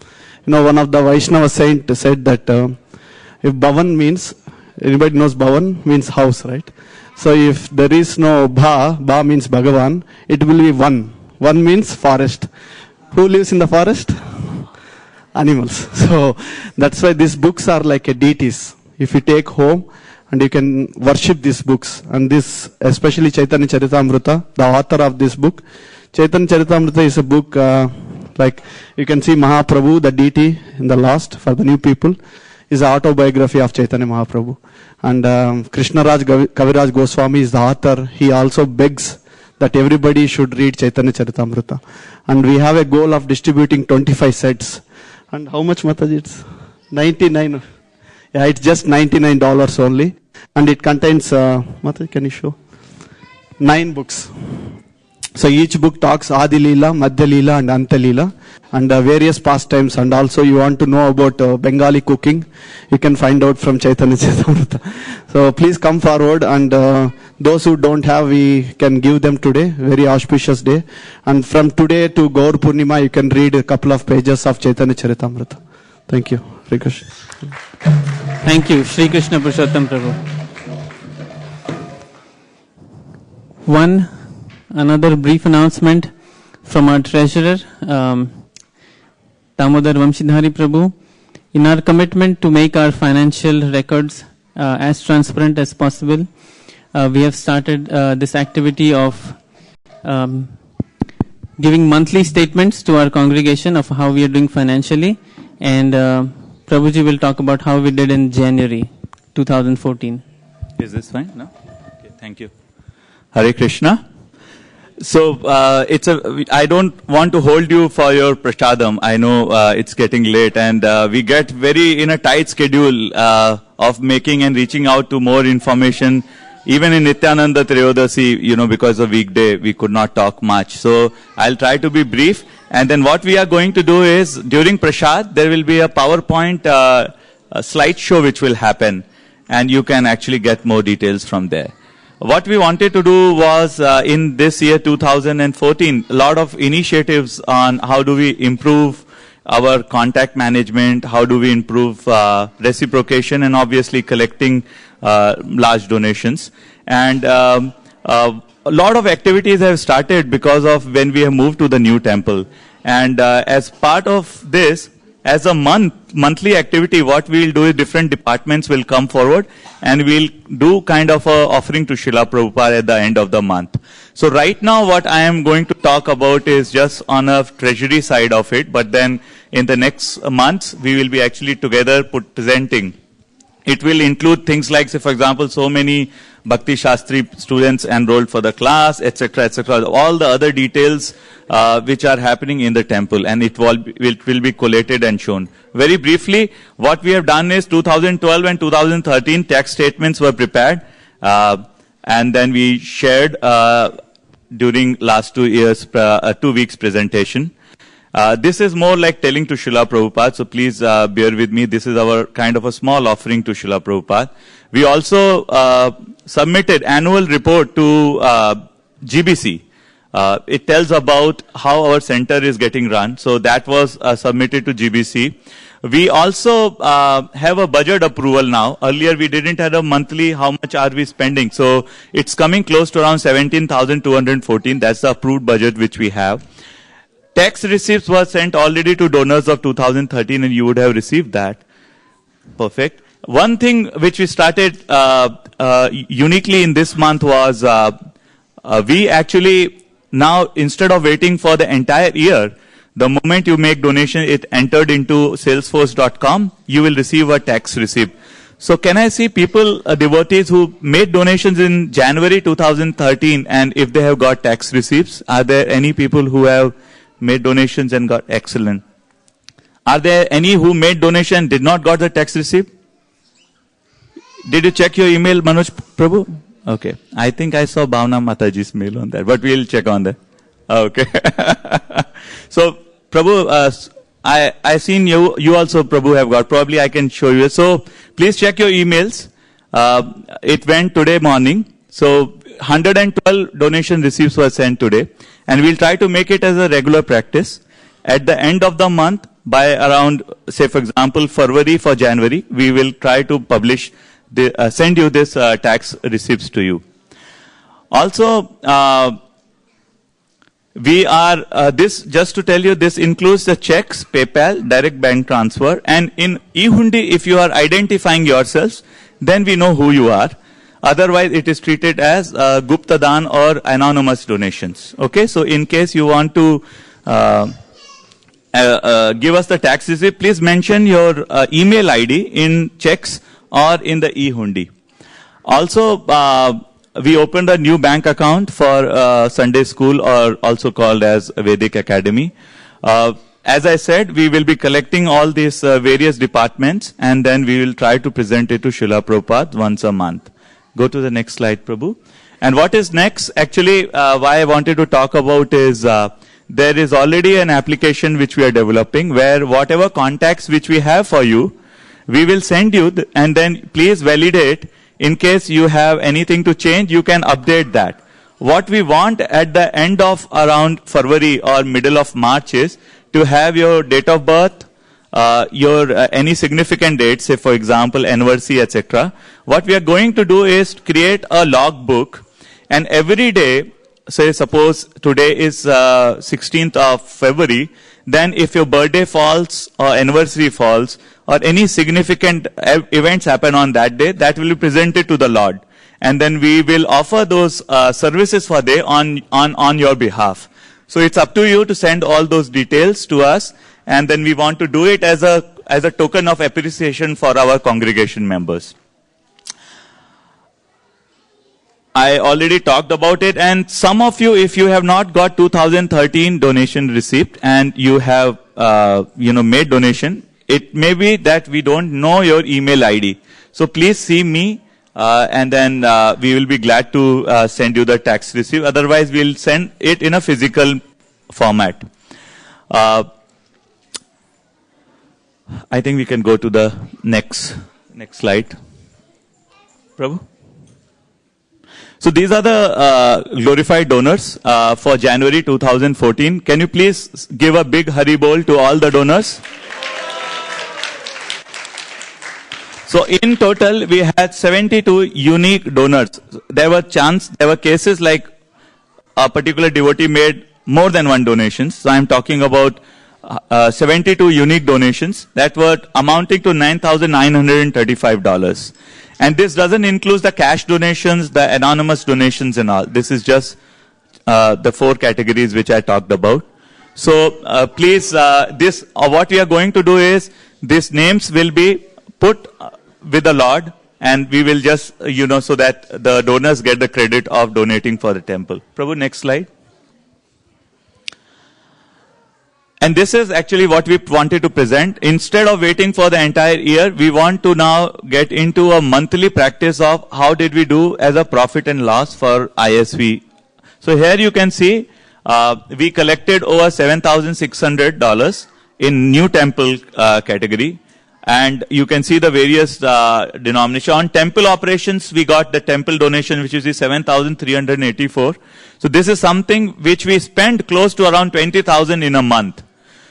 One of the Vaishnava saints said that if Bhavan means, anybody knows Bhavan means house, right? So if there is no Bha means Bhagavan, it will be one. One means forest. Who lives in the forest? Animals. So that's why these books are like a deities. If you take home and you can worship these books, and this, especially Chaitanya Charitamrita, the author of this book, Chaitanya Charitamrita is a book like you can see Mahaprabhu, the deity in the last, for the new people, is the autobiography of Chaitanya Mahaprabhu. And Krishnaraj Kaviraj Goswami is the author. He also begs that everybody should read Chaitanya Charitamrita. And we have a goal of distributing 25 sets. And how much, Mataji? It's 99. Yeah, it's just $99 only. And it contains, Mataji, can you show? 9 books. So each book talks Adi Leela, Madhya Leela and Anta Leela, and various pastimes. And also you want to know about Bengali cooking, you can find out from Chaitanya Charitamrita. So please come forward, and those who don't have, we can give them today, very auspicious day. And from today to Gaur Purnima, you can read a couple of pages of Chaitanya Charitamrita. Thank you. Hare Krishna. Thank you, Sri Krishna Purushottam Prabhu. Another brief announcement from our treasurer, Damodar Vamshidhari Prabhu. In our commitment to make our financial records as transparent as possible, we have started this activity of giving monthly statements to our congregation of how we are doing financially. And Prabhuji will talk about how we did in January 2014. Is this fine? No? Okay, thank you. Hare Krishna. So I don't want to hold you for your prashadam. I know it's getting late, and we get very in a tight schedule of making and reaching out to more information. Even in Nityananda Triyodasi, because of weekday, we could not talk much. So I'll try to be brief. And then what we are going to do is, during prashad, there will be a PowerPoint slideshow which will happen, and you can actually get more details from there. what we wanted to do was in this year 2014, a lot of initiatives on how do we improve our contact management, how do we improve reciprocation, and obviously collecting large donations. And a lot of activities have started because of when we have moved to the new temple. And as part of this, as a monthly activity, what we'll do is different departments will come forward and we'll do kind of a offering to Srila Prabhupada at the end of the month. So right now what I am going to talk about is just on a treasury side of it, but then in the next months we will be actually together presenting. It will include things like, say, for example, so many Bhakti Shastri students enrolled for the class, etc., etc. All the other details which are happening in the temple, and it will be collated and shown. Very briefly, what we have done is 2012 and 2013 tax statements were prepared, and then we shared during last 2 years, 2 weeks presentation. This is more like telling to Srila Prabhupada, so please bear with me. This is our kind of a small offering to Srila Prabhupada. We also submitted annual report to GBC. It tells about how our center is getting run. So that was submitted to GBC. We also have a budget approval now. Earlier we didn't have a monthly how much are we spending. So it's coming close to around 17,214. That's the approved budget which we have. Tax receipts were sent already to donors of 2013 and you would have received that. Perfect. One thing which we started uniquely in this month was we actually now, instead of waiting for the entire year, the moment you make donation, it entered into salesforce.com, you will receive a tax receipt. So can I see people, devotees who made donations in January 2013 and if they have got tax receipts? Are there any people who have made donations and got excellent? Are there any who made donation and did not got the tax receipt? Did you check your email, Manoj Prabhu? Okay. I think I saw Bhavna Mataji's mail on that, but we'll check on that. Okay. So, Prabhu, I seen you also, Prabhu, have got. Probably I can show you. So, please check your emails. It went today morning. So, 112 donation receipts were sent today. And we'll try to make it as a regular practice. At the end of the month, by around, say for example, February for January, we will try to publish, send you this tax receipts to you. Also, we are, this, just to tell you, this includes the checks, PayPal, direct bank transfer, and in eHundi, if you are identifying yourselves, then we know who you are. Otherwise, it is treated as Gupta Dan or anonymous donations. Okay, so in case you want to give us the tax receipt, please mention your email ID in checks or in the eHundi. Also, we opened a new bank account for Sunday school, or also called as Vedic Academy. As I said, we will be collecting all these various departments and then we will try to present it to Srila Prabhupada once a month. Go to the next slide, Prabhu. And what is next? Actually, why I wanted to talk about is there is already an application which we are developing where whatever contacts which we have for you, we will send you and then please validate. In case you have anything to change, you can update that. What we want at the end of around February or middle of March is to have your date of birth, your any significant dates, say for example anniversary, etc. What we are going to do is create a log book, and every day, say suppose today is 16th of February, then if your birthday falls or anniversary falls or any significant events happen on that day, that will be presented to the Lord, and then we will offer those services for day on your behalf. So it's up to you to send all those details to us, and then we want to do it as a token of appreciation for our congregation members. I already talked about it, and some of you, if you have not got 2013 donation receipt and you have made donation, it may be that we don't know your email ID. So please see me, and then we will be glad to send you the tax receipt. Otherwise, we'll send it in a physical format. I think we can go to the next slide. Prabhu? So these are the glorified donors for January 2014. Can you please give a big Hari Bol to all the donors? So in total, we had 72 unique donors. There were cases like a particular devotee made more than one donation. So I'm talking about 72 unique donations that were amounting to $9,935. And this doesn't include the cash donations, the anonymous donations and all. This is just the 4 categories which I talked about. So please, what we are going to do is, these names will be put with the Lord, and we will just, so that the donors get the credit of donating for the temple. Prabhu, next slide. And this is actually what we wanted to present. Instead of waiting for the entire year, we want to now get into a monthly practice of how did we do as a profit and loss for ISV. So here you can see, we collected over $7,600 in new temple category. And you can see the various denominations. On temple operations, we got the temple donation, which is the 7,384. So this is something which we spend close to around 20,000 in a month.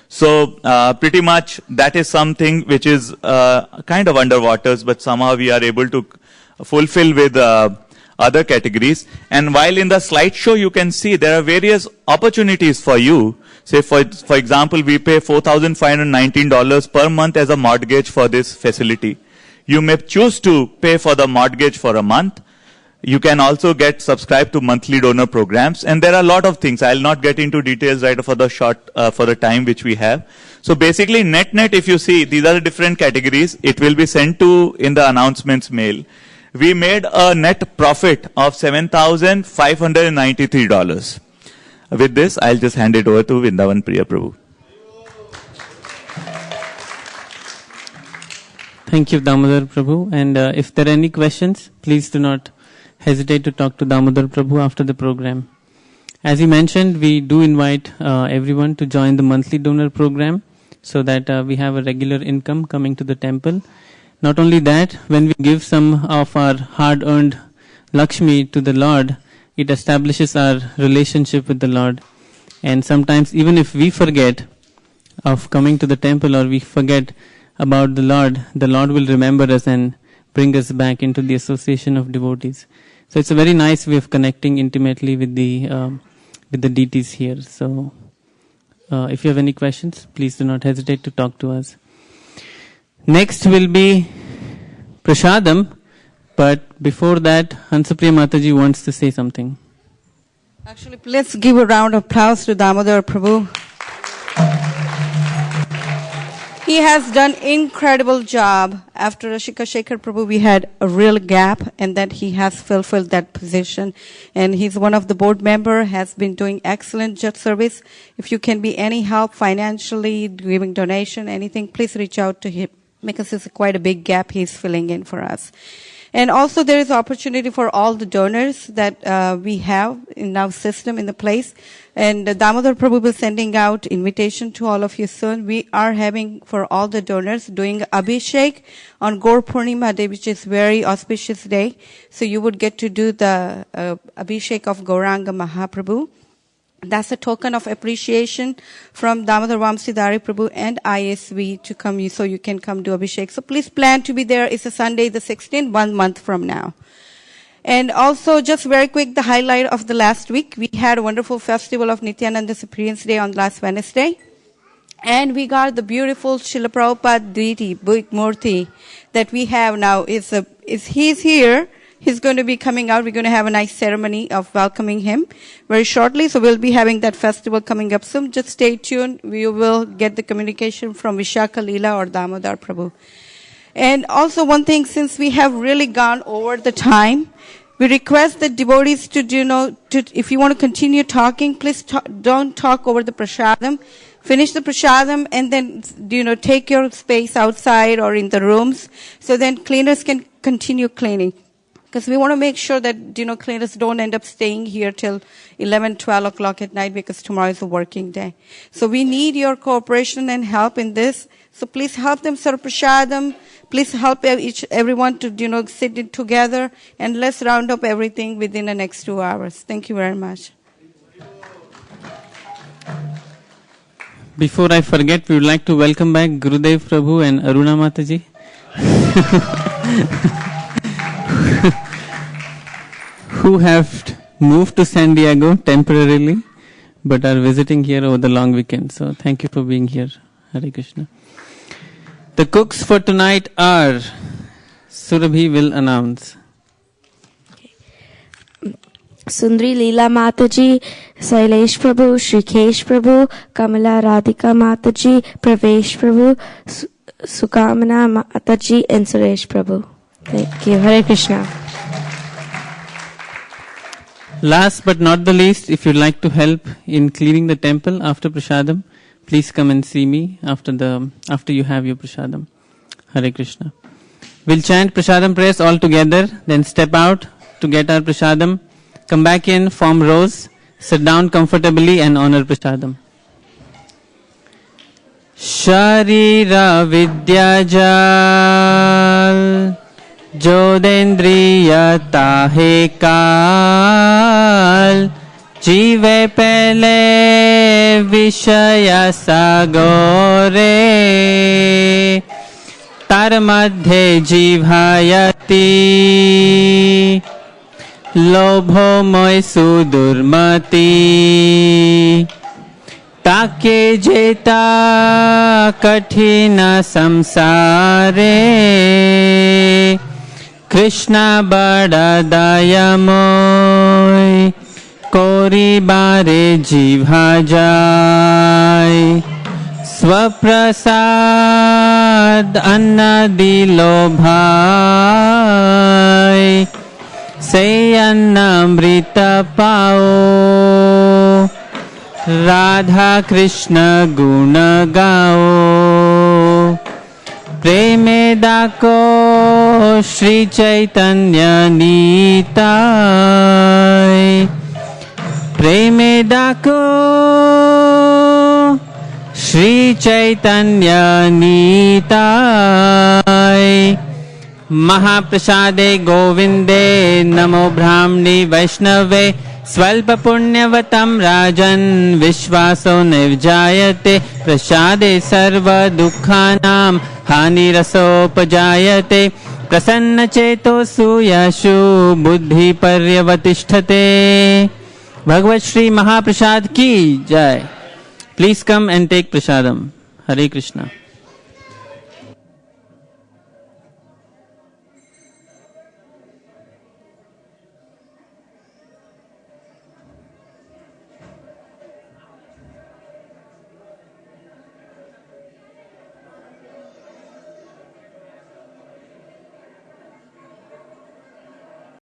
So pretty much that is something which is kind of underwaters, but somehow we are able to fulfill with other categories. And while in the slideshow you can see there are various opportunities for you. Say for example, we pay $4,519 per month as a mortgage for this facility. You may choose to pay for the mortgage for a month. You can also get subscribed to monthly donor programs, and there are a lot of things. I'll not get into details right for the for the time which we have. So basically, net, if you see, these are the different categories. It will be sent to in the announcements mail. We made a net profit of $7,593. With this, I'll just hand it over to Vrindavan Priya Prabhu. Thank you, Damodar Prabhu. And if there are any questions, please do not hesitate to talk to Damodar Prabhu after the program. As he mentioned, we do invite everyone to join the monthly donor program so that we have a regular income coming to the temple. Not only that, when we give some of our hard-earned Lakshmi to the Lord, it establishes our relationship with the Lord. And sometimes even if we forget of coming to the temple or we forget about the Lord will remember us and bring us back into the association of devotees. So it's a very nice way of connecting intimately with the deities here. So if you have any questions, please do not hesitate to talk to us. Next will be Prashadam. But before that, Hansapriya Mataji wants to say something. Actually, let's give a round of applause to Damodar Prabhu. He has done incredible job. After Ashika Shekhar Prabhu, we had a real gap, and that he has fulfilled that position. And he's one of the board member, has been doing excellent service. If you can be any help financially, giving donation, anything, please reach out to him, because it's quite a big gap he's filling in for us. And also there is opportunity for all the donors that we have in our system in the place. And Damodar Prabhu will be sending out invitation to all of you soon. We are having for all the donors doing Abhishek on Gaur Purnima Day, which is very auspicious day. So you would get to do the Abhishek of Gauranga Mahaprabhu. That's a token of appreciation from Damodar Vamsidhari Prabhu and ISV to come, so you can come do Abhishek. So please plan to be there. It's a Sunday the 16th, 1 month from now. And also, just very quick, the highlight of the last week. We had a wonderful festival of Nityananda Superior's Day on last Wednesday. And we got the beautiful Srila Prabhupada deity, Bhik Murti, that we have now. He's here. He's going to be coming out. We're going to have a nice ceremony of welcoming him very shortly. So we'll be having that festival coming up soon. Just stay tuned. We will get the communication from Vishaka Leela or Damodar Prabhu. And also one thing, since we have really gone over the time, we request the devotees to, if you want to continue talking, please don't talk over the prasadam. Finish the prasadam and then, take your space outside or in the rooms. So then cleaners can continue cleaning. because we want to make sure that, cleaners don't end up staying here till 11, 12 o'clock at night, because tomorrow is a working day. So we need your cooperation and help in this. So please help them serve prasadam. Please help everyone to, sit it together, and let's round up everything within the next 2 hours. Thank you very much. Before I forget, we would like to welcome back Gurudev Prabhu and Aruna Mataji. Who have moved to San Diego temporarily, but are visiting here over the long weekend. So thank you for being here. Hare Krishna. The cooks for tonight are, Surabhi will announce. Sundri Leela Mataji, Sailesh Prabhu, Shrikesh Prabhu, Kamala Radhika Mataji, Pravesh Prabhu, Sukamana Mataji, and Suresh Prabhu. Thank you. Hare Krishna. Last but not the least, if you'd like to help in cleaning the temple after prasadam, please come and see me after you have your prasadam. Hare Krishna. We'll chant prasadam prayers all together, then step out to get our prasadam. Come back in, form rows, sit down comfortably and honor prasadam. Sharira Vidyajal Jodendriya Tahe Kal Jive Pele Vishaya Sagore Tar Madhe Jivhayati Lobho Moy Sudurmati Take Jeta Kathina Samsare Krishna Bada Dayamoy Kori Bare Jivhajai Swaprasad Anna Dilo Bhai Say Annamrita Pao Radha Krishna Guna Gao Preme Dako Shri Chaitanya Nitai Preme Dako Shri Chaitanya Nitai Mahaprasade Govinde Namo Brahmani Vaishnave Svalpa Punyavatam Rajan Vishvaso Nivjayate Prasade Sarva Dukkhanam Hani Raso Pajayate Prasanna Cheto Suyashu Buddhi Paryavatishthate Bhagavad Shri Mahaprasad Ki Jai. Please come and take prasadam. Hare Krishna.